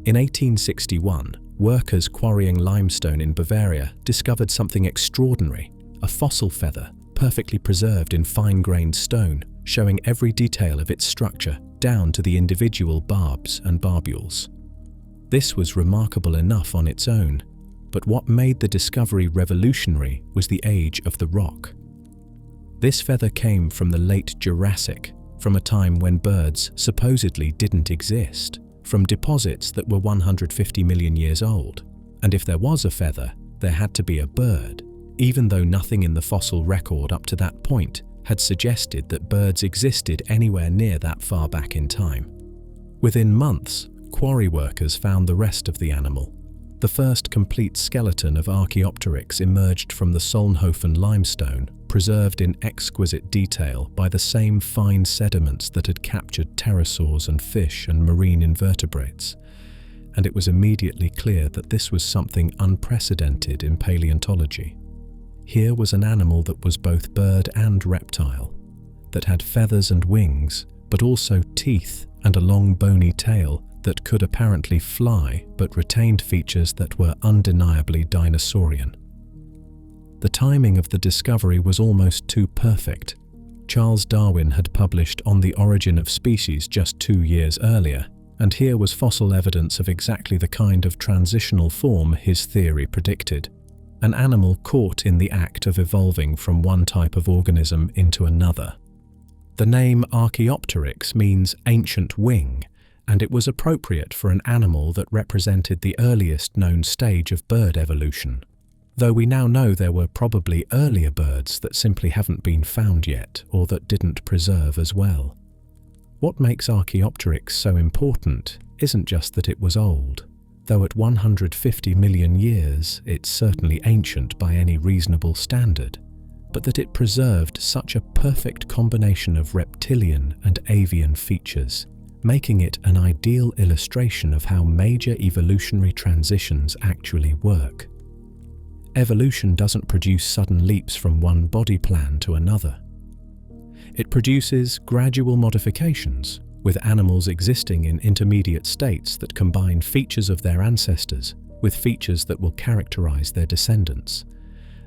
In 1861, workers quarrying limestone in Bavaria discovered something extraordinary, a fossil feather perfectly preserved in fine-grained stone, showing every detail of its structure down to the individual barbs and barbules. This was remarkable enough on its own, but what made the discovery revolutionary was the age of the rock. This feather came from the late Jurassic, from a time when birds supposedly didn't exist, from deposits that were 150 million years old. And if there was a feather, there had to be a bird, even though nothing in the fossil record up to that point had suggested that birds existed anywhere near that far back in time. Within months, quarry workers found the rest of the animal. The first complete skeleton of Archaeopteryx emerged from the Solnhofen limestone, preserved in exquisite detail by the same fine sediments that had captured pterosaurs and fish and marine invertebrates. And it was immediately clear that this was something unprecedented in paleontology. Here was an animal that was both bird and reptile, that had feathers and wings, but also teeth and a long bony tail that could apparently fly but retained features that were undeniably dinosaurian. The timing of the discovery was almost too perfect. Charles Darwin had published On the Origin of Species just 2 years earlier, and here was fossil evidence of exactly the kind of transitional form his theory predicted. An animal caught in the act of evolving from one type of organism into another. The name Archaeopteryx means ancient wing, and it was appropriate for an animal that represented the earliest known stage of bird evolution, though we now know there were probably earlier birds that simply haven't been found yet or that didn't preserve as well. What makes Archaeopteryx so important isn't just that it was old, though at 150 million years it's certainly ancient by any reasonable standard, but that it preserved such a perfect combination of reptilian and avian features, making it an ideal illustration of how major evolutionary transitions actually work. Evolution doesn't produce sudden leaps from one body plan to another. It produces gradual modifications, with animals existing in intermediate states that combine features of their ancestors with features that will characterize their descendants.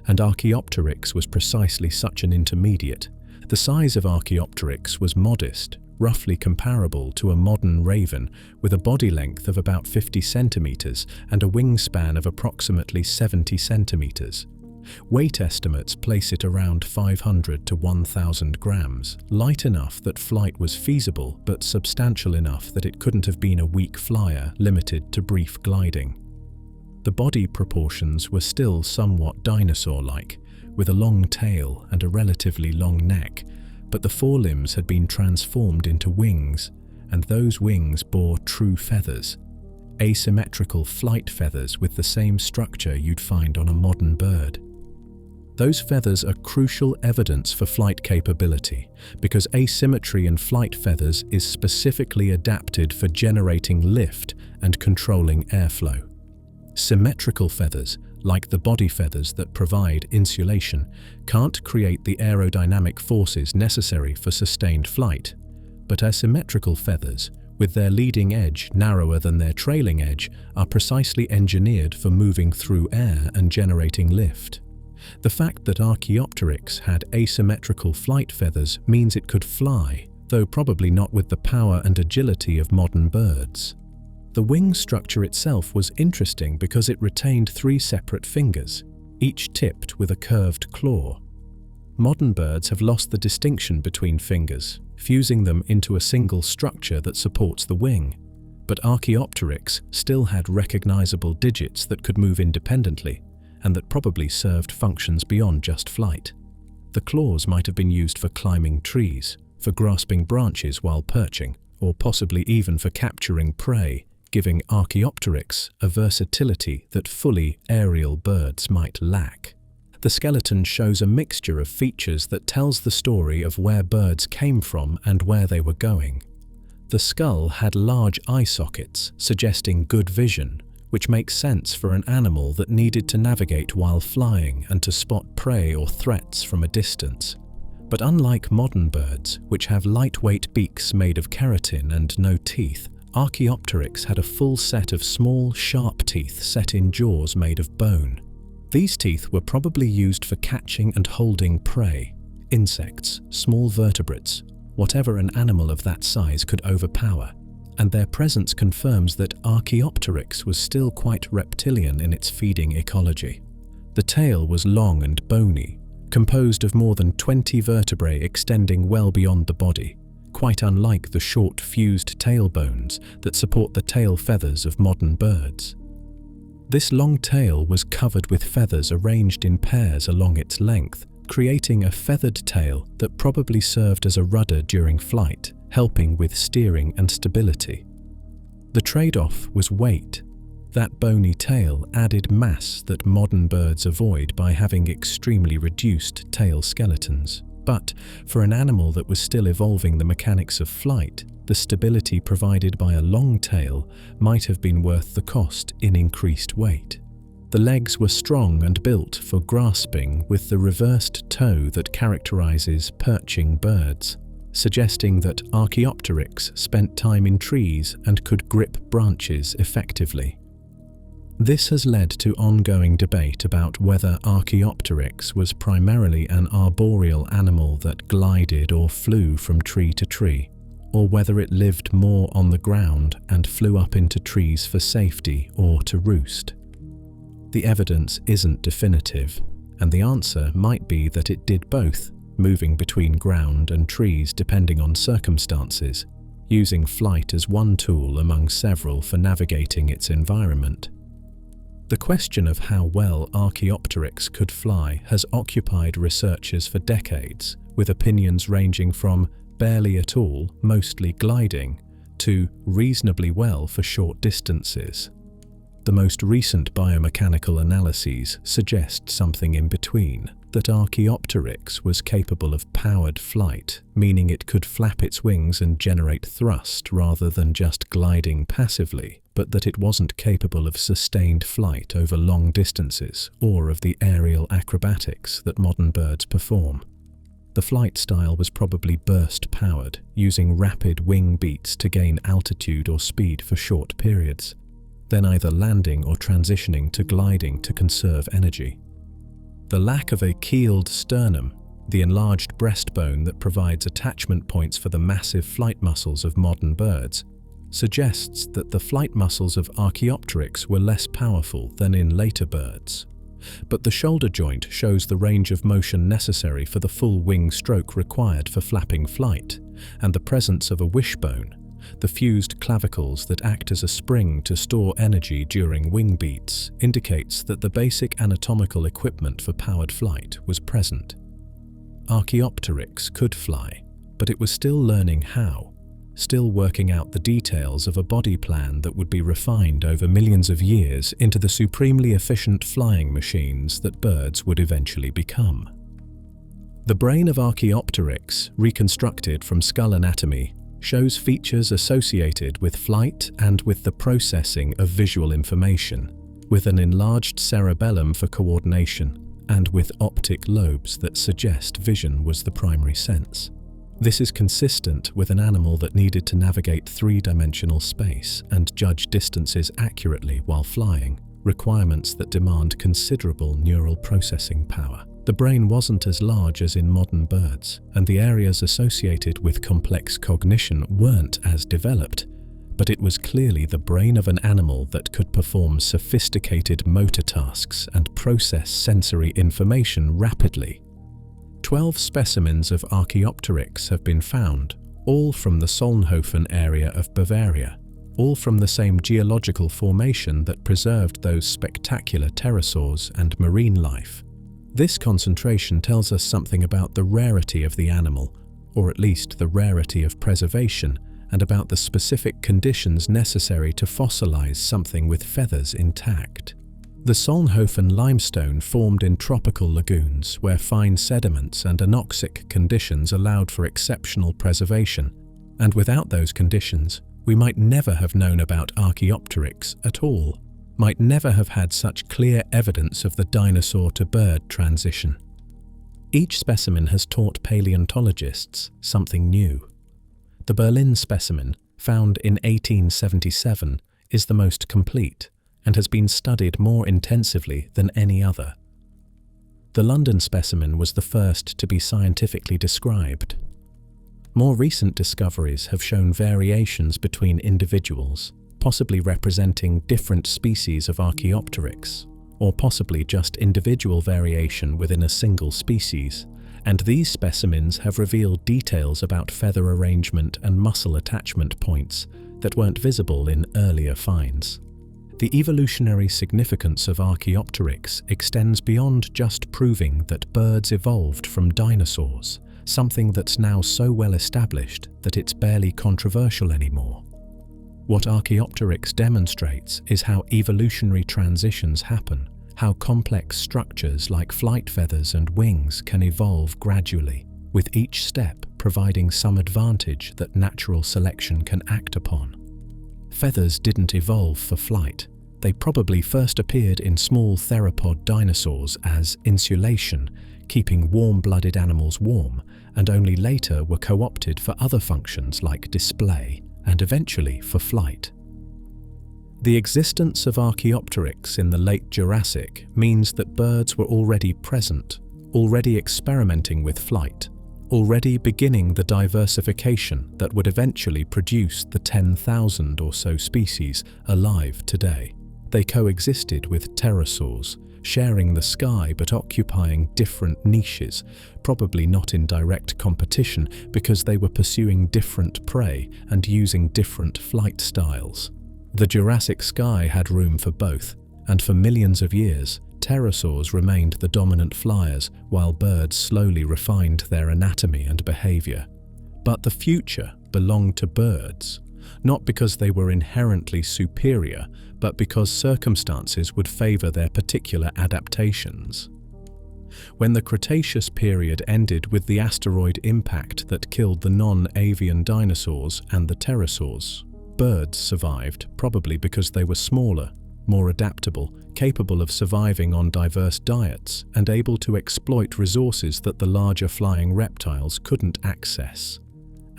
And Archaeopteryx was precisely such an intermediate. The size of Archaeopteryx was modest, roughly comparable to a modern raven, with a body length of about 50 centimeters and a wingspan of approximately 70 centimeters. Weight estimates place it around 500 to 1,000 grams, light enough that flight was feasible, but substantial enough that it couldn't have been a weak flyer limited to brief gliding. The body proportions were still somewhat dinosaur-like, with a long tail and a relatively long neck, but the forelimbs had been transformed into wings, and those wings bore true feathers, asymmetrical flight feathers with the same structure you'd find on a modern bird. Those feathers are crucial evidence for flight capability because asymmetry in flight feathers is specifically adapted for generating lift and controlling airflow. Symmetrical feathers, like the body feathers that provide insulation, can't create the aerodynamic forces necessary for sustained flight, but asymmetrical feathers, with their leading edge narrower than their trailing edge, are precisely engineered for moving through air and generating lift. The fact that Archaeopteryx had asymmetrical flight feathers means it could fly, though probably not with the power and agility of modern birds. The wing structure itself was interesting because it retained 3 separate fingers, each tipped with a curved claw. Modern birds have lost the distinction between fingers, fusing them into a single structure that supports the wing, but Archaeopteryx still had recognizable digits that could move independently, and that probably served functions beyond just flight. The claws might have been used for climbing trees, for grasping branches while perching, or possibly even for capturing prey, giving Archaeopteryx a versatility that fully aerial birds might lack. The skeleton shows a mixture of features that tells the story of where birds came from and where they were going. The skull had large eye sockets, suggesting good vision, which makes sense for an animal that needed to navigate while flying and to spot prey or threats from a distance. But unlike modern birds, which have lightweight beaks made of keratin and no teeth, Archaeopteryx had a full set of small, sharp teeth set in jaws made of bone. These teeth were probably used for catching and holding prey, insects, small vertebrates, whatever an animal of that size could overpower, and their presence confirms that Archaeopteryx was still quite reptilian in its feeding ecology. The tail was long and bony, composed of more than 20 vertebrae extending well beyond the body, quite unlike the short fused tail bones that support the tail feathers of modern birds. This long tail was covered with feathers arranged in pairs along its length, creating a feathered tail that probably served as a rudder during flight, helping with steering and stability. The trade-off was weight. That bony tail added mass that modern birds avoid by having extremely reduced tail skeletons. But for an animal that was still evolving the mechanics of flight, the stability provided by a long tail might have been worth the cost in increased weight. The legs were strong and built for grasping with the reversed toe that characterizes perching birds, suggesting that Archaeopteryx spent time in trees and could grip branches effectively. This has led to ongoing debate about whether Archaeopteryx was primarily an arboreal animal that glided or flew from tree to tree, or whether it lived more on the ground and flew up into trees for safety or to roost. The evidence isn't definitive, and the answer might be that it did both, moving between ground and trees depending on circumstances, using flight as one tool among several for navigating its environment. The question of how well Archaeopteryx could fly has occupied researchers for decades, with opinions ranging from barely at all, mostly gliding, to reasonably well for short distances. The most recent biomechanical analyses suggest something in between, that Archaeopteryx was capable of powered flight, meaning it could flap its wings and generate thrust rather than just gliding passively, but that it wasn't capable of sustained flight over long distances or of the aerial acrobatics that modern birds perform. The flight style was probably burst-powered, using rapid wing beats to gain altitude or speed for short periods, then either landing or transitioning to gliding to conserve energy. The lack of a keeled sternum, the enlarged breastbone that provides attachment points for the massive flight muscles of modern birds, suggests that the flight muscles of Archaeopteryx were less powerful than in later birds. But the shoulder joint shows the range of motion necessary for the full wing stroke required for flapping flight, and the presence of a wishbone, the fused clavicles that act as a spring to store energy during wing beats, indicates that the basic anatomical equipment for powered flight was present. Archaeopteryx could fly, but it was still learning how, still working out the details of a body plan that would be refined over millions of years into the supremely efficient flying machines that birds would eventually become. The brain of Archaeopteryx, reconstructed from skull anatomy, shows features associated with flight and with the processing of visual information, with an enlarged cerebellum for coordination, and with optic lobes that suggest vision was the primary sense. This is consistent with an animal that needed to navigate three-dimensional space and judge distances accurately while flying, requirements that demand considerable neural processing power. The brain wasn't as large as in modern birds, and the areas associated with complex cognition weren't as developed, but it was clearly the brain of an animal that could perform sophisticated motor tasks and process sensory information rapidly. 12 specimens of Archaeopteryx have been found, all from the Solnhofen area of Bavaria, all from the same geological formation that preserved those spectacular pterosaurs and marine life. This concentration tells us something about the rarity of the animal, or at least the rarity of preservation, and about the specific conditions necessary to fossilize something with feathers intact. The Solnhofen limestone formed in tropical lagoons where fine sediments and anoxic conditions allowed for exceptional preservation, and without those conditions, we might never have known about Archaeopteryx at all, might never have had such clear evidence of the dinosaur-to-bird transition. Each specimen has taught paleontologists something new. The Berlin specimen, found in 1877, is the most complete and has been studied more intensively than any other. The London specimen was the first to be scientifically described. More recent discoveries have shown variations between individuals, possibly representing different species of Archaeopteryx, or possibly just individual variation within a single species, and these specimens have revealed details about feather arrangement and muscle attachment points that weren't visible in earlier finds. The evolutionary significance of Archaeopteryx extends beyond just proving that birds evolved from dinosaurs, something that's now so well established that it's barely controversial anymore. What Archaeopteryx demonstrates is how evolutionary transitions happen, how complex structures like flight feathers and wings can evolve gradually, with each step providing some advantage that natural selection can act upon. Feathers didn't evolve for flight. They probably first appeared in small theropod dinosaurs as insulation, keeping warm-blooded animals warm, and only later were co-opted for other functions like display, and eventually for flight. The existence of Archaeopteryx in the late Jurassic means that birds were already present, already experimenting with flight, already beginning the diversification that would eventually produce the 10,000 or so species alive today. They coexisted with pterosaurs, sharing the sky but occupying different niches, probably not in direct competition because they were pursuing different prey and using different flight styles. The Jurassic sky had room for both, and for millions of years, pterosaurs remained the dominant flyers while birds slowly refined their anatomy and behavior. But the future belonged to birds, not because they were inherently superior, but because circumstances would favor their particular adaptations. When the Cretaceous period ended with the asteroid impact that killed the non-avian dinosaurs and the pterosaurs, birds survived, probably because they were smaller, more adaptable, capable of surviving on diverse diets, and able to exploit resources that the larger flying reptiles couldn't access.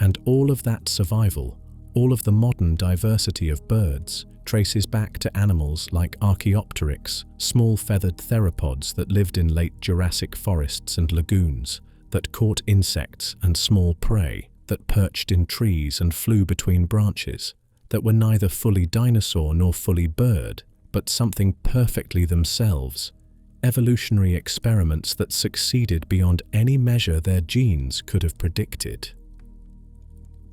And all of that survival, all of the modern diversity of birds, traces back to animals like Archaeopteryx, small feathered theropods that lived in late Jurassic forests and lagoons, that caught insects and small prey, that perched in trees and flew between branches, that were neither fully dinosaur nor fully bird, but something perfectly themselves, evolutionary experiments that succeeded beyond any measure their genes could have predicted.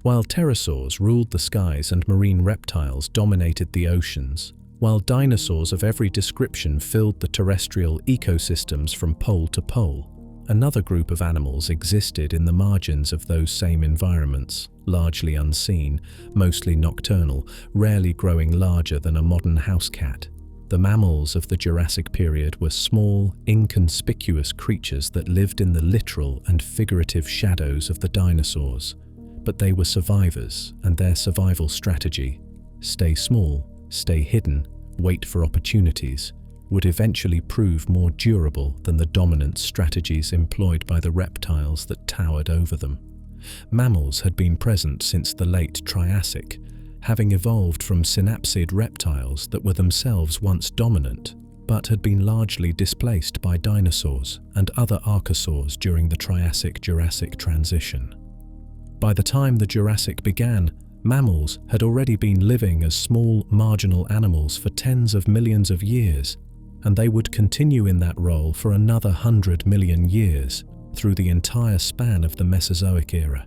While pterosaurs ruled the skies and marine reptiles dominated the oceans, while dinosaurs of every description filled the terrestrial ecosystems from pole to pole, Another group of animals existed in the margins of those same environments, largely unseen, mostly nocturnal, rarely growing larger than a modern house cat. The mammals of the Jurassic period were small, inconspicuous creatures that lived in the literal and figurative shadows of the dinosaurs. But they were survivors, and their survival strategy, stay small, stay hidden, wait for opportunities, would eventually prove more durable than the dominant strategies employed by the reptiles that towered over them. Mammals had been present since the late Triassic, having evolved from synapsid reptiles that were themselves once dominant, but had been largely displaced by dinosaurs and other archosaurs during the Triassic-Jurassic transition. By the time the Jurassic began, mammals had already been living as small, marginal animals for tens of millions of years, and they would continue in that role for another 100 million years through the entire span of the Mesozoic era,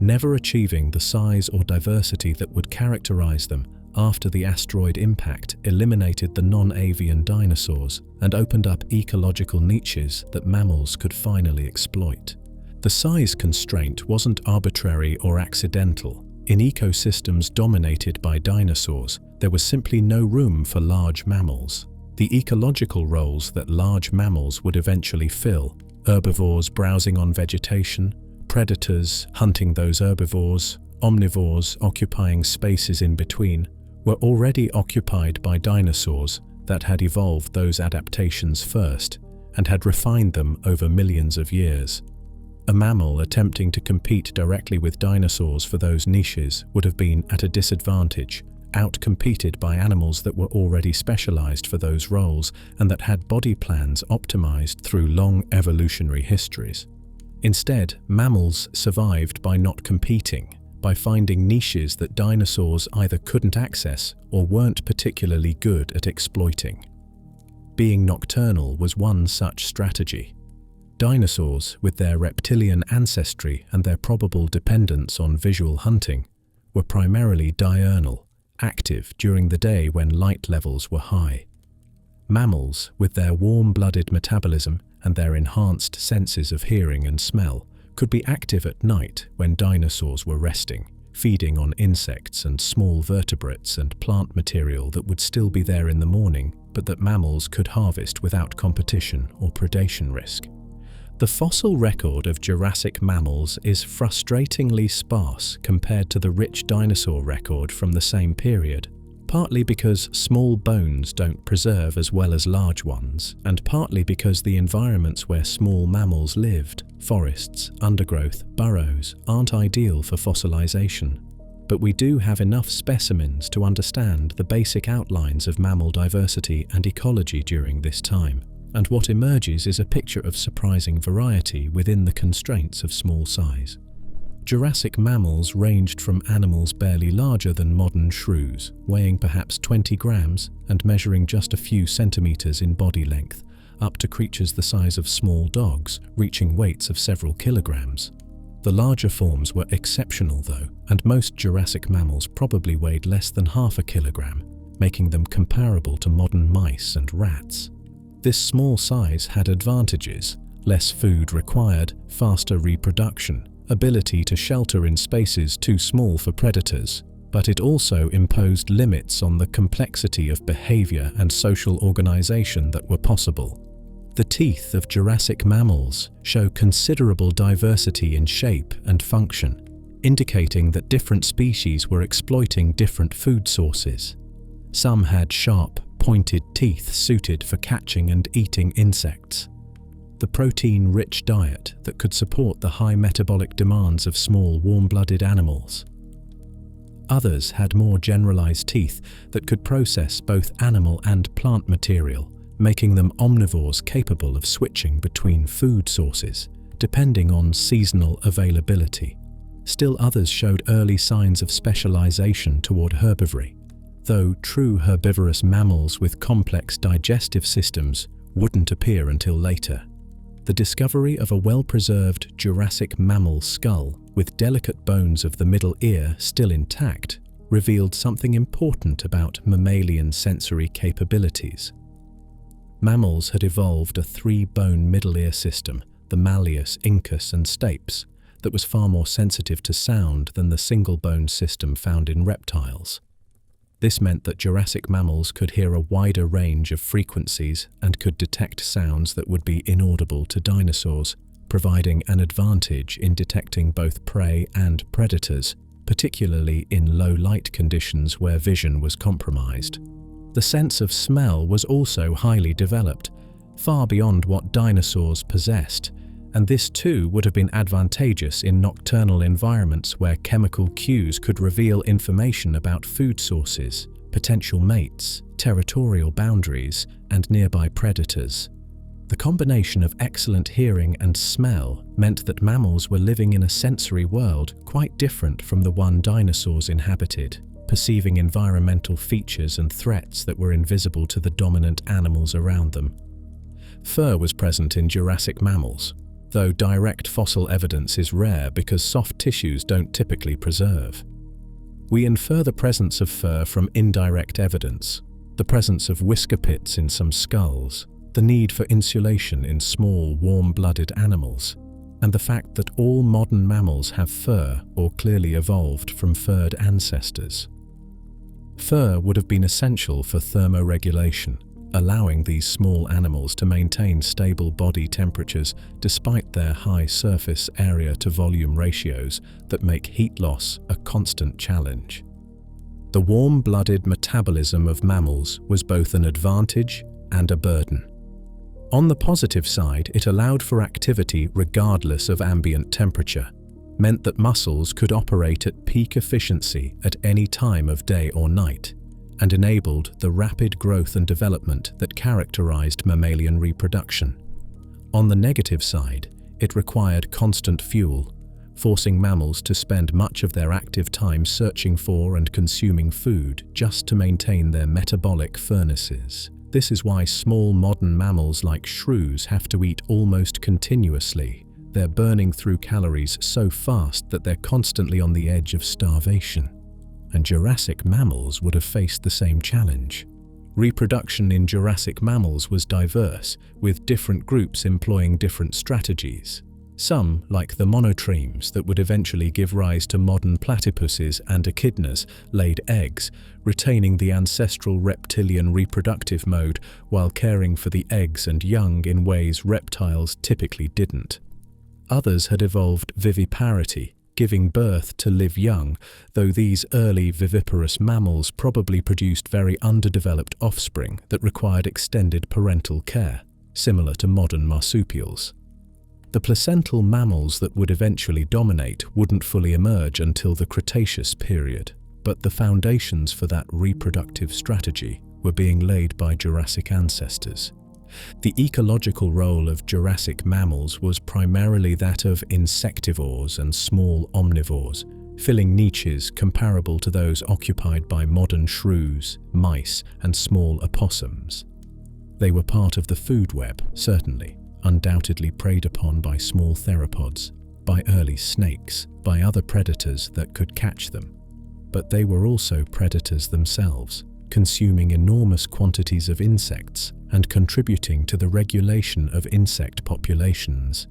never achieving the size or diversity that would characterize them after the asteroid impact eliminated the non-avian dinosaurs and opened up ecological niches that mammals could finally exploit. The size constraint wasn't arbitrary or accidental. In ecosystems dominated by dinosaurs, there was simply no room for large mammals. The ecological roles that large mammals would eventually fill, herbivores browsing on vegetation, predators hunting those herbivores, omnivores occupying spaces in between, were already occupied by dinosaurs that had evolved those adaptations first and had refined them over millions of years. A mammal attempting to compete directly with dinosaurs for those niches would have been at a disadvantage, outcompeted by animals that were already specialized for those roles and that had body plans optimized through long evolutionary histories. Instead, mammals survived by not competing, by finding niches that dinosaurs either couldn't access or weren't particularly good at exploiting. Being nocturnal was one such strategy. Dinosaurs, with their reptilian ancestry and their probable dependence on visual hunting, were primarily diurnal, active during the day when light levels were high. Mammals, with their warm-blooded metabolism and their enhanced senses of hearing and smell, could be active at night when dinosaurs were resting, feeding on insects and small vertebrates and plant material that would still be there in the morning, but that mammals could harvest without competition or predation risk. The fossil record of Jurassic mammals is frustratingly sparse compared to the rich dinosaur record from the same period, partly because small bones don't preserve as well as large ones, and partly because the environments where small mammals lived, forests, undergrowth, burrows, aren't ideal for fossilization. But we do have enough specimens to understand the basic outlines of mammal diversity and ecology during this time. And what emerges is a picture of surprising variety within the constraints of small size. Jurassic mammals ranged from animals barely larger than modern shrews, weighing perhaps 20 grams and measuring just a few centimeters in body length, up to creatures the size of small dogs, reaching weights of several kilograms. The larger forms were exceptional though, and most Jurassic mammals probably weighed less than half a kilogram, making them comparable to modern mice and rats. This small size had advantages: less food required, faster reproduction, ability to shelter in spaces too small for predators, but it also imposed limits on the complexity of behavior and social organization that were possible. The teeth of Jurassic mammals show considerable diversity in shape and function, indicating that different species were exploiting different food sources. Some had sharp, pointed teeth suited for catching and eating insects. The protein-rich diet that could support the high metabolic demands of small, warm-blooded animals. Others had more generalized teeth that could process both animal and plant material, making them omnivores capable of switching between food sources, depending on seasonal availability. Still others showed early signs of specialization toward herbivory, though true herbivorous mammals with complex digestive systems wouldn't appear until later. The discovery of a well-preserved Jurassic mammal skull with delicate bones of the middle ear still intact revealed something important about mammalian sensory capabilities. Mammals had evolved a three-bone middle ear system, the Malleus, Incus and Stapes, that was far more sensitive to sound than the single-bone system found in reptiles. This meant that Jurassic mammals could hear a wider range of frequencies and could detect sounds that would be inaudible to dinosaurs, providing an advantage in detecting both prey and predators, particularly in low-light conditions where vision was compromised. The sense of smell was also highly developed, far beyond what dinosaurs possessed, and this too would have been advantageous in nocturnal environments where chemical cues could reveal information about food sources, potential mates, territorial boundaries, and nearby predators. The combination of excellent hearing and smell meant that mammals were living in a sensory world quite different from the one dinosaurs inhabited, perceiving environmental features and threats that were invisible to the dominant animals around them. Fur was present in Jurassic mammals, though direct fossil evidence is rare because soft tissues don't typically preserve. We infer the presence of fur from indirect evidence, the presence of whisker pits in some skulls, the need for insulation in small, warm-blooded animals, and the fact that all modern mammals have fur or clearly evolved from furred ancestors. Fur would have been essential for thermoregulation, allowing these small animals to maintain stable body temperatures despite their high surface area to volume ratios that make heat loss a constant challenge. The warm-blooded metabolism of mammals was both an advantage and a burden. On the positive side, it allowed for activity regardless of ambient temperature, meant that muscles could operate at peak efficiency at any time of day or night, and enabled the rapid growth and development that characterized mammalian reproduction. On the negative side, it required constant fuel, forcing mammals to spend much of their active time searching for and consuming food just to maintain their metabolic furnaces. This is why small modern mammals like shrews have to eat almost continuously. They're burning through calories so fast that they're constantly on the edge of starvation. And Jurassic mammals would have faced the same challenge. Reproduction in Jurassic mammals was diverse, with different groups employing different strategies. Some, like the monotremes that would eventually give rise to modern platypuses and echidnas, laid eggs, retaining the ancestral reptilian reproductive mode while caring for the eggs and young in ways reptiles typically didn't. Others had evolved viviparity, giving birth to live young, though these early viviparous mammals probably produced very underdeveloped offspring that required extended parental care, similar to modern marsupials. The placental mammals that would eventually dominate wouldn't fully emerge until the Cretaceous period, but the foundations for that reproductive strategy were being laid by Jurassic ancestors. The ecological role of Jurassic mammals was primarily that of insectivores and small omnivores, filling niches comparable to those occupied by modern shrews, mice, and small opossums. They were part of the food web, certainly, undoubtedly preyed upon by small theropods, by early snakes, by other predators that could catch them. But they were also predators themselves, consuming enormous quantities of insects and contributing to the regulation of insect populations.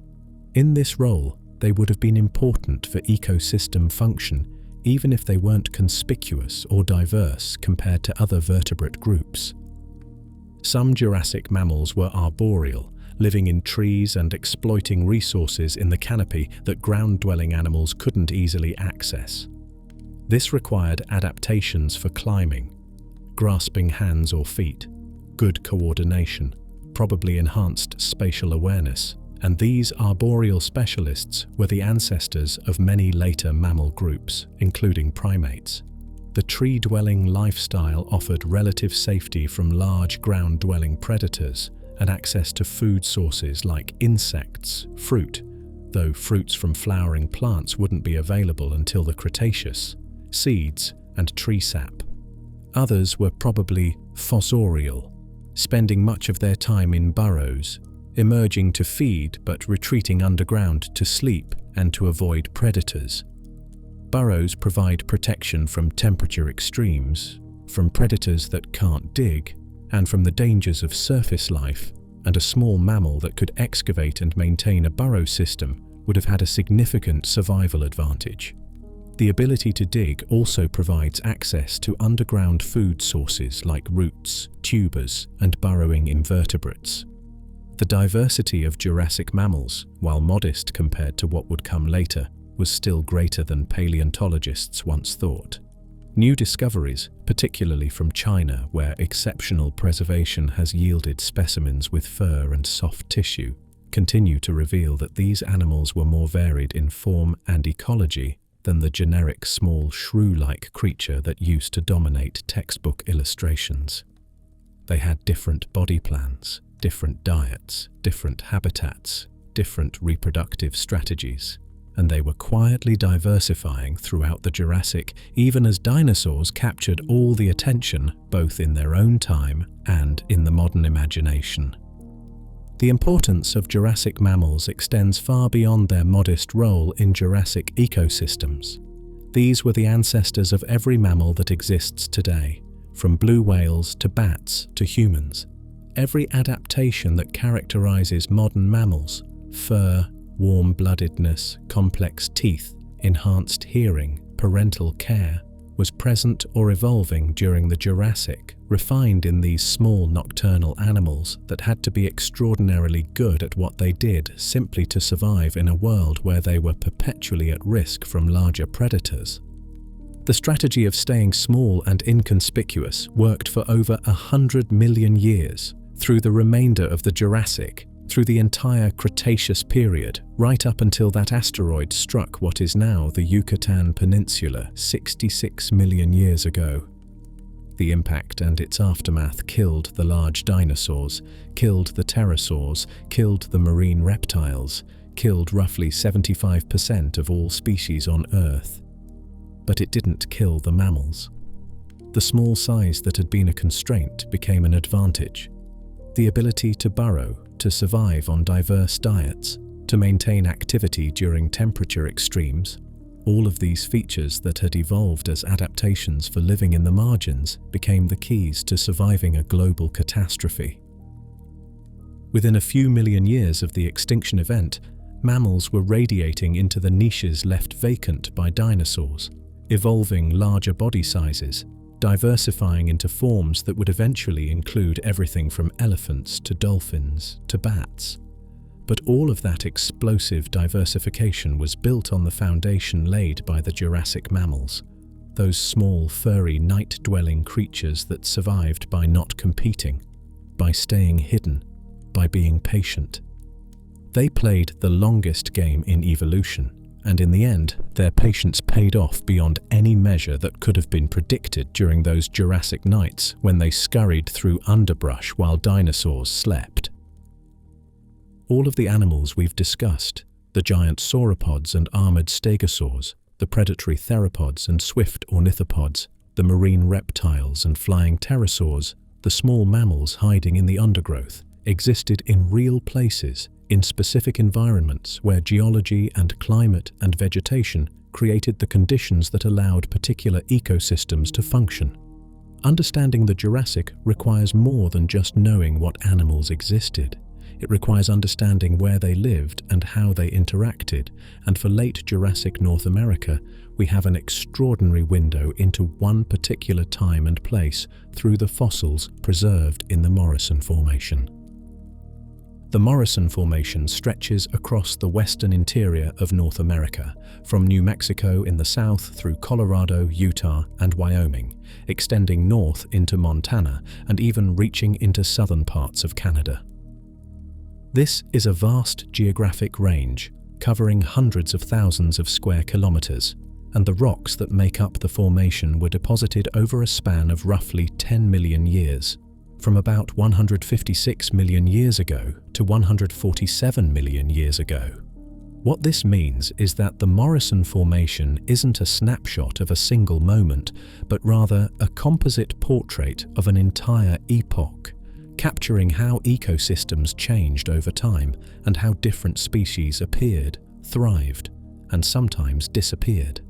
In this role, they would have been important for ecosystem function, even if they weren't conspicuous or diverse compared to other vertebrate groups. Some Jurassic mammals were arboreal, living in trees and exploiting resources in the canopy that ground-dwelling animals couldn't easily access. This required adaptations for climbing, grasping hands or feet, good coordination, probably enhanced spatial awareness, and these arboreal specialists were the ancestors of many later mammal groups, including primates. The tree-dwelling lifestyle offered relative safety from large ground-dwelling predators and access to food sources like insects, fruit, though fruits from flowering plants wouldn't be available until the Cretaceous, seeds, and tree sap. Others were probably fossorial, spending much of their time in burrows, emerging to feed but retreating underground to sleep and to avoid predators. Burrows provide protection from temperature extremes, from predators that can't dig, and from the dangers of surface life, and a small mammal that could excavate and maintain a burrow system would have had a significant survival advantage. The ability to dig also provides access to underground food sources like roots, tubers, and burrowing invertebrates. The diversity of Jurassic mammals, while modest compared to what would come later, was still greater than paleontologists once thought. New discoveries, particularly from China, where exceptional preservation has yielded specimens with fur and soft tissue, continue to reveal that these animals were more varied in form and ecology than the generic small shrew-like creature that used to dominate textbook illustrations. They had different body plans, different diets, different habitats, different reproductive strategies, and they were quietly diversifying throughout the Jurassic, even as dinosaurs captured all the attention both in their own time and in the modern imagination. The importance of Jurassic mammals extends far beyond their modest role in Jurassic ecosystems. These were the ancestors of every mammal that exists today, from blue whales to bats to humans. Every adaptation that characterizes modern mammals – fur, warm-bloodedness, complex teeth, enhanced hearing, parental care – was present or evolving during the Jurassic, refined in these small nocturnal animals that had to be extraordinarily good at what they did simply to survive in a world where they were perpetually at risk from larger predators. The strategy of staying small and inconspicuous worked for over 100 million years, through the remainder of the Jurassic, through the entire Cretaceous period, right up until that asteroid struck what is now the Yucatan Peninsula 66 million years ago. The impact and its aftermath killed the large dinosaurs, killed the pterosaurs, killed the marine reptiles, killed roughly 75% of all species on Earth. But it didn't kill the mammals. The small size that had been a constraint became an advantage. The ability to burrow, to survive on diverse diets, to maintain activity during temperature extremes, all of these features that had evolved as adaptations for living in the margins became the keys to surviving a global catastrophe. Within a few million years of the extinction event, mammals were radiating into the niches left vacant by dinosaurs, evolving larger body sizes, diversifying into forms that would eventually include everything from elephants to dolphins to bats. But all of that explosive diversification was built on the foundation laid by the Jurassic mammals, those small, furry, night-dwelling creatures that survived by not competing, by staying hidden, by being patient. They played the longest game in evolution, and in the end, their patience paid off beyond any measure that could have been predicted during those Jurassic nights when they scurried through underbrush while dinosaurs slept. All of the animals we've discussed, the giant sauropods and armored stegosaurs, the predatory theropods and swift ornithopods, the marine reptiles and flying pterosaurs, the small mammals hiding in the undergrowth, existed in real places, in specific environments where geology and climate and vegetation created the conditions that allowed particular ecosystems to function. Understanding the Jurassic requires more than just knowing what animals existed. It requires understanding where they lived and how they interacted, and for late Jurassic North America, we have an extraordinary window into one particular time and place through the fossils preserved in the Morrison Formation. The Morrison Formation stretches across the western interior of North America, from New Mexico in the south through Colorado, Utah, and Wyoming, extending north into Montana and even reaching into southern parts of Canada. This is a vast geographic range, covering hundreds of thousands of square kilometers, and the rocks that make up the formation were deposited over a span of roughly 10 million years. From about 156 million years ago to 147 million years ago. What this means is that the Morrison Formation isn't a snapshot of a single moment, but rather a composite portrait of an entire epoch, capturing how ecosystems changed over time and how different species appeared, thrived, and sometimes disappeared.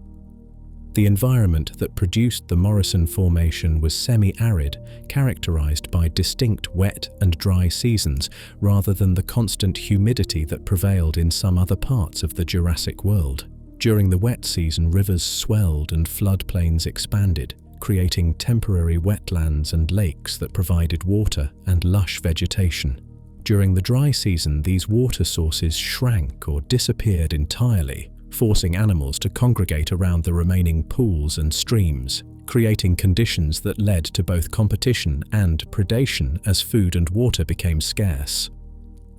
The environment that produced the Morrison Formation was semi-arid, characterized by distinct wet and dry seasons rather than the constant humidity that prevailed in some other parts of the Jurassic world. During the wet season, rivers swelled and floodplains expanded, creating temporary wetlands and lakes that provided water and lush vegetation. During the dry season, these water sources shrank or disappeared entirely, forcing animals to congregate around the remaining pools and streams, creating conditions that led to both competition and predation as food and water became scarce.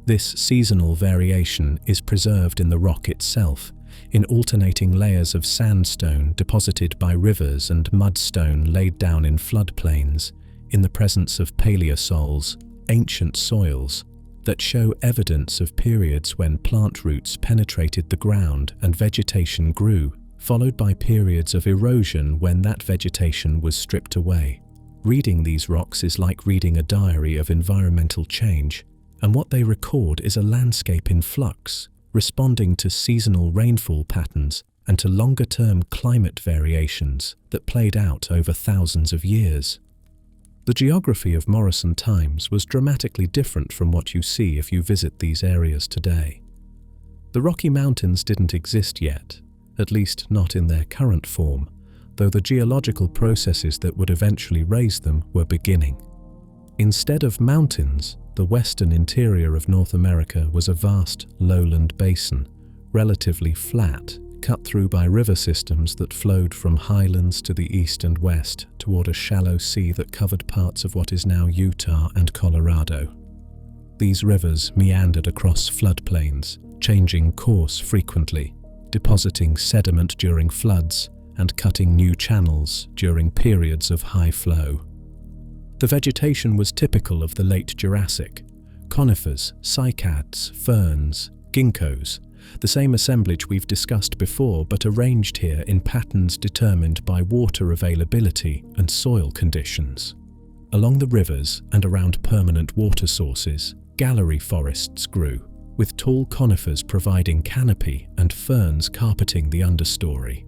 This seasonal variation is preserved in the rock itself, in alternating layers of sandstone deposited by rivers and mudstone laid down in floodplains, in the presence of paleosols, ancient soils, that show evidence of periods when plant roots penetrated the ground and vegetation grew, followed by periods of erosion when that vegetation was stripped away. Reading these rocks is like reading a diary of environmental change, and what they record is a landscape in flux, responding to seasonal rainfall patterns and to longer-term climate variations that played out over thousands of years. The geography of Morrison times was dramatically different from what you see if you visit these areas today. The Rocky Mountains didn't exist yet, at least not in their current form, though the geological processes that would eventually raise them were beginning. Instead of mountains, the western interior of North America was a vast lowland basin, relatively flat, cut through by river systems that flowed from highlands to the east and west toward a shallow sea that covered parts of what is now Utah and Colorado. These rivers meandered across floodplains, changing course frequently, depositing sediment during floods and cutting new channels during periods of high flow. The vegetation was typical of the late Jurassic: conifers, cycads, ferns, ginkgos, the same assemblage we've discussed before, but arranged here in patterns determined by water availability and soil conditions. Along the rivers and around permanent water sources, gallery forests grew, with tall conifers providing canopy and ferns carpeting the understory.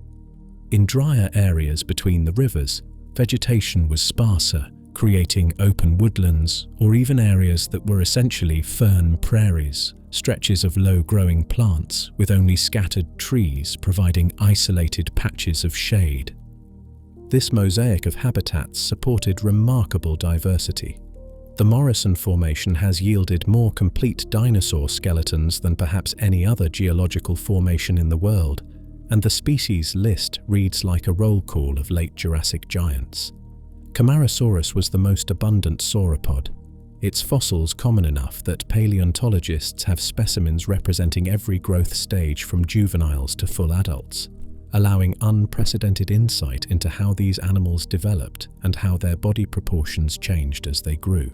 In drier areas between the rivers, vegetation was sparser, creating open woodlands or even areas that were essentially fern prairies, stretches of low-growing plants with only scattered trees providing isolated patches of shade. This mosaic of habitats supported remarkable diversity. The Morrison Formation has yielded more complete dinosaur skeletons than perhaps any other geological formation in the world, and the species list reads like a roll call of late Jurassic giants. Camarasaurus was the most abundant sauropod, its fossils common enough that paleontologists have specimens representing every growth stage from juveniles to full adults, allowing unprecedented insight into how these animals developed and how their body proportions changed as they grew.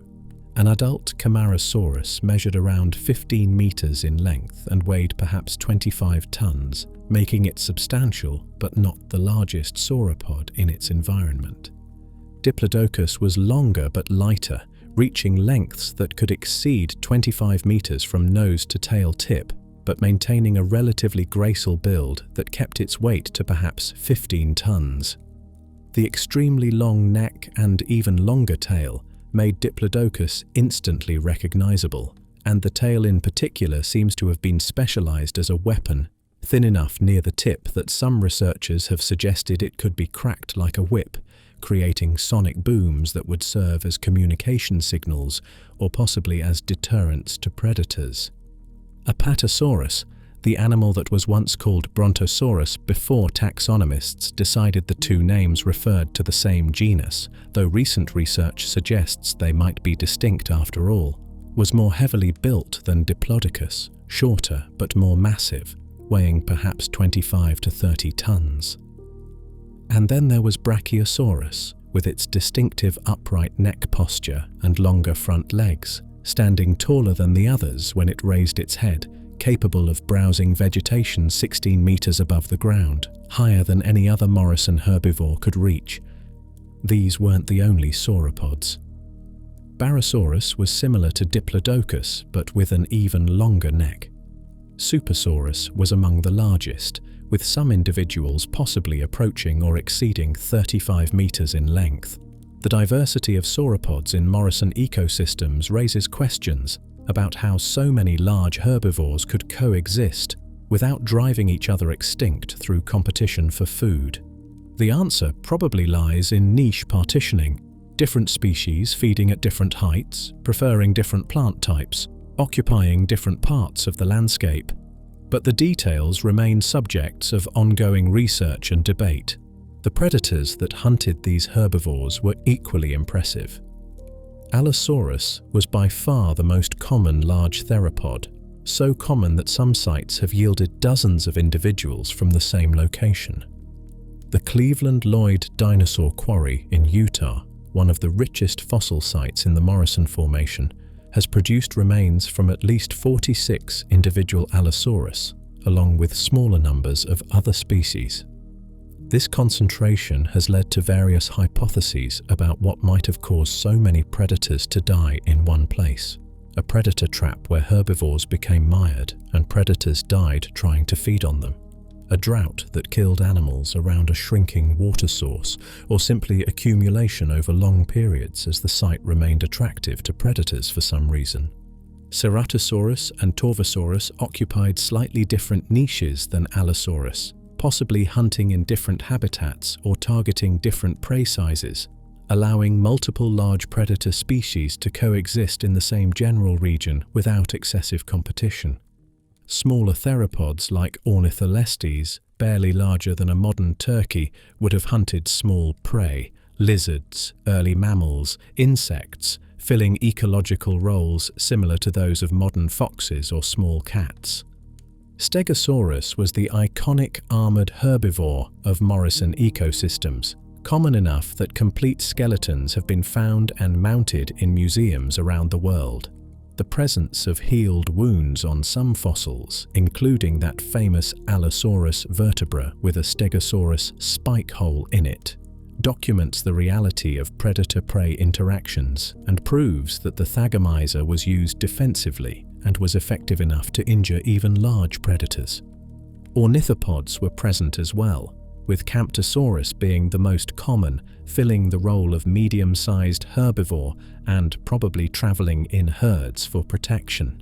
An adult Camarasaurus measured around 15 meters in length and weighed perhaps 25 tons, making it substantial but not the largest sauropod in its environment. Diplodocus was longer but lighter, reaching lengths that could exceed 25 meters from nose to tail tip, but maintaining a relatively graceful build that kept its weight to perhaps 15 tons. The extremely long neck and even longer tail made Diplodocus instantly recognizable, and the tail in particular seems to have been specialized as a weapon, thin enough near the tip that some researchers have suggested it could be cracked like a whip, creating sonic booms that would serve as communication signals or possibly as deterrents to predators. Apatosaurus, the animal that was once called Brontosaurus before taxonomists decided the two names referred to the same genus, though recent research suggests they might be distinct after all, was more heavily built than Diplodocus, shorter but more massive, weighing perhaps 25 to 30 tons. And then there was Brachiosaurus, with its distinctive upright neck posture and longer front legs, standing taller than the others when it raised its head, capable of browsing vegetation 16 meters above the ground, higher than any other Morrison herbivore could reach. These weren't the only sauropods. Barosaurus was similar to Diplodocus, but with an even longer neck. Supersaurus was among the largest, with some individuals possibly approaching or exceeding 35 meters in length. The diversity of sauropods in Morrison ecosystems raises questions about how so many large herbivores could coexist without driving each other extinct through competition for food. The answer probably lies in niche partitioning, different species feeding at different heights, preferring different plant types, occupying different parts of the landscape. But the details remain subjects of ongoing research and debate. The predators that hunted these herbivores were equally impressive. Allosaurus was by far the most common large theropod, so common that some sites have yielded dozens of individuals from the same location. The Cleveland Lloyd Dinosaur Quarry in Utah, one of the richest fossil sites in the Morrison Formation, has produced remains from at least 46 individual Allosaurus, along with smaller numbers of other species. This concentration has led to various hypotheses about what might have caused so many predators to die in one place. A predator trap where herbivores became mired and predators died trying to feed on them. A drought that killed animals around a shrinking water source, or simply accumulation over long periods as the site remained attractive to predators for some reason. Ceratosaurus and Torosaurus occupied slightly different niches than Allosaurus, possibly hunting in different habitats or targeting different prey sizes, allowing multiple large predator species to coexist in the same general region without excessive competition. Smaller theropods like Ornithopods, barely larger than a modern turkey, would have hunted small prey, lizards, early mammals, insects, filling ecological roles similar to those of modern foxes or small cats. Stegosaurus was the iconic armored herbivore of Morrison ecosystems, common enough that complete skeletons have been found and mounted in museums around the world. The presence of healed wounds on some fossils, including that famous Allosaurus vertebra with a Stegosaurus spike hole in it, documents the reality of predator-prey interactions and proves that the thagomizer was used defensively and was effective enough to injure even large predators. Ornithopods were present as well, with Camptosaurus being the most common, filling the role of medium-sized herbivore and probably traveling in herds for protection.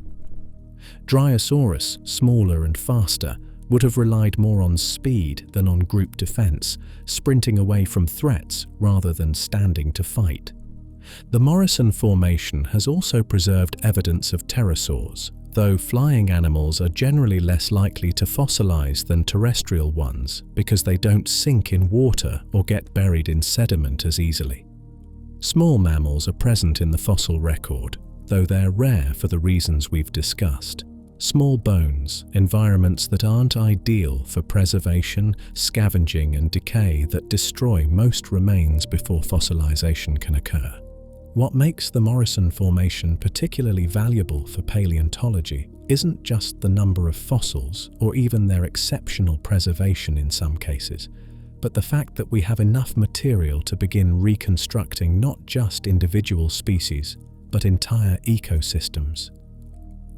Dryosaurus, smaller and faster, would have relied more on speed than on group defense, sprinting away from threats rather than standing to fight. The Morrison Formation has also preserved evidence of pterosaurs, though flying animals are generally less likely to fossilize than terrestrial ones because they don't sink in water or get buried in sediment as easily. Small mammals are present in the fossil record, though they're rare for the reasons we've discussed. Small bones, environments that aren't ideal for preservation, scavenging and decay that destroy most remains before fossilization can occur. What makes the Morrison Formation particularly valuable for paleontology isn't just the number of fossils or even their exceptional preservation in some cases, but the fact that we have enough material to begin reconstructing not just individual species, but entire ecosystems.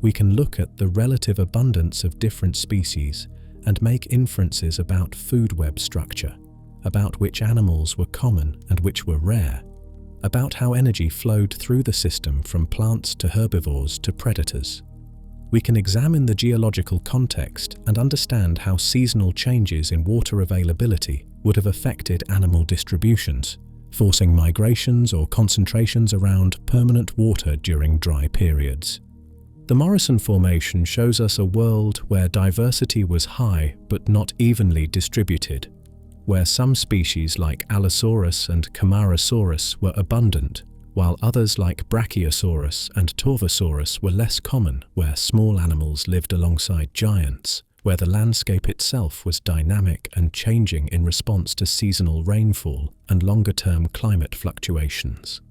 We can look at the relative abundance of different species and make inferences about food web structure, about which animals were common and which were rare, about how energy flowed through the system from plants to herbivores to predators. We can examine the geological context and understand how seasonal changes in water availability would have affected animal distributions, forcing migrations or concentrations around permanent water during dry periods. The Morrison Formation shows us a world where diversity was high but not evenly distributed, where some species like Allosaurus and Camarasaurus were abundant, while others like Brachiosaurus and Torosaurus were less common, where small animals lived alongside giants, where the landscape itself was dynamic and changing in response to seasonal rainfall and longer-term climate fluctuations.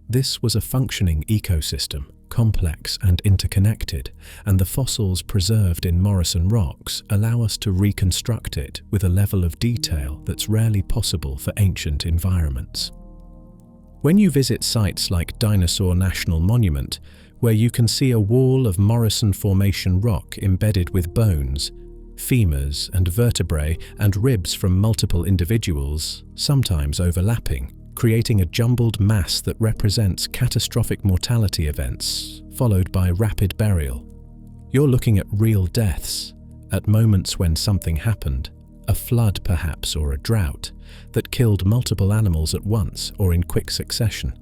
This was a functioning ecosystem, complex and interconnected, and the fossils preserved in Morrison rocks allow us to reconstruct it with a level of detail that's rarely possible for ancient environments. When you visit sites like Dinosaur National Monument, where you can see a wall of Morrison Formation rock embedded with bones, femurs and vertebrae and ribs from multiple individuals, sometimes overlapping, creating a jumbled mass that represents catastrophic mortality events, followed by rapid burial. You're looking at real deaths, at moments when something happened, a flood perhaps or a drought, that killed multiple animals at once or in quick succession.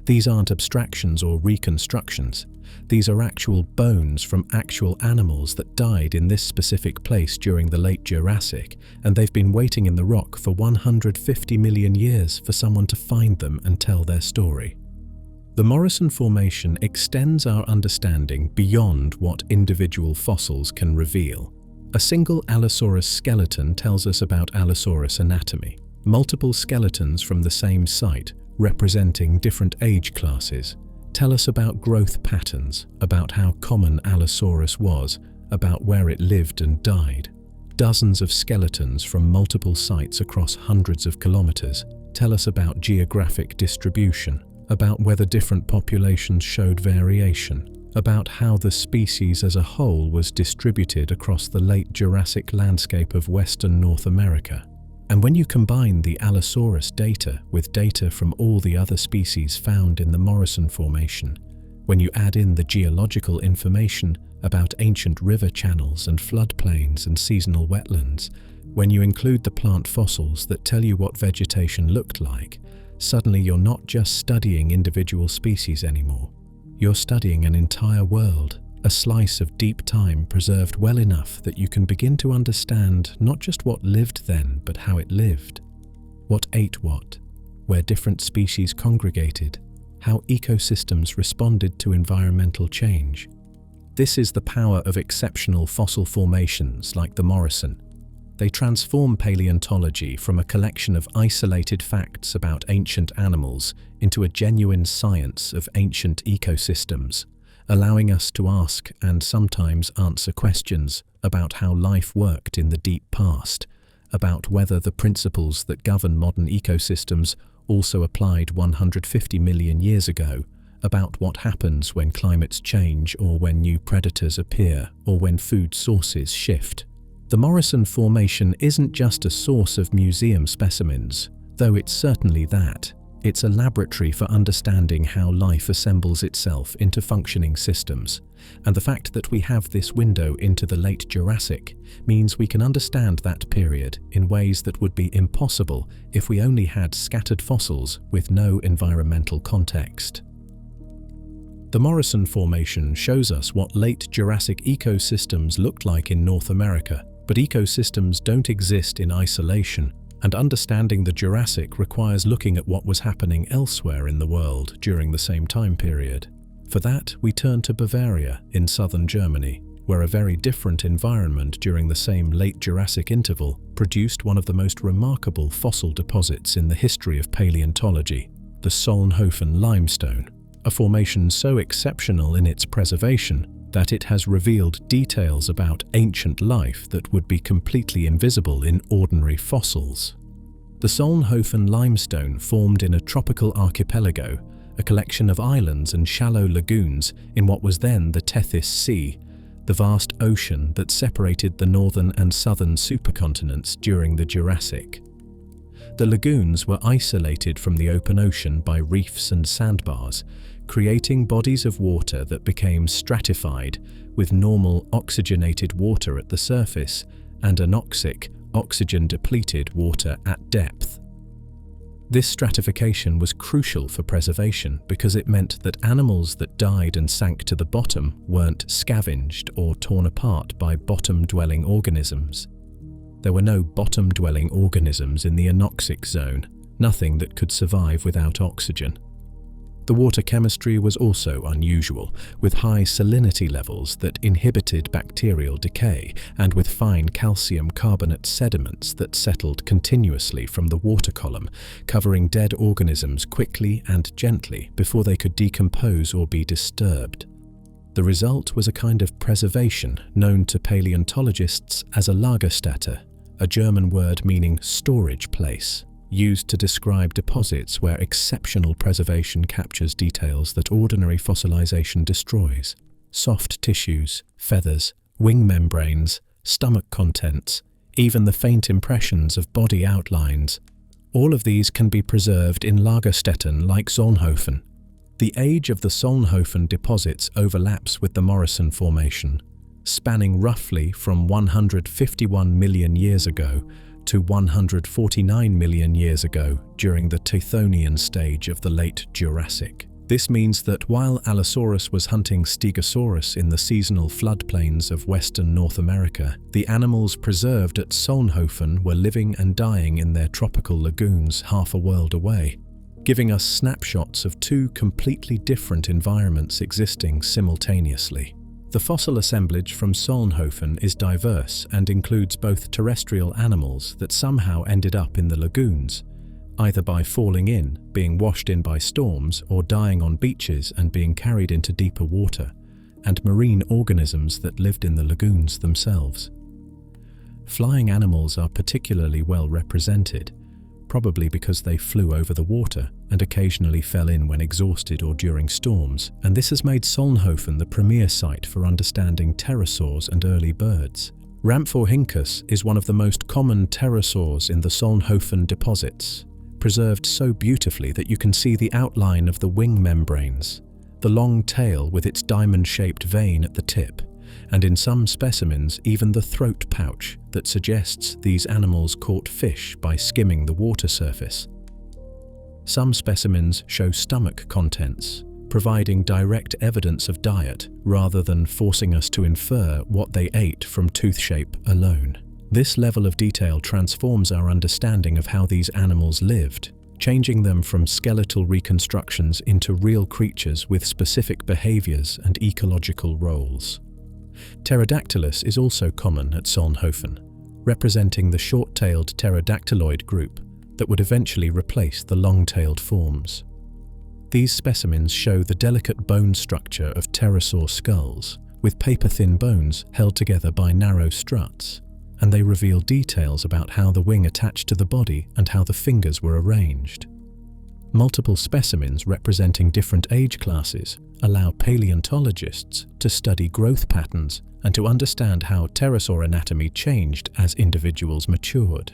These aren't abstractions or reconstructions. These are actual bones from actual animals that died in this specific place during the late Jurassic, and they've been waiting in the rock for 150 million years for someone to find them and tell their story. The Morrison Formation extends our understanding beyond what individual fossils can reveal. A single Allosaurus skeleton tells us about Allosaurus anatomy. Multiple skeletons from the same site, representing different age classes, tell us about growth patterns, about how common Allosaurus was, about where it lived and died. Dozens of skeletons from multiple sites across hundreds of kilometers tell us about geographic distribution, about whether different populations showed variation, about how the species as a whole was distributed across the late Jurassic landscape of Western North America. And when you combine the Allosaurus data with data from all the other species found in the Morrison Formation, when you add in the geological information about ancient river channels and floodplains and seasonal wetlands, when you include the plant fossils that tell you what vegetation looked like, suddenly you're not just studying individual species anymore. You're studying an entire world, a slice of deep time preserved well enough that you can begin to understand not just what lived then, but how it lived, what ate what, where different species congregated, how ecosystems responded to environmental change. This is the power of exceptional fossil formations like the Morrison. They transform paleontology from a collection of isolated facts about ancient animals into a genuine science of ancient ecosystems, allowing us to ask and sometimes answer questions about how life worked in the deep past, about whether the principles that govern modern ecosystems also applied 150 million years ago, about what happens when climates change or when new predators appear or when food sources shift. The Morrison Formation isn't just a source of museum specimens, though it's certainly that. It's a laboratory for understanding how life assembles itself into functioning systems, and the fact that we have this window into the late Jurassic means we can understand that period in ways that would be impossible if we only had scattered fossils with no environmental context. The Morrison Formation shows us what late Jurassic ecosystems looked like in North America, but ecosystems don't exist in isolation. And understanding the Jurassic requires looking at what was happening elsewhere in the world during the same time period. For that, we turn to Bavaria in southern Germany, where a very different environment during the same late Jurassic interval produced one of the most remarkable fossil deposits in the history of paleontology, the Solnhofen limestone, a formation so exceptional in its preservation that it has revealed details about ancient life that would be completely invisible in ordinary fossils. The Solnhofen limestone formed in a tropical archipelago, a collection of islands and shallow lagoons in what was then the Tethys Sea, the vast ocean that separated the northern and southern supercontinents during the Jurassic. The lagoons were isolated from the open ocean by reefs and sandbars, creating bodies of water that became stratified with normal oxygenated water at the surface and anoxic, oxygen-depleted water at depth. This stratification was crucial for preservation because it meant that animals that died and sank to the bottom weren't scavenged or torn apart by bottom-dwelling organisms. There were no bottom-dwelling organisms in the anoxic zone, nothing that could survive without oxygen. The water chemistry was also unusual, with high salinity levels that inhibited bacterial decay and with fine calcium carbonate sediments that settled continuously from the water column, covering dead organisms quickly and gently before they could decompose or be disturbed. The result was a kind of preservation known to paleontologists as a Lagerstätte, a German word meaning storage place, used to describe deposits where exceptional preservation captures details that ordinary fossilization destroys. Soft tissues, feathers, wing membranes, stomach contents, even the faint impressions of body outlines. All of these can be preserved in Lagerstätten like Solnhofen. The age of the Solnhofen deposits overlaps with the Morrison Formation, spanning roughly from 151 million years ago to 149 million years ago during the Tithonian stage of the late Jurassic. This means that while Allosaurus was hunting Stegosaurus in the seasonal floodplains of western North America, the animals preserved at Solnhofen were living and dying in their tropical lagoons half a world away, giving us snapshots of two completely different environments existing simultaneously. The fossil assemblage from Solnhofen is diverse and includes both terrestrial animals that somehow ended up in the lagoons, either by falling in, being washed in by storms, or dying on beaches and being carried into deeper water, and marine organisms that lived in the lagoons themselves. Flying animals are particularly well represented, probably because they flew over the water and occasionally fell in when exhausted or during storms, and this has made Solnhofen the premier site for understanding pterosaurs and early birds. Rhamphorhynchus is one of the most common pterosaurs in the Solnhofen deposits, preserved so beautifully that you can see the outline of the wing membranes, the long tail with its diamond-shaped vein at the tip, and in some specimens even the throat pouch that suggests these animals caught fish by skimming the water surface. Some specimens show stomach contents, providing direct evidence of diet rather than forcing us to infer what they ate from tooth shape alone. This level of detail transforms our understanding of how these animals lived, changing them from skeletal reconstructions into real creatures with specific behaviors and ecological roles. Pterodactylus is also common at Solnhofen, representing the short-tailed pterodactyloid group that would eventually replace the long-tailed forms. These specimens show the delicate bone structure of pterosaur skulls, with paper-thin bones held together by narrow struts, and they reveal details about how the wing attached to the body and how the fingers were arranged. Multiple specimens representing different age classes allow paleontologists to study growth patterns and to understand how pterosaur anatomy changed as individuals matured.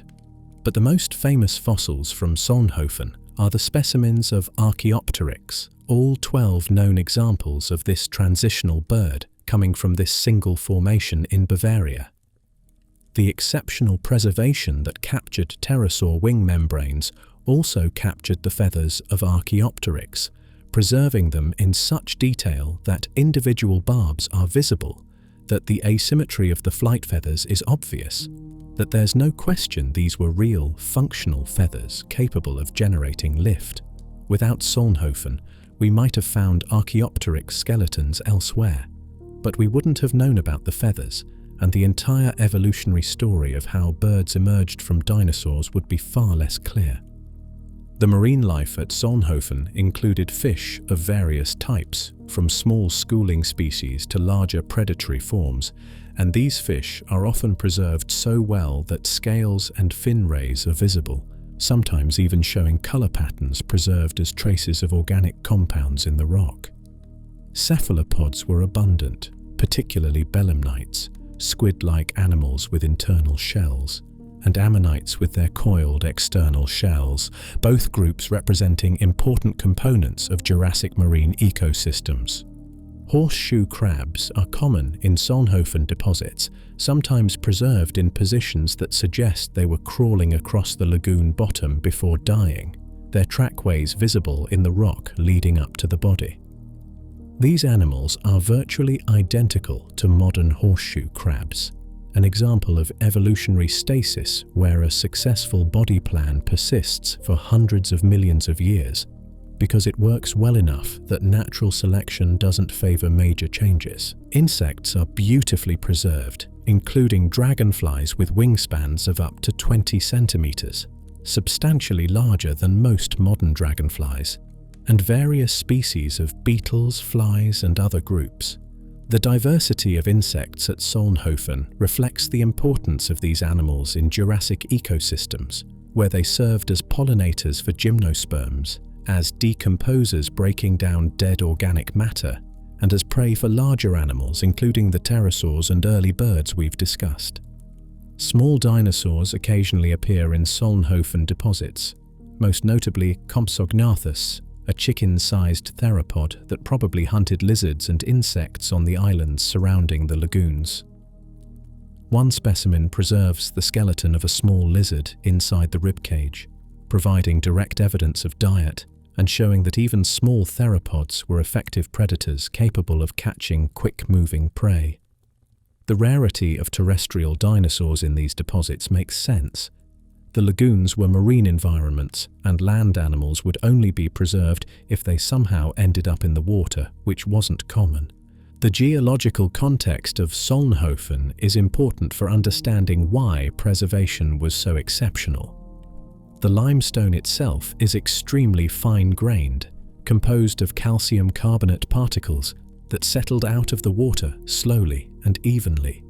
But the most famous fossils from Solnhofen are the specimens of Archaeopteryx, all 12 known examples of this transitional bird coming from this single formation in Bavaria. The exceptional preservation that captured pterosaur wing membranes also captured the feathers of Archaeopteryx, preserving them in such detail that individual barbs are visible, that the asymmetry of the flight feathers is obvious, that there's no question these were real, functional feathers capable of generating lift. Without Solnhofen, we might have found Archaeopteryx skeletons elsewhere, but we wouldn't have known about the feathers, and the entire evolutionary story of how birds emerged from dinosaurs would be far less clear. The marine life at Solnhofen included fish of various types, from small schooling species to larger predatory forms, and these fish are often preserved so well that scales and fin rays are visible, sometimes even showing color patterns preserved as traces of organic compounds in the rock. Cephalopods were abundant, particularly belemnites, squid-like animals with internal shells, and ammonites with their coiled external shells, both groups representing important components of Jurassic marine ecosystems. Horseshoe crabs are common in Solnhofen deposits, sometimes preserved in positions that suggest they were crawling across the lagoon bottom before dying, their trackways visible in the rock leading up to the body. These animals are virtually identical to modern horseshoe crabs, an example of evolutionary stasis where a successful body plan persists for hundreds of millions of years because it works well enough that natural selection doesn't favor major changes. Insects are beautifully preserved, including dragonflies with wingspans of up to 20 centimeters, substantially larger than most modern dragonflies, and various species of beetles, flies, and other groups. The diversity of insects at Solnhofen reflects the importance of these animals in Jurassic ecosystems, where they served as pollinators for gymnosperms, as decomposers breaking down dead organic matter, and as prey for larger animals including the pterosaurs and early birds we've discussed. Small dinosaurs occasionally appear in Solnhofen deposits, most notably Compsognathus, a chicken-sized theropod that probably hunted lizards and insects on the islands surrounding the lagoons. One specimen preserves the skeleton of a small lizard inside the ribcage, providing direct evidence of diet and showing that even small theropods were effective predators capable of catching quick-moving prey. The rarity of terrestrial dinosaurs in these deposits makes sense. The lagoons were marine environments, and land animals would only be preserved if they somehow ended up in the water, which wasn't common. The geological context of Solnhofen is important for understanding why preservation was so exceptional. The limestone itself is extremely fine-grained, composed of calcium carbonate particles that settled out of the water slowly and evenly.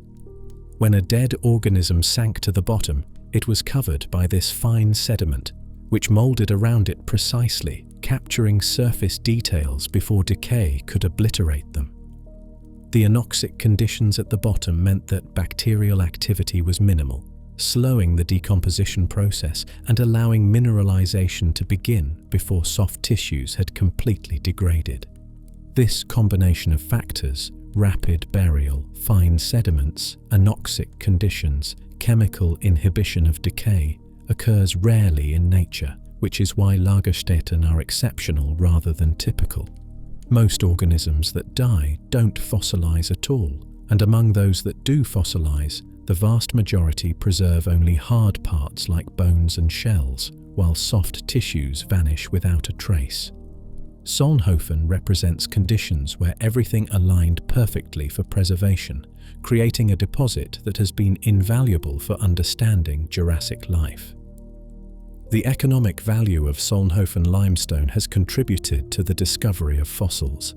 When a dead organism sank to the bottom, it was covered by this fine sediment, which molded around it precisely, capturing surface details before decay could obliterate them. The anoxic conditions at the bottom meant that bacterial activity was minimal, slowing the decomposition process and allowing mineralization to begin before soft tissues had completely degraded. This combination of factors, rapid burial, fine sediments, anoxic conditions, chemical inhibition of decay, occurs rarely in nature, which is why Lagerstätten are exceptional rather than typical. Most organisms that die don't fossilize at all, and among those that do fossilize, the vast majority preserve only hard parts like bones and shells, while soft tissues vanish without a trace. Solnhofen represents conditions where everything aligned perfectly for preservation, creating a deposit that has been invaluable for understanding Jurassic life. The economic value of Solnhofen limestone has contributed to the discovery of fossils.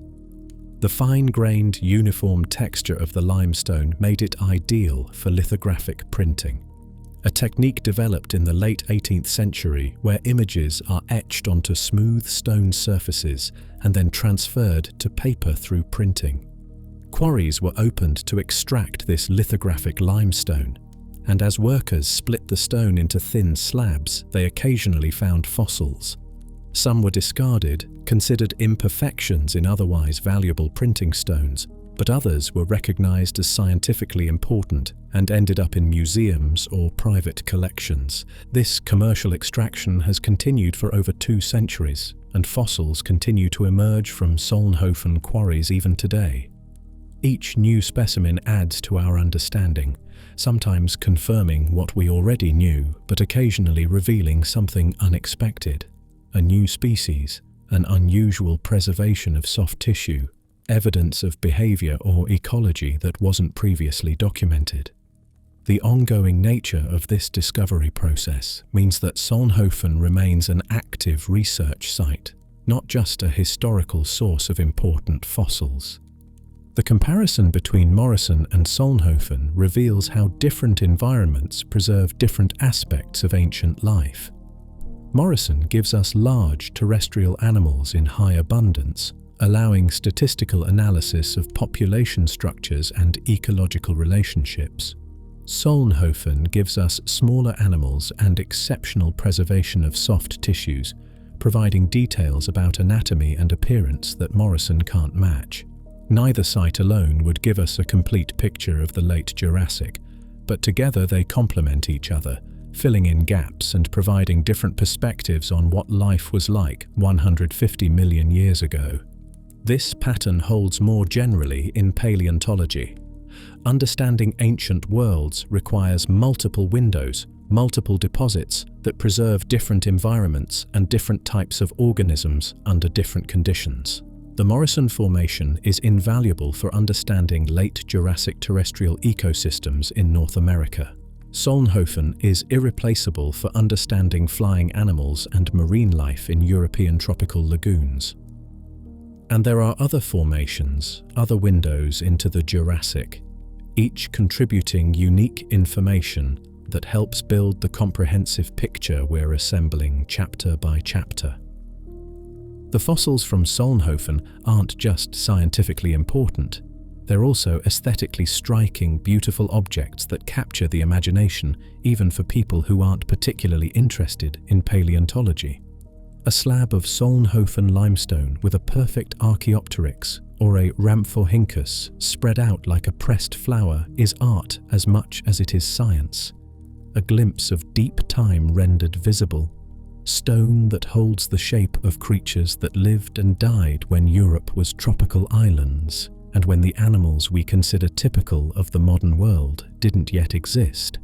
The fine-grained, uniform texture of the limestone made it ideal for lithographic printing, a technique developed in the late 18th century where images are etched onto smooth stone surfaces and then transferred to paper through printing. Quarries were opened to extract this lithographic limestone, and as workers split the stone into thin slabs, they occasionally found fossils. Some were discarded, considered imperfections in otherwise valuable printing stones, but others were recognized as scientifically important and ended up in museums or private collections. This commercial extraction has continued for over 2 centuries, and fossils continue to emerge from Solnhofen quarries even today. Each new specimen adds to our understanding, sometimes confirming what we already knew, but occasionally revealing something unexpected. A new species, an unusual preservation of soft tissue, evidence of behavior or ecology that wasn't previously documented. The ongoing nature of this discovery process means that Solnhofen remains an active research site, not just a historical source of important fossils. The comparison between Morrison and Solnhofen reveals how different environments preserve different aspects of ancient life. Morrison gives us large terrestrial animals in high abundance, allowing statistical analysis of population structures and ecological relationships. Solnhofen gives us smaller animals and exceptional preservation of soft tissues, providing details about anatomy and appearance that Morrison can't match. Neither site alone would give us a complete picture of the late Jurassic, but together they complement each other, filling in gaps and providing different perspectives on what life was like 150 million years ago. This pattern holds more generally in paleontology. Understanding ancient worlds requires multiple windows, multiple deposits that preserve different environments and different types of organisms under different conditions. The Morrison Formation is invaluable for understanding late Jurassic terrestrial ecosystems in North America. Solnhofen is irreplaceable for understanding flying animals and marine life in European tropical lagoons. And there are other formations, other windows into the Jurassic, each contributing unique information that helps build the comprehensive picture we're assembling chapter by chapter. The fossils from Solnhofen aren't just scientifically important, they're also aesthetically striking, beautiful objects that capture the imagination even for people who aren't particularly interested in paleontology. A slab of Solnhofen limestone with a perfect Archaeopteryx or a Rhamphorhynchus spread out like a pressed flower is art as much as it is science. A glimpse of deep time rendered visible. Stone that holds the shape of creatures that lived and died when Europe was tropical islands, and when the animals we consider typical of the modern world didn't yet exist.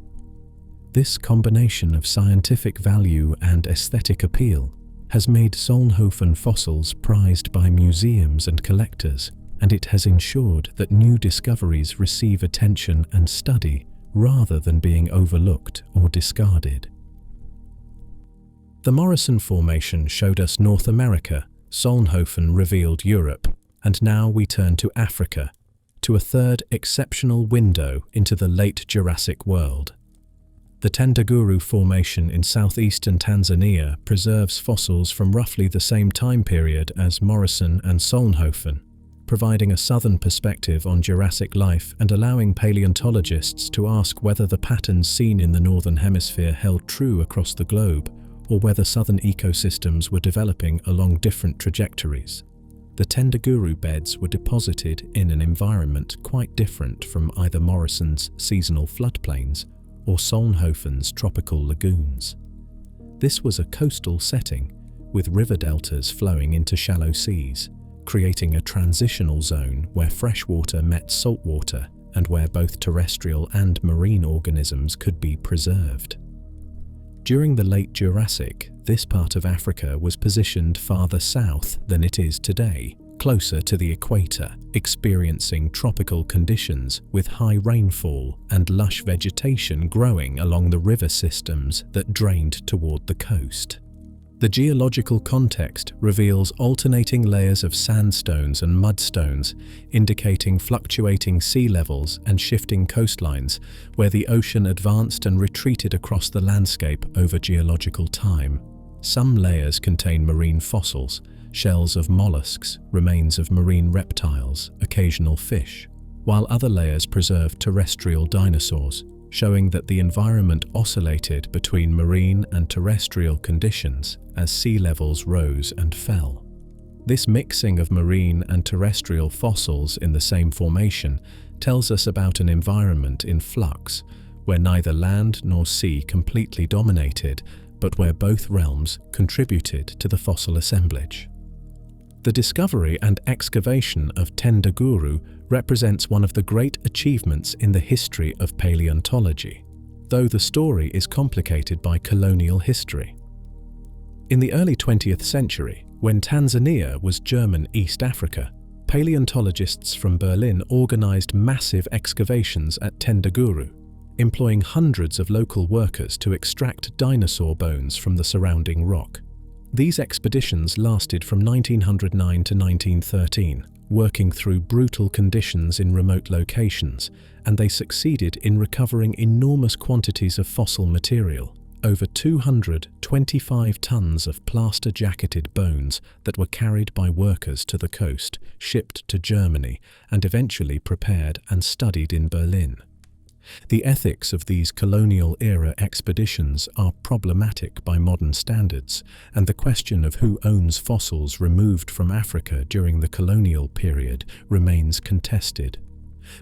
This combination of scientific value and aesthetic appeal has made Solnhofen fossils prized by museums and collectors, and it has ensured that new discoveries receive attention and study rather than being overlooked or discarded. The Morrison Formation showed us North America, Solnhofen revealed Europe, and now we turn to Africa, to a third exceptional window into the late Jurassic world. The Tendaguru Formation in southeastern Tanzania preserves fossils from roughly the same time period as Morrison and Solnhofen, providing a southern perspective on Jurassic life and allowing paleontologists to ask whether the patterns seen in the northern hemisphere held true across the globe, or whether southern ecosystems were developing along different trajectories. The Tendaguru beds were deposited in an environment quite different from either Morrison's seasonal floodplains or Solnhofen's tropical lagoons. This was a coastal setting, with river deltas flowing into shallow seas, creating a transitional zone where freshwater met saltwater and where both terrestrial and marine organisms could be preserved. During the late Jurassic, this part of Africa was positioned farther south than it is today, closer to the equator, experiencing tropical conditions with high rainfall and lush vegetation growing along the river systems that drained toward the coast. The geological context reveals alternating layers of sandstones and mudstones, indicating fluctuating sea levels and shifting coastlines, where the ocean advanced and retreated across the landscape over geological time. Some layers contain marine fossils, shells of mollusks, remains of marine reptiles, occasional fish, while other layers preserve terrestrial dinosaurs, showing that the environment oscillated between marine and terrestrial conditions as sea levels rose and fell. This mixing of marine and terrestrial fossils in the same formation tells us about an environment in flux, where neither land nor sea completely dominated, but where both realms contributed to the fossil assemblage. The discovery and excavation of Tendaguru represents one of the great achievements in the history of paleontology, though the story is complicated by colonial history. In the early 20th century, when Tanzania was German East Africa, paleontologists from Berlin organized massive excavations at Tendaguru, employing hundreds of local workers to extract dinosaur bones from the surrounding rock. These expeditions lasted from 1909 to 1913, working through brutal conditions in remote locations, and they succeeded in recovering enormous quantities of fossil material, over 225 tons of plaster-jacketed bones that were carried by workers to the coast, shipped to Germany, and eventually prepared and studied in Berlin. The ethics of these colonial-era expeditions are problematic by modern standards, and the question of who owns fossils removed from Africa during the colonial period remains contested.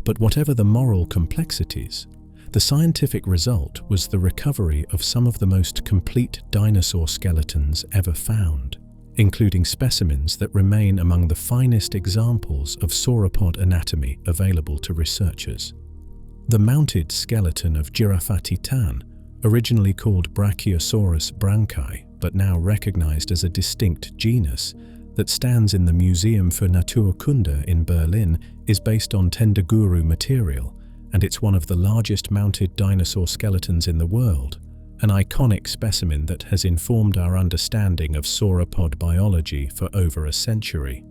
But whatever the moral complexities, the scientific result was the recovery of some of the most complete dinosaur skeletons ever found, including specimens that remain among the finest examples of sauropod anatomy available to researchers. The mounted skeleton of Giraffe titan, originally called Brachiosaurus branchi, but now recognized as a distinct genus, that stands in the Museum für Naturkunde in Berlin, is based on Tendaguru material, and it's one of the largest mounted dinosaur skeletons in the world, an iconic specimen that has informed our understanding of sauropod biology for over a century.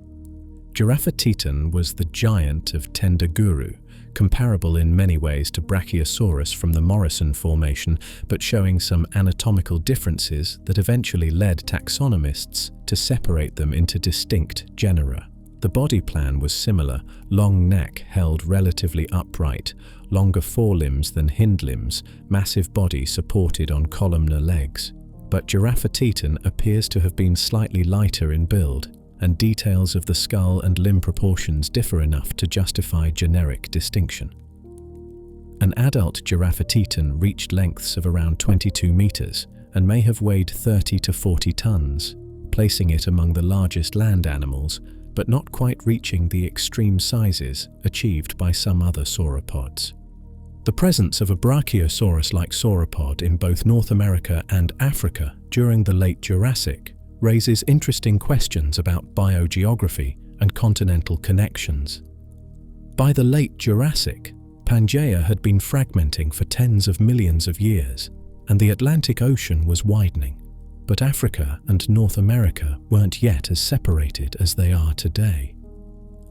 Giraffatitan was the giant of Tendaguru, comparable in many ways to Brachiosaurus from the Morrison Formation, but showing some anatomical differences that eventually led taxonomists to separate them into distinct genera. The body plan was similar: long neck held relatively upright, longer forelimbs than hind limbs, massive body supported on columnar legs. But Giraffatitan appears to have been slightly lighter in build, and details of the skull and limb proportions differ enough to justify generic distinction. An adult Giraffatitan reached lengths of around 22 meters and may have weighed 30 to 40 tons, placing it among the largest land animals, but not quite reaching the extreme sizes achieved by some other sauropods. The presence of a Brachiosaurus-like sauropod in both North America and Africa during the late Jurassic raises interesting questions about biogeography and continental connections. By the late Jurassic, Pangaea had been fragmenting for tens of millions of years, and the Atlantic Ocean was widening. But Africa and North America weren't yet as separated as they are today.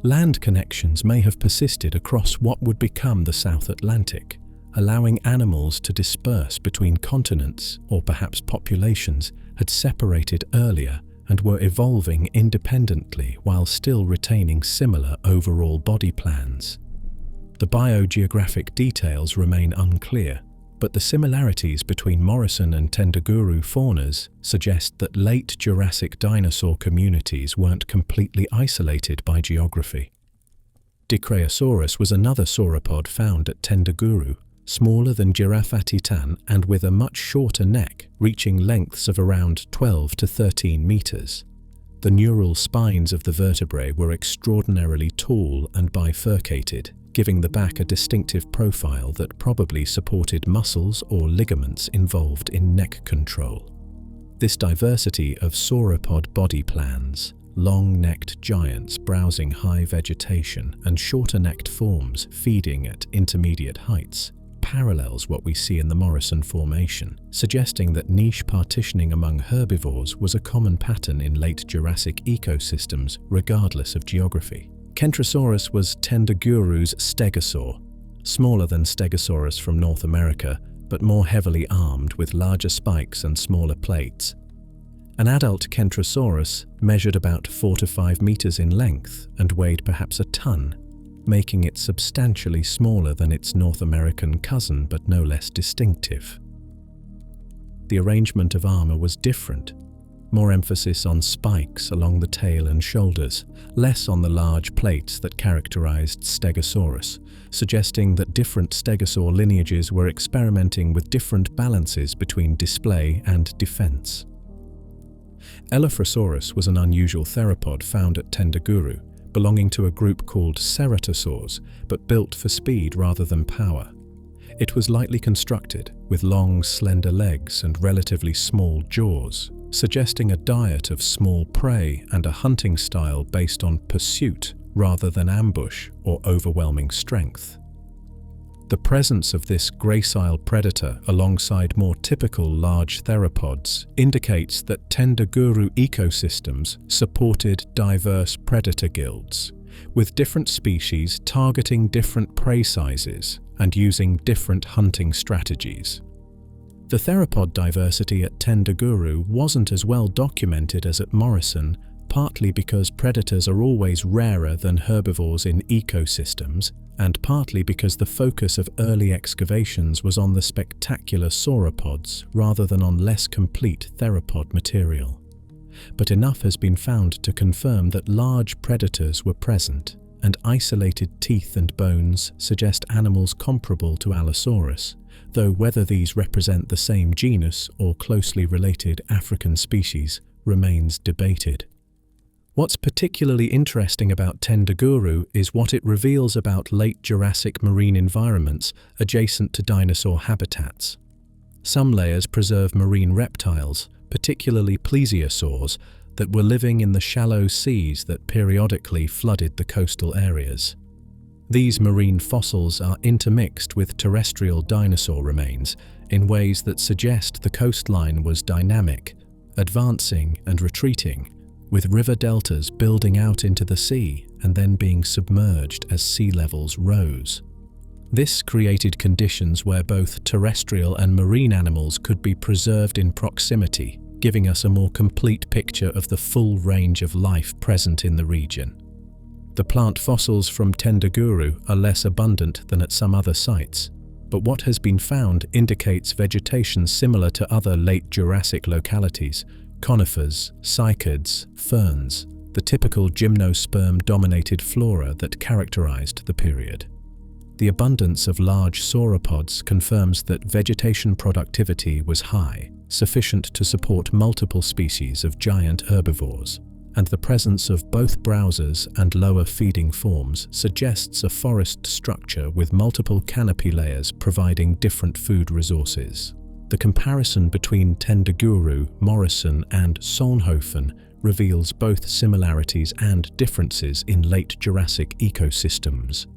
Land connections may have persisted across what would become the South Atlantic, allowing animals to disperse between continents, or perhaps populations had separated earlier and were evolving independently while still retaining similar overall body plans. The biogeographic details remain unclear, but the similarities between Morrison and Tendaguru faunas suggest that late Jurassic dinosaur communities weren't completely isolated by geography. Dicraeosaurus was another sauropod found at Tendaguru, smaller than Giraffatitan and with a much shorter neck, reaching lengths of around 12 to 13 meters. The neural spines of the vertebrae were extraordinarily tall and bifurcated, giving the back a distinctive profile that probably supported muscles or ligaments involved in neck control. This diversity of sauropod body plans, long-necked giants browsing high vegetation and shorter-necked forms feeding at intermediate heights, parallels what we see in the Morrison Formation, suggesting that niche partitioning among herbivores was a common pattern in late Jurassic ecosystems regardless of geography. Kentrosaurus was Tendaguru's stegosaur, smaller than Stegosaurus from North America, but more heavily armed with larger spikes and smaller plates. An adult Kentrosaurus measured about 4 to 5 meters in length and weighed perhaps a ton, making it substantially smaller than its North American cousin but no less distinctive. The arrangement of armor was different. More emphasis on spikes along the tail and shoulders, less on the large plates that characterized Stegosaurus, suggesting that different stegosaur lineages were experimenting with different balances between display and defense. Allosaurus was an unusual theropod found at Tendaguru, belonging to a group called Ceratosaurs, but built for speed rather than power. It was lightly constructed, with long, slender legs and relatively small jaws, suggesting a diet of small prey and a hunting style based on pursuit rather than ambush or overwhelming strength. The presence of this gracile predator alongside more typical large theropods indicates that Tendaguru ecosystems supported diverse predator guilds, with different species targeting different prey sizes and using different hunting strategies. The theropod diversity at Tendaguru wasn't as well documented as at Morrison, partly because predators are always rarer than herbivores in ecosystems, and partly because the focus of early excavations was on the spectacular sauropods rather than on less complete theropod material. But enough has been found to confirm that large predators were present, and isolated teeth and bones suggest animals comparable to Allosaurus, though whether these represent the same genus or closely related African species remains debated. What's particularly interesting about Tendaguru is what it reveals about late Jurassic marine environments adjacent to dinosaur habitats. Some layers preserve marine reptiles, particularly plesiosaurs, that were living in the shallow seas that periodically flooded the coastal areas. These marine fossils are intermixed with terrestrial dinosaur remains in ways that suggest the coastline was dynamic, advancing and retreating, with river deltas building out into the sea and then being submerged as sea levels rose. This created conditions where both terrestrial and marine animals could be preserved in proximity, giving us a more complete picture of the full range of life present in the region. The plant fossils from Tendaguru are less abundant than at some other sites, but what has been found indicates vegetation similar to other late Jurassic localities: conifers, cycads, ferns, the typical gymnosperm-dominated flora that characterized the period. The abundance of large sauropods confirms that vegetation productivity was high, sufficient to support multiple species of giant herbivores, and the presence of both browsers and lower feeding forms suggests a forest structure with multiple canopy layers providing different food resources. The comparison between Tendaguru, Morrison, and Solnhofen reveals both similarities and differences in late Jurassic ecosystems.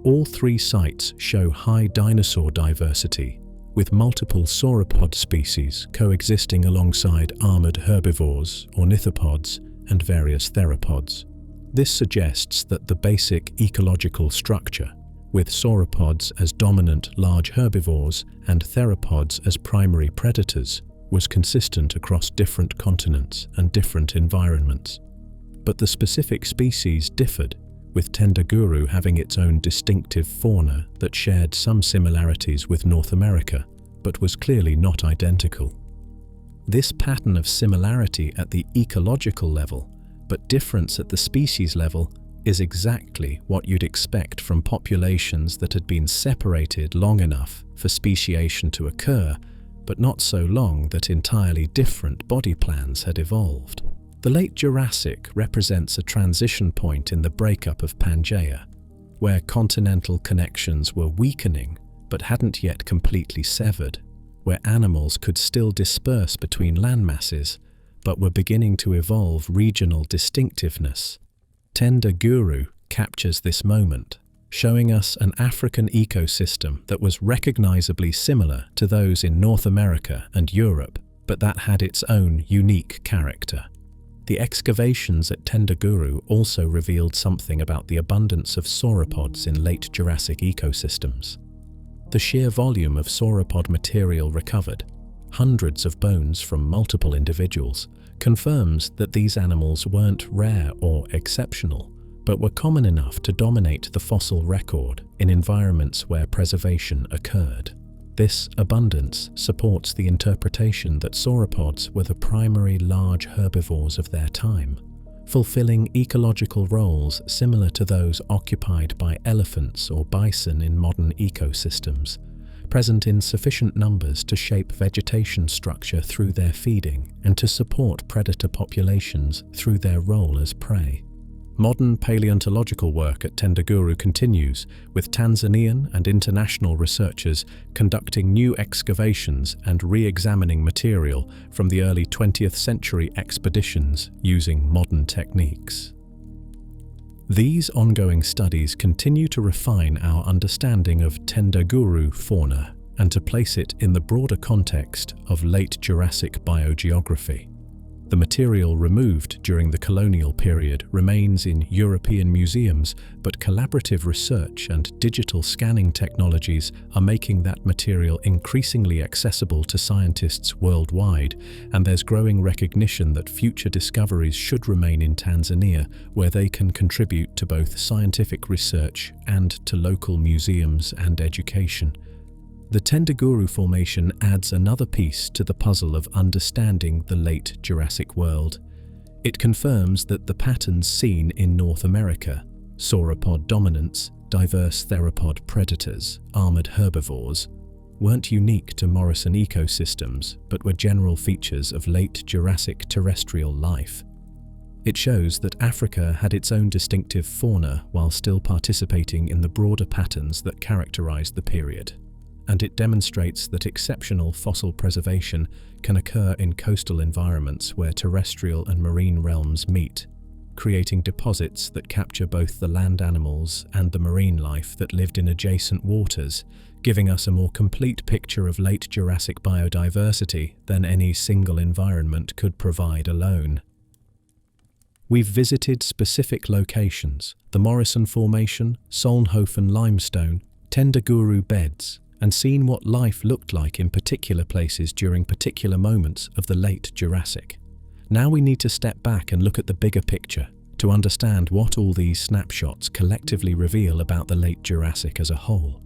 All three sites show high dinosaur diversity, with multiple sauropod species coexisting alongside armored herbivores, ornithopods, and various theropods. This suggests that the basic ecological structure, with sauropods as dominant large herbivores and theropods as primary predators, was consistent across different continents and different environments. But the specific species differed, with Tendaguru having its own distinctive fauna that shared some similarities with North America, but was clearly not identical. This pattern of similarity at the ecological level, but difference at the species level, is exactly what you'd expect from populations that had been separated long enough for speciation to occur, but not so long that entirely different body plans had evolved. The late Jurassic represents a transition point in the breakup of Pangaea, where continental connections were weakening but hadn't yet completely severed, where animals could still disperse between landmasses but were beginning to evolve regional distinctiveness. Tendaguru captures this moment, showing us an African ecosystem that was recognizably similar to those in North America and Europe, but that had its own unique character. The excavations at Tendaguru also revealed something about the abundance of sauropods in late Jurassic ecosystems. The sheer volume of sauropod material recovered, hundreds of bones from multiple individuals, confirms that these animals weren't rare or exceptional, but were common enough to dominate the fossil record in environments where preservation occurred. This abundance supports the interpretation that sauropods were the primary large herbivores of their time, fulfilling ecological roles similar to those occupied by elephants or bison in modern ecosystems, present in sufficient numbers to shape vegetation structure through their feeding and to support predator populations through their role as prey. Modern paleontological work at Tendaguru continues, with Tanzanian and international researchers conducting new excavations and re-examining material from the early 20th century expeditions using modern techniques. These ongoing studies continue to refine our understanding of Tendaguru fauna and to place it in the broader context of late Jurassic biogeography. The material removed during the colonial period remains in European museums, but collaborative research and digital scanning technologies are making that material increasingly accessible to scientists worldwide, and there's growing recognition that future discoveries should remain in Tanzania, where they can contribute to both scientific research and to local museums and education. The Tendaguru Formation adds another piece to the puzzle of understanding the late Jurassic world. It confirms that the patterns seen in North America, sauropod dominance, diverse theropod predators, armored herbivores, weren't unique to Morrison ecosystems, but were general features of late Jurassic terrestrial life. It shows that Africa had its own distinctive fauna while still participating in the broader patterns that characterized the period. And it demonstrates that exceptional fossil preservation can occur in coastal environments where terrestrial and marine realms meet, creating deposits that capture both the land animals and the marine life that lived in adjacent waters, giving us a more complete picture of late Jurassic biodiversity than any single environment could provide alone. We've visited specific locations, the Morrison Formation, Solnhofen limestone, Tendaguru beds, and seen what life looked like in particular places during particular moments of the late Jurassic. Now we need to step back and look at the bigger picture to understand what all these snapshots collectively reveal about the late Jurassic as a whole.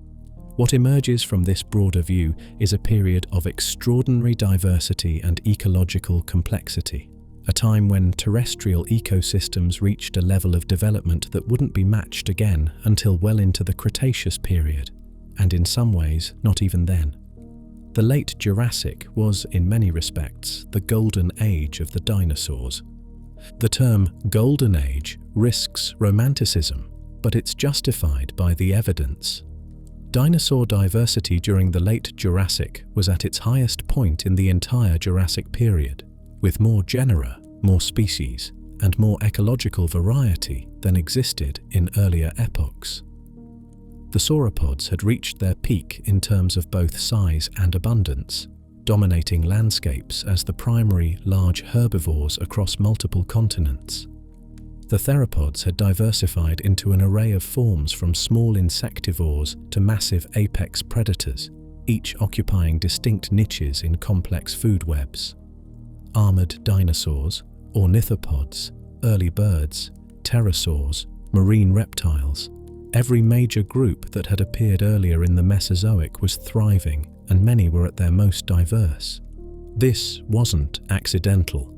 What emerges from this broader view is a period of extraordinary diversity and ecological complexity, a time when terrestrial ecosystems reached a level of development that wouldn't be matched again until well into the Cretaceous period, and in some ways not even then. The late Jurassic was, in many respects, the golden age of the dinosaurs. The term golden age risks romanticism, but it's justified by the evidence. Dinosaur diversity during the late Jurassic was at its highest point in the entire Jurassic period, with more genera, more species, and more ecological variety than existed in earlier epochs. The sauropods had reached their peak in terms of both size and abundance, dominating landscapes as the primary large herbivores across multiple continents. The theropods had diversified into an array of forms from small insectivores to massive apex predators, each occupying distinct niches in complex food webs. Armored dinosaurs, ornithopods, early birds, pterosaurs, marine reptiles. Every major group that had appeared earlier in the Mesozoic was thriving, and many were at their most diverse. This wasn't accidental.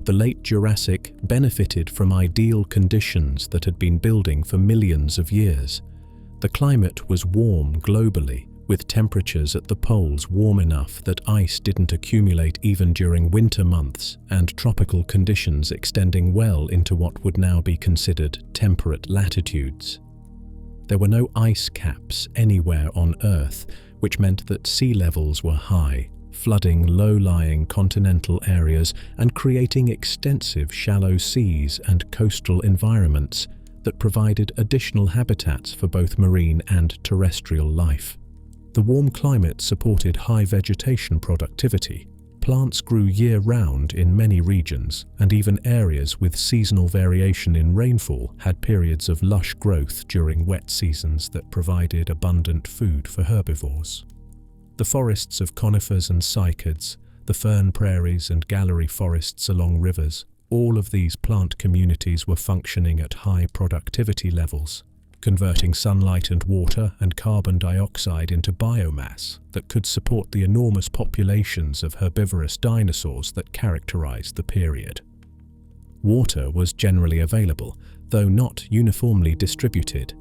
The late Jurassic benefited from ideal conditions that had been building for millions of years. The climate was warm globally, with temperatures at the poles warm enough that ice didn't accumulate even during winter months, and tropical conditions extending well into what would now be considered temperate latitudes. There were no ice caps anywhere on Earth, which meant that sea levels were high, flooding low-lying continental areas and creating extensive shallow seas and coastal environments that provided additional habitats for both marine and terrestrial life. The warm climate supported high vegetation productivity. Plants grew year-round in many regions, and even areas with seasonal variation in rainfall had periods of lush growth during wet seasons that provided abundant food for herbivores. The forests of conifers and cycads, the fern prairies and gallery forests along rivers, all of these plant communities were functioning at high productivity levels, converting sunlight and water and carbon dioxide into biomass that could support the enormous populations of herbivorous dinosaurs that characterized the period. Water was generally available, though not uniformly distributed.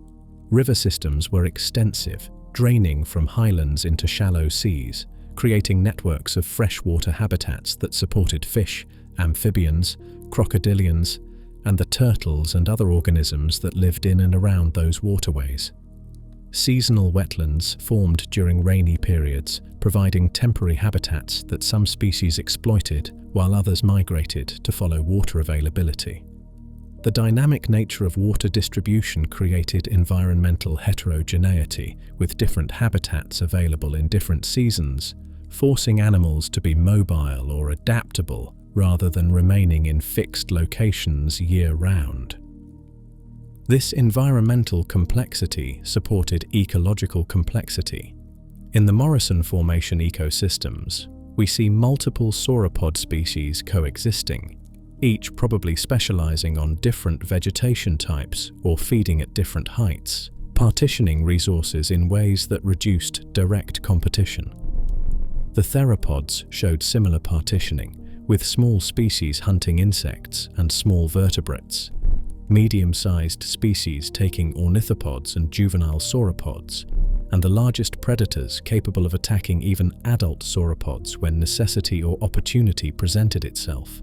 River systems were extensive, draining from highlands into shallow seas, creating networks of freshwater habitats that supported fish, amphibians, crocodilians, and the turtles and other organisms that lived in and around those waterways. Seasonal wetlands formed during rainy periods, providing temporary habitats that some species exploited while others migrated to follow water availability. The dynamic nature of water distribution created environmental heterogeneity, with different habitats available in different seasons, forcing animals to be mobile or adaptable rather than remaining in fixed locations year-round. This environmental complexity supported ecological complexity. In the Morrison Formation ecosystems, we see multiple sauropod species coexisting, each probably specializing on different vegetation types or feeding at different heights, partitioning resources in ways that reduced direct competition. The theropods showed similar partitioning, with small species hunting insects and small vertebrates, medium-sized species taking ornithopods and juvenile sauropods, and the largest predators capable of attacking even adult sauropods when necessity or opportunity presented itself.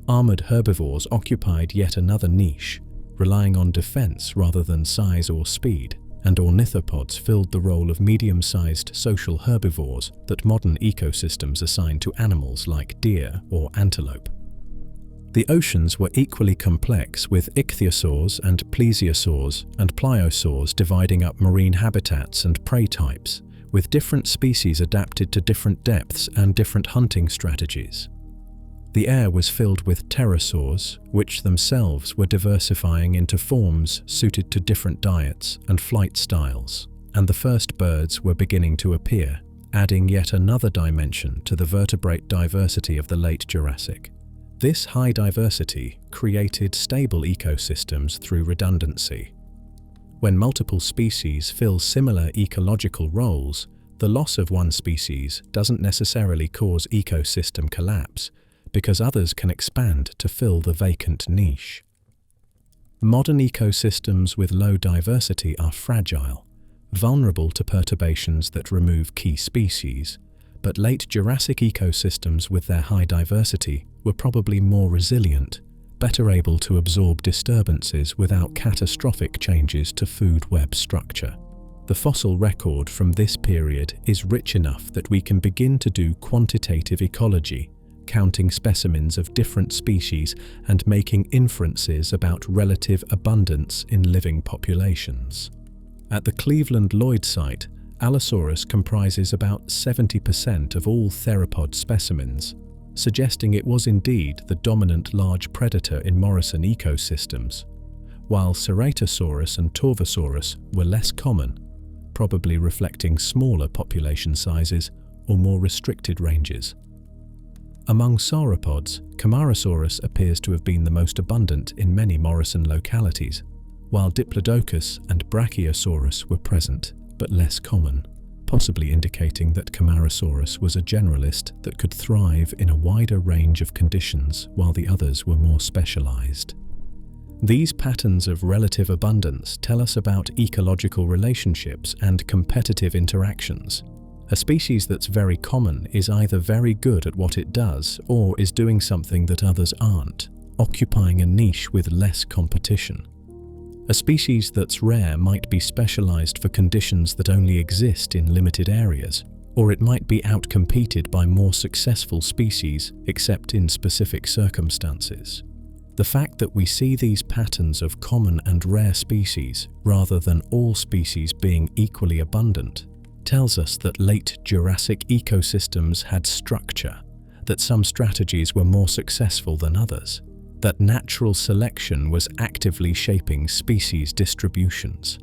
Armored herbivores occupied yet another niche, relying on defense rather than size or speed, and ornithopods filled the role of medium-sized social herbivores that modern ecosystems assign to animals like deer or antelope. The oceans were equally complex, with ichthyosaurs and plesiosaurs and pliosaurs dividing up marine habitats and prey types, with different species adapted to different depths and different hunting strategies. The air was filled with pterosaurs, which themselves were diversifying into forms suited to different diets and flight styles, and the first birds were beginning to appear, adding yet another dimension to the vertebrate diversity of the late Jurassic. This high diversity created stable ecosystems through redundancy. When multiple species fill similar ecological roles, the loss of one species doesn't necessarily cause ecosystem collapse, because others can expand to fill the vacant niche. Modern ecosystems with low diversity are fragile, vulnerable to perturbations that remove key species, but late Jurassic ecosystems with their high diversity were probably more resilient, better able to absorb disturbances without catastrophic changes to food web structure. The fossil record from this period is rich enough that we can begin to do quantitative ecology, counting specimens of different species and making inferences about relative abundance in living populations. At the Cleveland Lloyd site, Allosaurus comprises about 70% of all theropod specimens, suggesting it was indeed the dominant large predator in Morrison ecosystems, while Ceratosaurus and Torvosaurus were less common, probably reflecting smaller population sizes or more restricted ranges. Among sauropods, Camarasaurus appears to have been the most abundant in many Morrison localities, while Diplodocus and Brachiosaurus were present, but less common, possibly indicating that Camarasaurus was a generalist that could thrive in a wider range of conditions while the others were more specialized. These patterns of relative abundance tell us about ecological relationships and competitive interactions. A species that's very common is either very good at what it does or is doing something that others aren't, occupying a niche with less competition. A species that's rare might be specialized for conditions that only exist in limited areas, or it might be outcompeted by more successful species except in specific circumstances. The fact that we see these patterns of common and rare species rather than all species being equally abundant tells us that late Jurassic ecosystems had structure, that some strategies were more successful than others, that natural selection was actively shaping species distributions.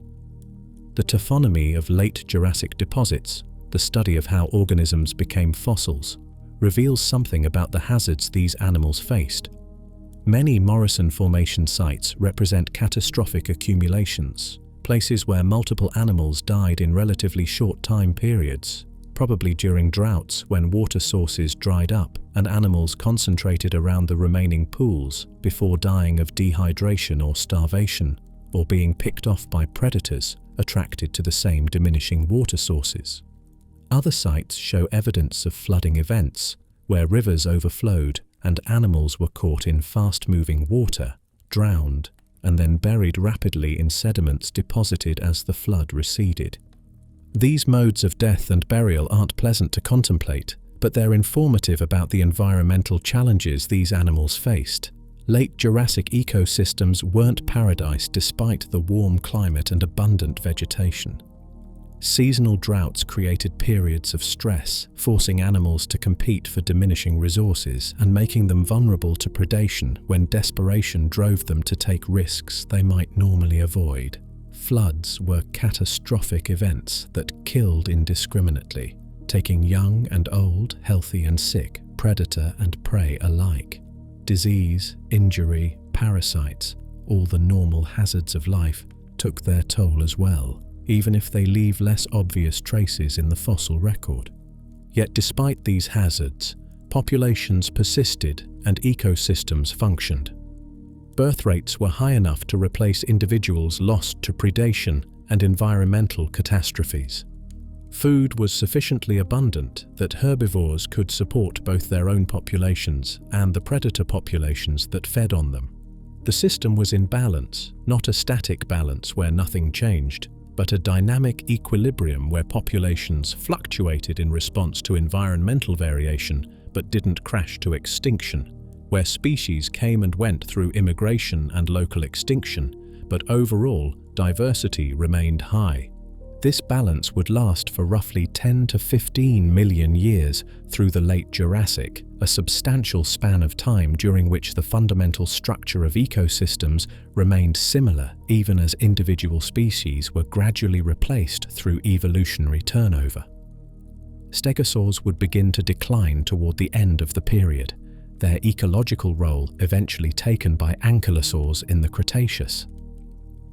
The taphonomy of late Jurassic deposits, the study of how organisms became fossils, reveals something about the hazards these animals faced. Many Morrison Formation sites represent catastrophic accumulations, places where multiple animals died in relatively short time periods, probably during droughts when water sources dried up and animals concentrated around the remaining pools before dying of dehydration or starvation, or being picked off by predators attracted to the same diminishing water sources. Other sites show evidence of flooding events, where rivers overflowed and animals were caught in fast-moving water, drowned, and then buried rapidly in sediments deposited as the flood receded. These modes of death and burial aren't pleasant to contemplate, but they're informative about the environmental challenges these animals faced. Late Jurassic ecosystems weren't paradise despite the warm climate and abundant vegetation. Seasonal droughts created periods of stress, forcing animals to compete for diminishing resources and making them vulnerable to predation when desperation drove them to take risks they might normally avoid. Floods were catastrophic events that killed indiscriminately, taking young and old, healthy and sick, predator and prey alike. Disease, injury, parasites, all the normal hazards of life took their toll as well, even if they leave less obvious traces in the fossil record. Yet despite these hazards, populations persisted and ecosystems functioned. Birth rates were high enough to replace individuals lost to predation and environmental catastrophes. Food was sufficiently abundant that herbivores could support both their own populations and the predator populations that fed on them. The system was in balance, not a static balance where nothing changed, but a dynamic equilibrium where populations fluctuated in response to environmental variation but didn't crash to extinction, where species came and went through immigration and local extinction, but overall diversity remained high. This balance would last for roughly 10 to 15 million years through the late Jurassic, a substantial span of time during which the fundamental structure of ecosystems remained similar even as individual species were gradually replaced through evolutionary turnover. Stegosaurs would begin to decline toward the end of the period, their ecological role eventually taken by ankylosaurs in the Cretaceous.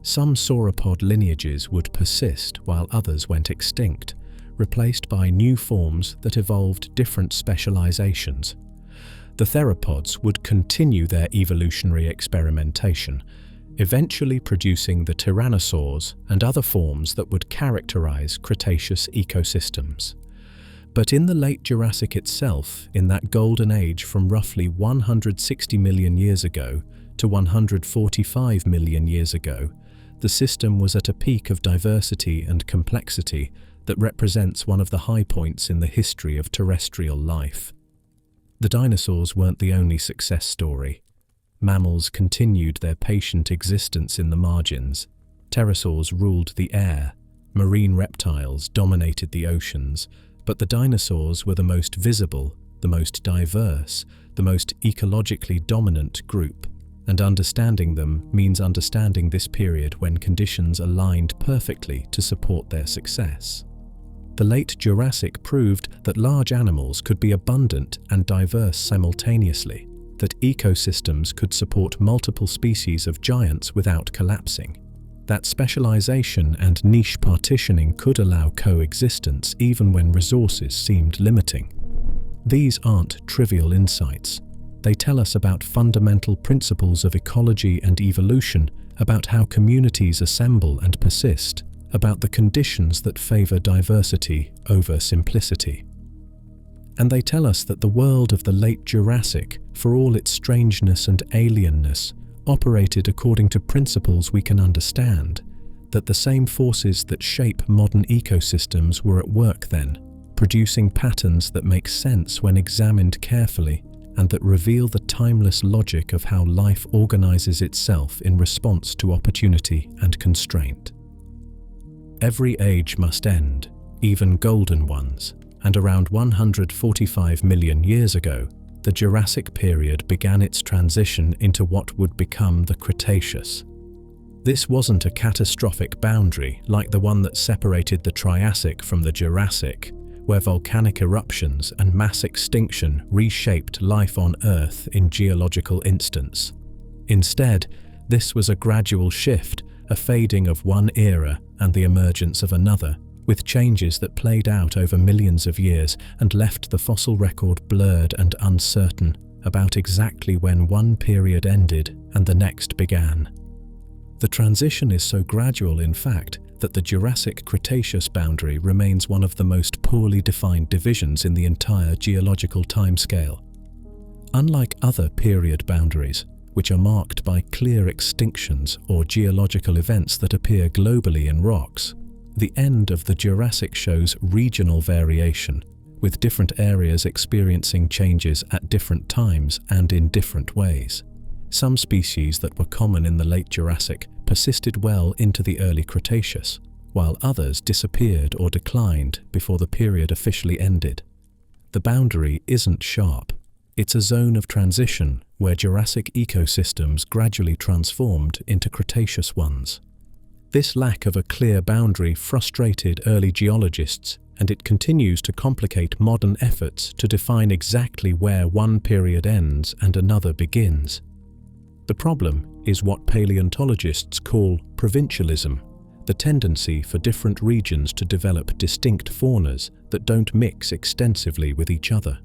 Some sauropod lineages would persist while others went extinct, replaced by new forms that evolved different specializations. The Theropods would continue their evolutionary experimentation, eventually producing the tyrannosaurs and other forms that would characterize Cretaceous ecosystems. But in the late Jurassic itself, in that golden age from roughly 160 million years ago to 145 million years ago, the system was at a peak of diversity and complexity that represents one of the high points in the history of terrestrial life. The dinosaurs weren't the only success story. Mammals continued their patient existence in the margins. Pterosaurs ruled the air. Marine reptiles dominated the oceans. But the dinosaurs were the most visible, the most diverse, the most ecologically dominant group. And understanding them means understanding this period when conditions aligned perfectly to support their success. The late Jurassic proved that large animals could be abundant and diverse simultaneously, that ecosystems could support multiple species of giants without collapsing, that specialization and niche partitioning could allow coexistence even when resources seemed limiting. These aren't trivial insights. They tell us about fundamental principles of ecology and evolution, about how communities assemble and persist, about the conditions that favor diversity over simplicity. And they tell us that the world of the late Jurassic, for all its strangeness and alienness, operated according to principles we can understand, that the same forces that shape modern ecosystems were at work then, producing patterns that make sense when examined carefully, and that reveal the timeless logic of how life organizes itself in response to opportunity and constraint. Every age must end, even golden ones, and around 145 million years ago, the Jurassic period began its transition into what would become the Cretaceous. This wasn't a catastrophic boundary like the one that separated the Triassic from the Jurassic, where volcanic eruptions and mass extinction reshaped life on Earth in geological instants. Instead, this was a gradual shift, a fading of one era and the emergence of another, with changes that played out over millions of years and left the fossil record blurred and uncertain about exactly when one period ended and the next began. The transition is so gradual, in fact, that the Jurassic-Cretaceous boundary remains one of the most poorly defined divisions in the entire geological timescale. Unlike other period boundaries, which are marked by clear extinctions or geological events that appear globally in rocks, the end of the Jurassic shows regional variation, with different areas experiencing changes at different times and in different ways. Some species that were common in the late Jurassic persisted well into the early Cretaceous, while others disappeared or declined before the period officially ended. The boundary isn't sharp. It's a zone of transition where Jurassic ecosystems gradually transformed into Cretaceous ones. This lack of a clear boundary frustrated early geologists, and it continues to complicate modern efforts to define exactly where one period ends and another begins. The problem is what paleontologists call provincialism, the tendency for different regions to develop distinct faunas that don't mix extensively with each other.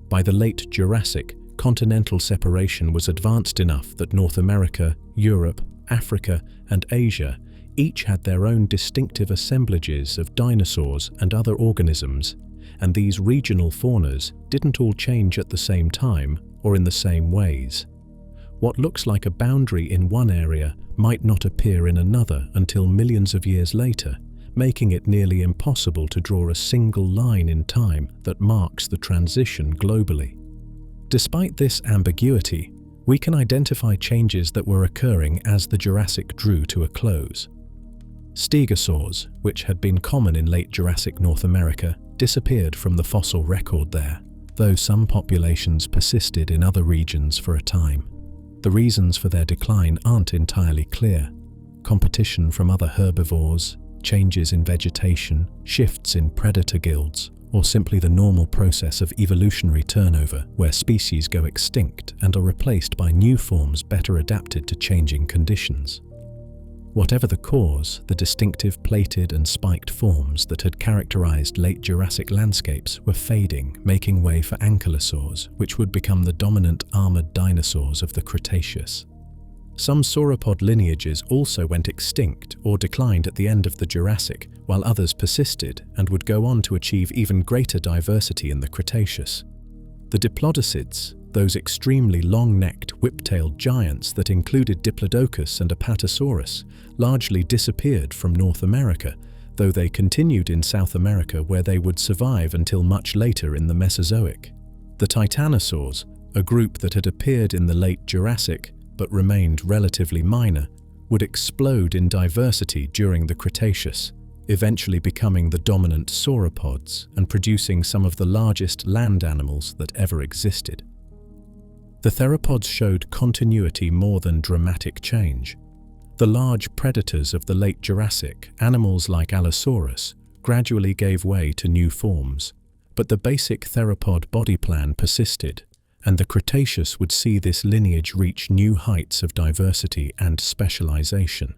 By the late Jurassic, continental separation was advanced enough that North America, Europe, Africa, and Asia each had their own distinctive assemblages of dinosaurs and other organisms, and these regional faunas didn't all change at the same time or in the same ways. What looks like a boundary in one area might not appear in another until millions of years later, making it nearly impossible to draw a single line in time that marks the transition globally. Despite this ambiguity, we can identify changes that were occurring as the Jurassic drew to a close. Stegosaurs, which had been common in late Jurassic North America, disappeared from the fossil record there, though some populations persisted in other regions for a time. The reasons for their decline aren't entirely clear. Competition from other herbivores, changes in vegetation, shifts in predator guilds, or simply the normal process of evolutionary turnover where species go extinct and are replaced by new forms better adapted to changing conditions. Whatever the cause, the distinctive plated and spiked forms that had characterized late Jurassic landscapes were fading, making way for ankylosaurs, which would become the dominant armored dinosaurs of the Cretaceous. Some sauropod lineages also went extinct or declined at the end of the Jurassic, while others persisted and would go on to achieve even greater diversity in the Cretaceous. The diplodocids, those extremely long-necked, whip-tailed giants that included Diplodocus and Apatosaurus, largely disappeared from North America, though they continued in South America where they would survive until much later in the Mesozoic. The titanosaurs, a group that had appeared in the late Jurassic but remained relatively minor, would explode in diversity during the Cretaceous, eventually becoming the dominant sauropods and producing some of the largest land animals that ever existed. The theropods showed continuity more than dramatic change. The large predators of the late Jurassic, animals like Allosaurus, gradually gave way to new forms, but the basic theropod body plan persisted, and the Cretaceous would see this lineage reach new heights of diversity and specialization.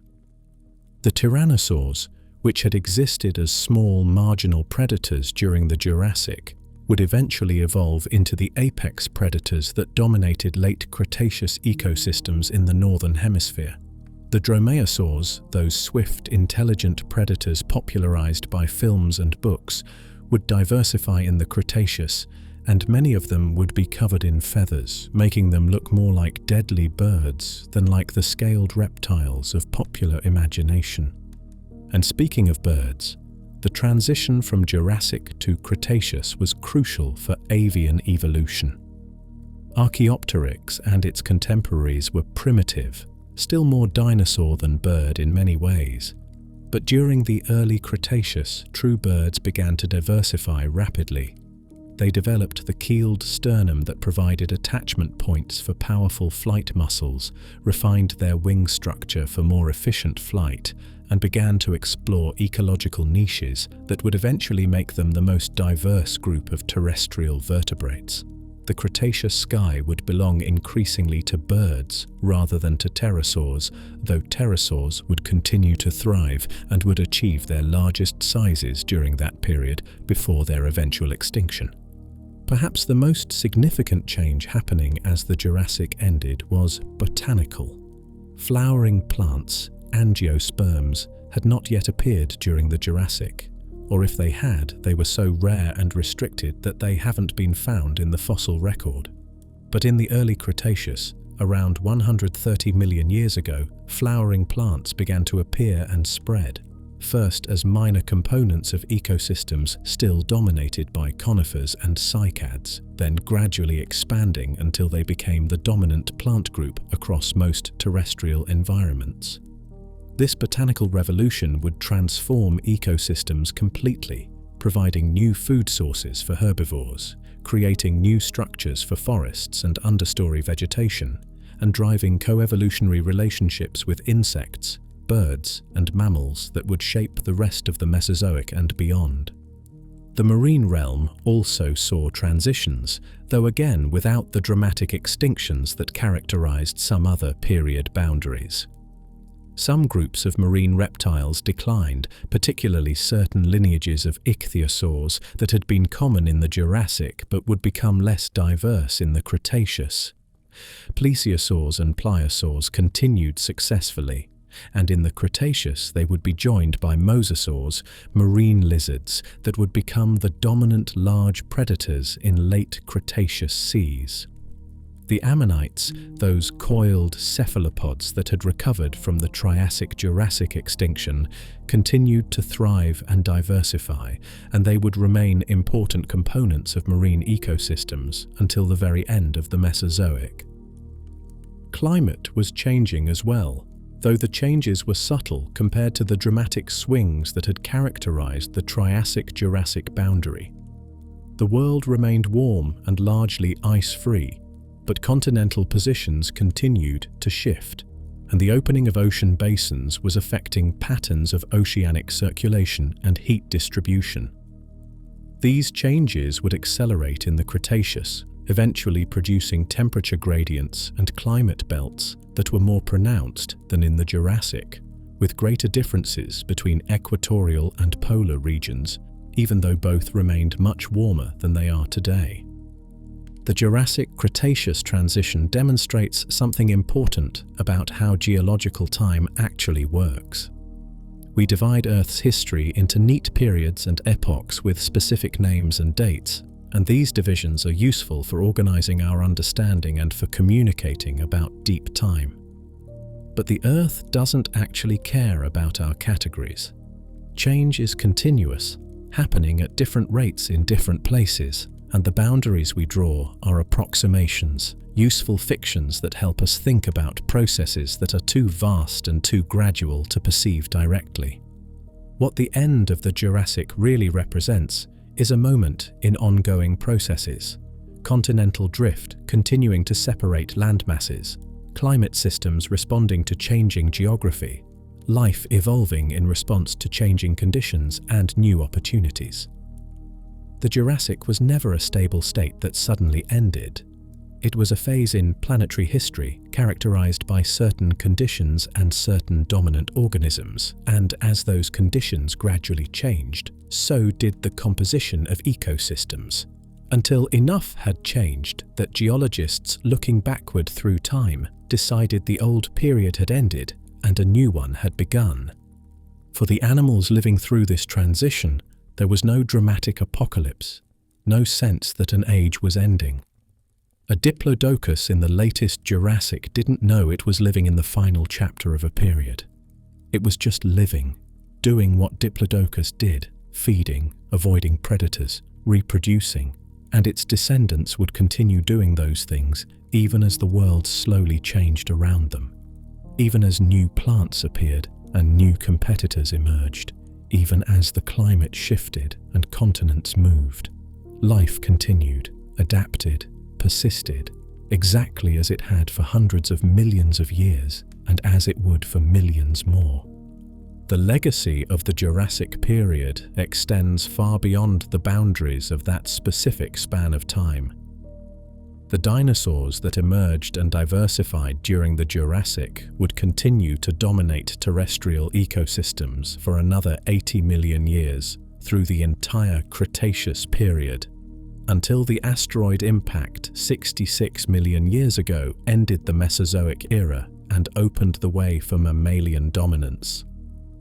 The tyrannosaurs, which had existed as small marginal predators during the Jurassic, would eventually evolve into the apex predators that dominated late Cretaceous ecosystems in the northern hemisphere. The dromaeosaurs, those swift, intelligent predators popularized by films and books, would diversify in the Cretaceous, and many of them would be covered in feathers, making them look more like deadly birds than like the scaled reptiles of popular imagination. And speaking of birds, the transition from Jurassic to Cretaceous was crucial for avian evolution. Archaeopteryx and its contemporaries were primitive, still more dinosaur than bird in many ways. But during the early Cretaceous, true birds began to diversify rapidly. They developed the keeled sternum that provided attachment points for powerful flight muscles, refined their wing structure for more efficient flight, and began to explore ecological niches that would eventually make them the most diverse group of terrestrial vertebrates. The Cretaceous sky would belong increasingly to birds rather than to pterosaurs, though pterosaurs would continue to thrive and would achieve their largest sizes during that period before their eventual extinction. Perhaps the most significant change happening as the Jurassic ended was botanical. Flowering plants, angiosperms, had not yet appeared during the Jurassic, or if they had, they were so rare and restricted that they haven't been found in the fossil record. But in the early Cretaceous, around 130 million years ago, flowering plants began to appear and spread, first as minor components of ecosystems still dominated by conifers and cycads, then gradually expanding until they became the dominant plant group across most terrestrial environments. This botanical revolution would transform ecosystems completely, providing new food sources for herbivores, creating new structures for forests and understory vegetation, and driving coevolutionary relationships with insects, birds, and mammals that would shape the rest of the Mesozoic and beyond. The marine realm also saw transitions, though again without the dramatic extinctions that characterized some other period boundaries. Some groups of marine reptiles declined, particularly certain lineages of ichthyosaurs that had been common in the Jurassic but would become less diverse in the Cretaceous. Plesiosaurs and pliosaurs continued successfully, and in the Cretaceous they would be joined by mosasaurs, marine lizards that would become the dominant large predators in late Cretaceous seas. The ammonites, those coiled cephalopods that had recovered from the Triassic-Jurassic extinction, continued to thrive and diversify, and they would remain important components of marine ecosystems until the very end of the Mesozoic. Climate was changing as well. though the changes were subtle compared to the dramatic swings that had characterized the Triassic-Jurassic boundary. The world remained warm and largely ice-free, but continental positions continued to shift, and the opening of ocean basins was affecting patterns of oceanic circulation and heat distribution. These changes would accelerate in the Cretaceous, eventually producing temperature gradients and climate belts that were more pronounced than in the Jurassic, with greater differences between equatorial and polar regions, even though both remained much warmer than they are today. The Jurassic-Cretaceous transition demonstrates something important about how geological time actually works. We divide Earth's history into neat periods and epochs with specific names and dates, and these divisions are useful for organizing our understanding and for communicating about deep time. But the Earth doesn't actually care about our categories. Change is continuous, happening at different rates in different places, and the boundaries we draw are approximations, useful fictions that help us think about processes that are too vast and too gradual to perceive directly. What the end of the Jurassic really represents is a moment in ongoing processes: continental drift continuing to separate landmasses, climate systems responding to changing geography, life evolving in response to changing conditions and new opportunities. The Jurassic was never a stable state that suddenly ended. It was a phase in planetary history characterized by certain conditions and certain dominant organisms, and as those conditions gradually changed, so did the composition of ecosystems, until enough had changed that geologists looking backward through time decided the old period had ended and a new one had begun. For the animals living through this transition, there was no dramatic apocalypse, no sense that an age was ending. A diplodocus in the latest Jurassic didn't know it was living in the final chapter of a period. It was just living, doing what diplodocus did, feeding, avoiding predators, reproducing, and its descendants would continue doing those things even as the world slowly changed around them, even as new plants appeared and new competitors emerged, even as the climate shifted and continents moved. Life continued, adapted, persisted, exactly as it had for hundreds of millions of years, and as it would for millions more. The legacy of the Jurassic period extends far beyond the boundaries of that specific span of time. The dinosaurs that emerged and diversified during the Jurassic would continue to dominate terrestrial ecosystems for another 80 million years through the entire Cretaceous period, until the asteroid impact 66 million years ago ended the Mesozoic era and opened the way for mammalian dominance.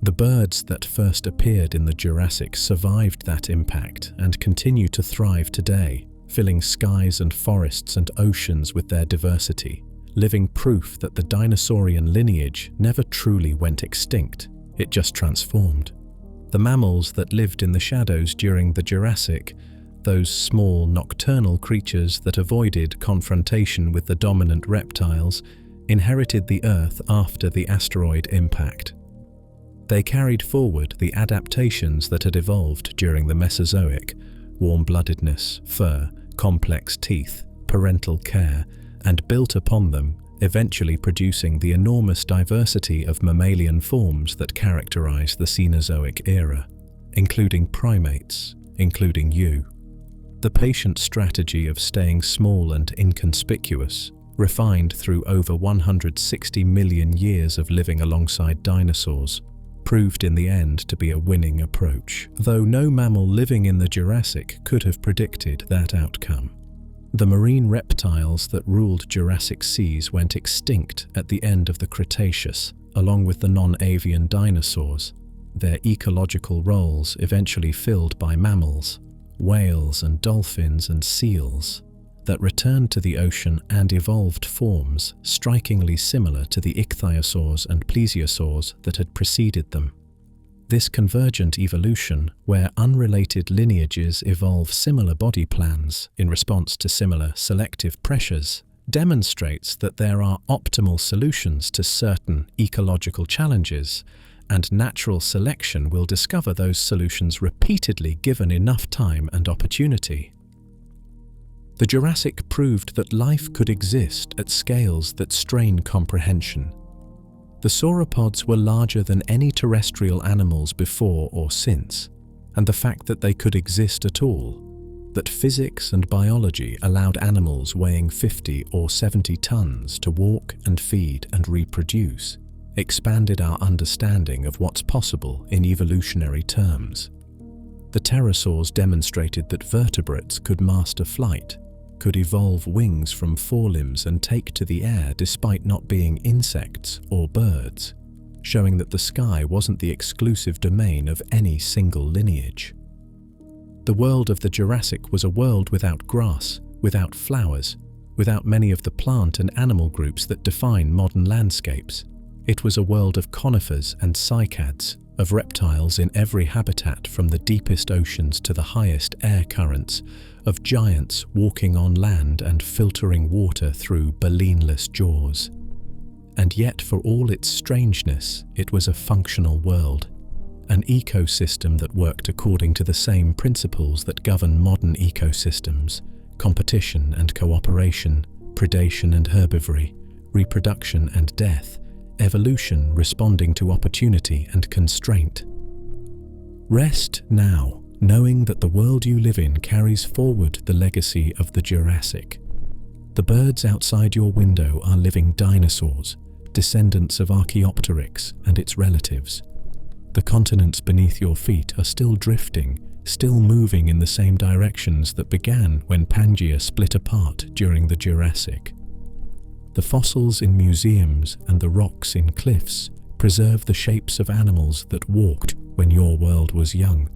The birds that first appeared in the Jurassic survived that impact and continue to thrive today, filling skies and forests and oceans with their diversity, living proof that the dinosaurian lineage never truly went extinct, it just transformed. The mammals that lived in the shadows during the Jurassic, those small nocturnal creatures that avoided confrontation with the dominant reptiles, inherited the Earth after the asteroid impact. They carried forward the adaptations that had evolved during the Mesozoic: warm-bloodedness, fur, complex teeth, parental care, and built upon them, eventually producing the enormous diversity of mammalian forms that characterize the Cenozoic era, including primates, including you. The patient strategy of staying small and inconspicuous, refined through over 160 million years of living alongside dinosaurs, proved in the end to be a winning approach, though no mammal living in the Jurassic could have predicted that outcome. The marine reptiles that ruled Jurassic seas went extinct at the end of the Cretaceous, along with the non-avian dinosaurs, their ecological roles eventually filled by mammals, whales and dolphins and seals, that returned to the ocean and evolved forms strikingly similar to the ichthyosaurs and plesiosaurs that had preceded them. This convergent evolution, where unrelated lineages evolve similar body plans in response to similar selective pressures, demonstrates that there are optimal solutions to certain ecological challenges, and natural selection will discover those solutions repeatedly given enough time and opportunity. The Jurassic proved that life could exist at scales that strain comprehension. The sauropods were larger than any terrestrial animals before or since, and the fact that they could exist at all, that physics and biology allowed animals weighing 50 or 70 tons to walk and feed and reproduce, expanded our understanding of what's possible in evolutionary terms. The pterosaurs demonstrated that vertebrates could master flight, could evolve wings from forelimbs and take to the air despite not being insects or birds, showing that the sky wasn't the exclusive domain of any single lineage. The world of the Jurassic was a world without grass, without flowers, without many of the plant and animal groups that define modern landscapes. It was a world of conifers and cycads, of reptiles in every habitat from the deepest oceans to the highest air currents, of giants walking on land and filtering water through baleen-less jaws. And yet, for all its strangeness, it was a functional world, an ecosystem that worked according to the same principles that govern modern ecosystems: competition and cooperation, predation and herbivory, reproduction and death, evolution responding to opportunity and constraint. Rest now, knowing that the world you live in carries forward the legacy of the Jurassic. The birds outside your window are living dinosaurs, descendants of Archaeopteryx and its relatives. The continents beneath your feet are still drifting, still moving in the same directions that began when Pangaea split apart during the Jurassic. The fossils in museums and the rocks in cliffs preserve the shapes of animals that walked when your world was young,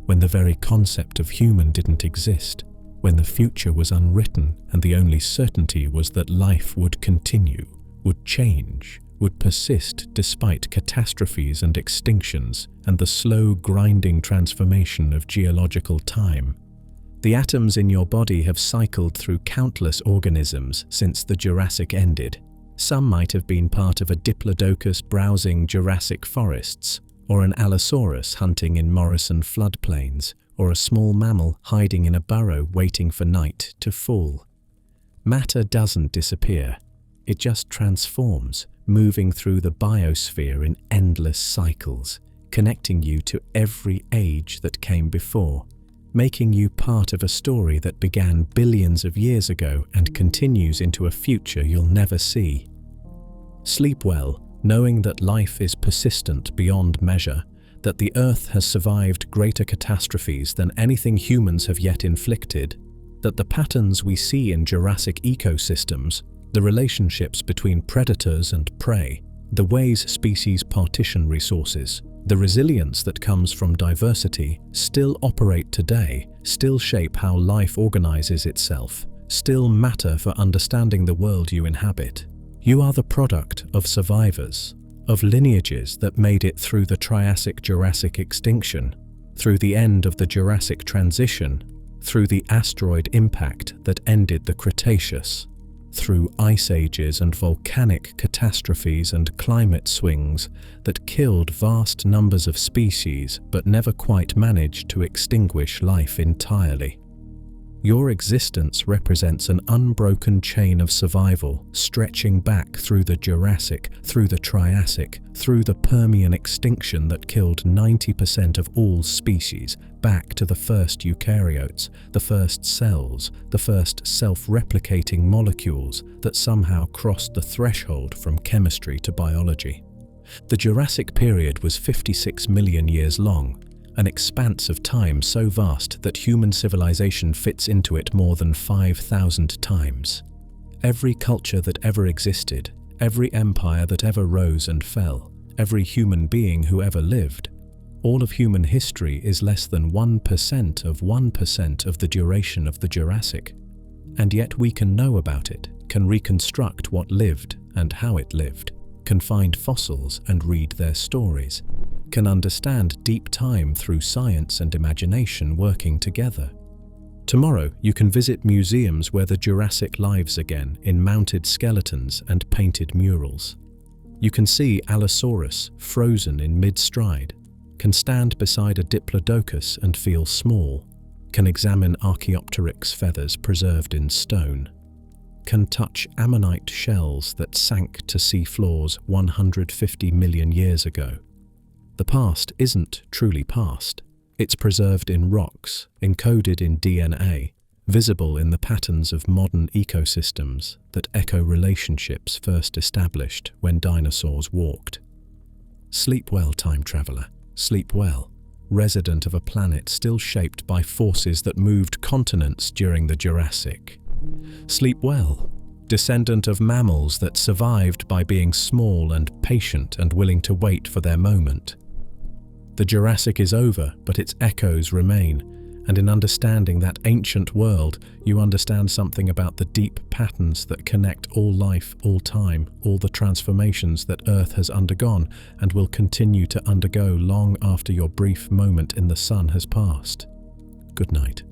when the very concept of human didn't exist, when the future was unwritten and the only certainty was that life would continue, would change, would persist despite catastrophes and extinctions and the slow grinding transformation of geological time. The atoms in your body have cycled through countless organisms since the Jurassic ended. Some might have been part of a diplodocus browsing Jurassic forests, or an Allosaurus hunting in Morrison floodplains, or a small mammal hiding in a burrow waiting for night to fall. Matter doesn't disappear. It just transforms, moving through the biosphere in endless cycles, connecting you to every age that came before, making you part of a story that began billions of years ago and continues into a future you'll never see. Sleep well, knowing that life is persistent beyond measure, that the Earth has survived greater catastrophes than anything humans have yet inflicted, that the patterns we see in Jurassic ecosystems, the relationships between predators and prey, the ways species partition resources, the resilience that comes from diversity still operate today, still shape how life organizes itself, still matter for understanding the world you inhabit. You are the product of survivors, of lineages that made it through the Triassic-Jurassic extinction, through the end of the Jurassic transition, through the asteroid impact that ended the Cretaceous, through ice ages and volcanic catastrophes and climate swings that killed vast numbers of species but never quite managed to extinguish life entirely. Your existence represents an unbroken chain of survival stretching back through the Jurassic, through the Triassic, through the Permian extinction that killed 90% of all species, back to the first eukaryotes, the first cells, the first self-replicating molecules that somehow crossed the threshold from chemistry to biology. The Jurassic period was 56 million years long, an expanse of time so vast that human civilization fits into it more than 5,000 times. Every culture that ever existed, every empire that ever rose and fell, every human being who ever lived, all of human history is less than 1% of 1% of the duration of the Jurassic. And yet we can know about it, can reconstruct what lived and how it lived, can find fossils and read their stories, can understand deep time through science and imagination working together. Tomorrow, you can visit museums where the Jurassic lives again in mounted skeletons and painted murals. You can see Allosaurus frozen in mid-stride, can stand beside a diplodocus and feel small, can examine Archaeopteryx feathers preserved in stone, can touch ammonite shells that sank to sea floors 150 million years ago. The past isn't truly past. It's preserved in rocks, encoded in DNA, visible in the patterns of modern ecosystems that echo relationships first established when dinosaurs walked. Sleep well, time traveler. Sleep well, resident of a planet still shaped by forces that moved continents during the Jurassic. Sleep well, descendant of mammals that survived by being small and patient and willing to wait for their moment. The Jurassic is over, but its echoes remain, and in understanding that ancient world, you understand something about the deep patterns that connect all life, all time, all the transformations that Earth has undergone and will continue to undergo long after your brief moment in the sun has passed. Good night.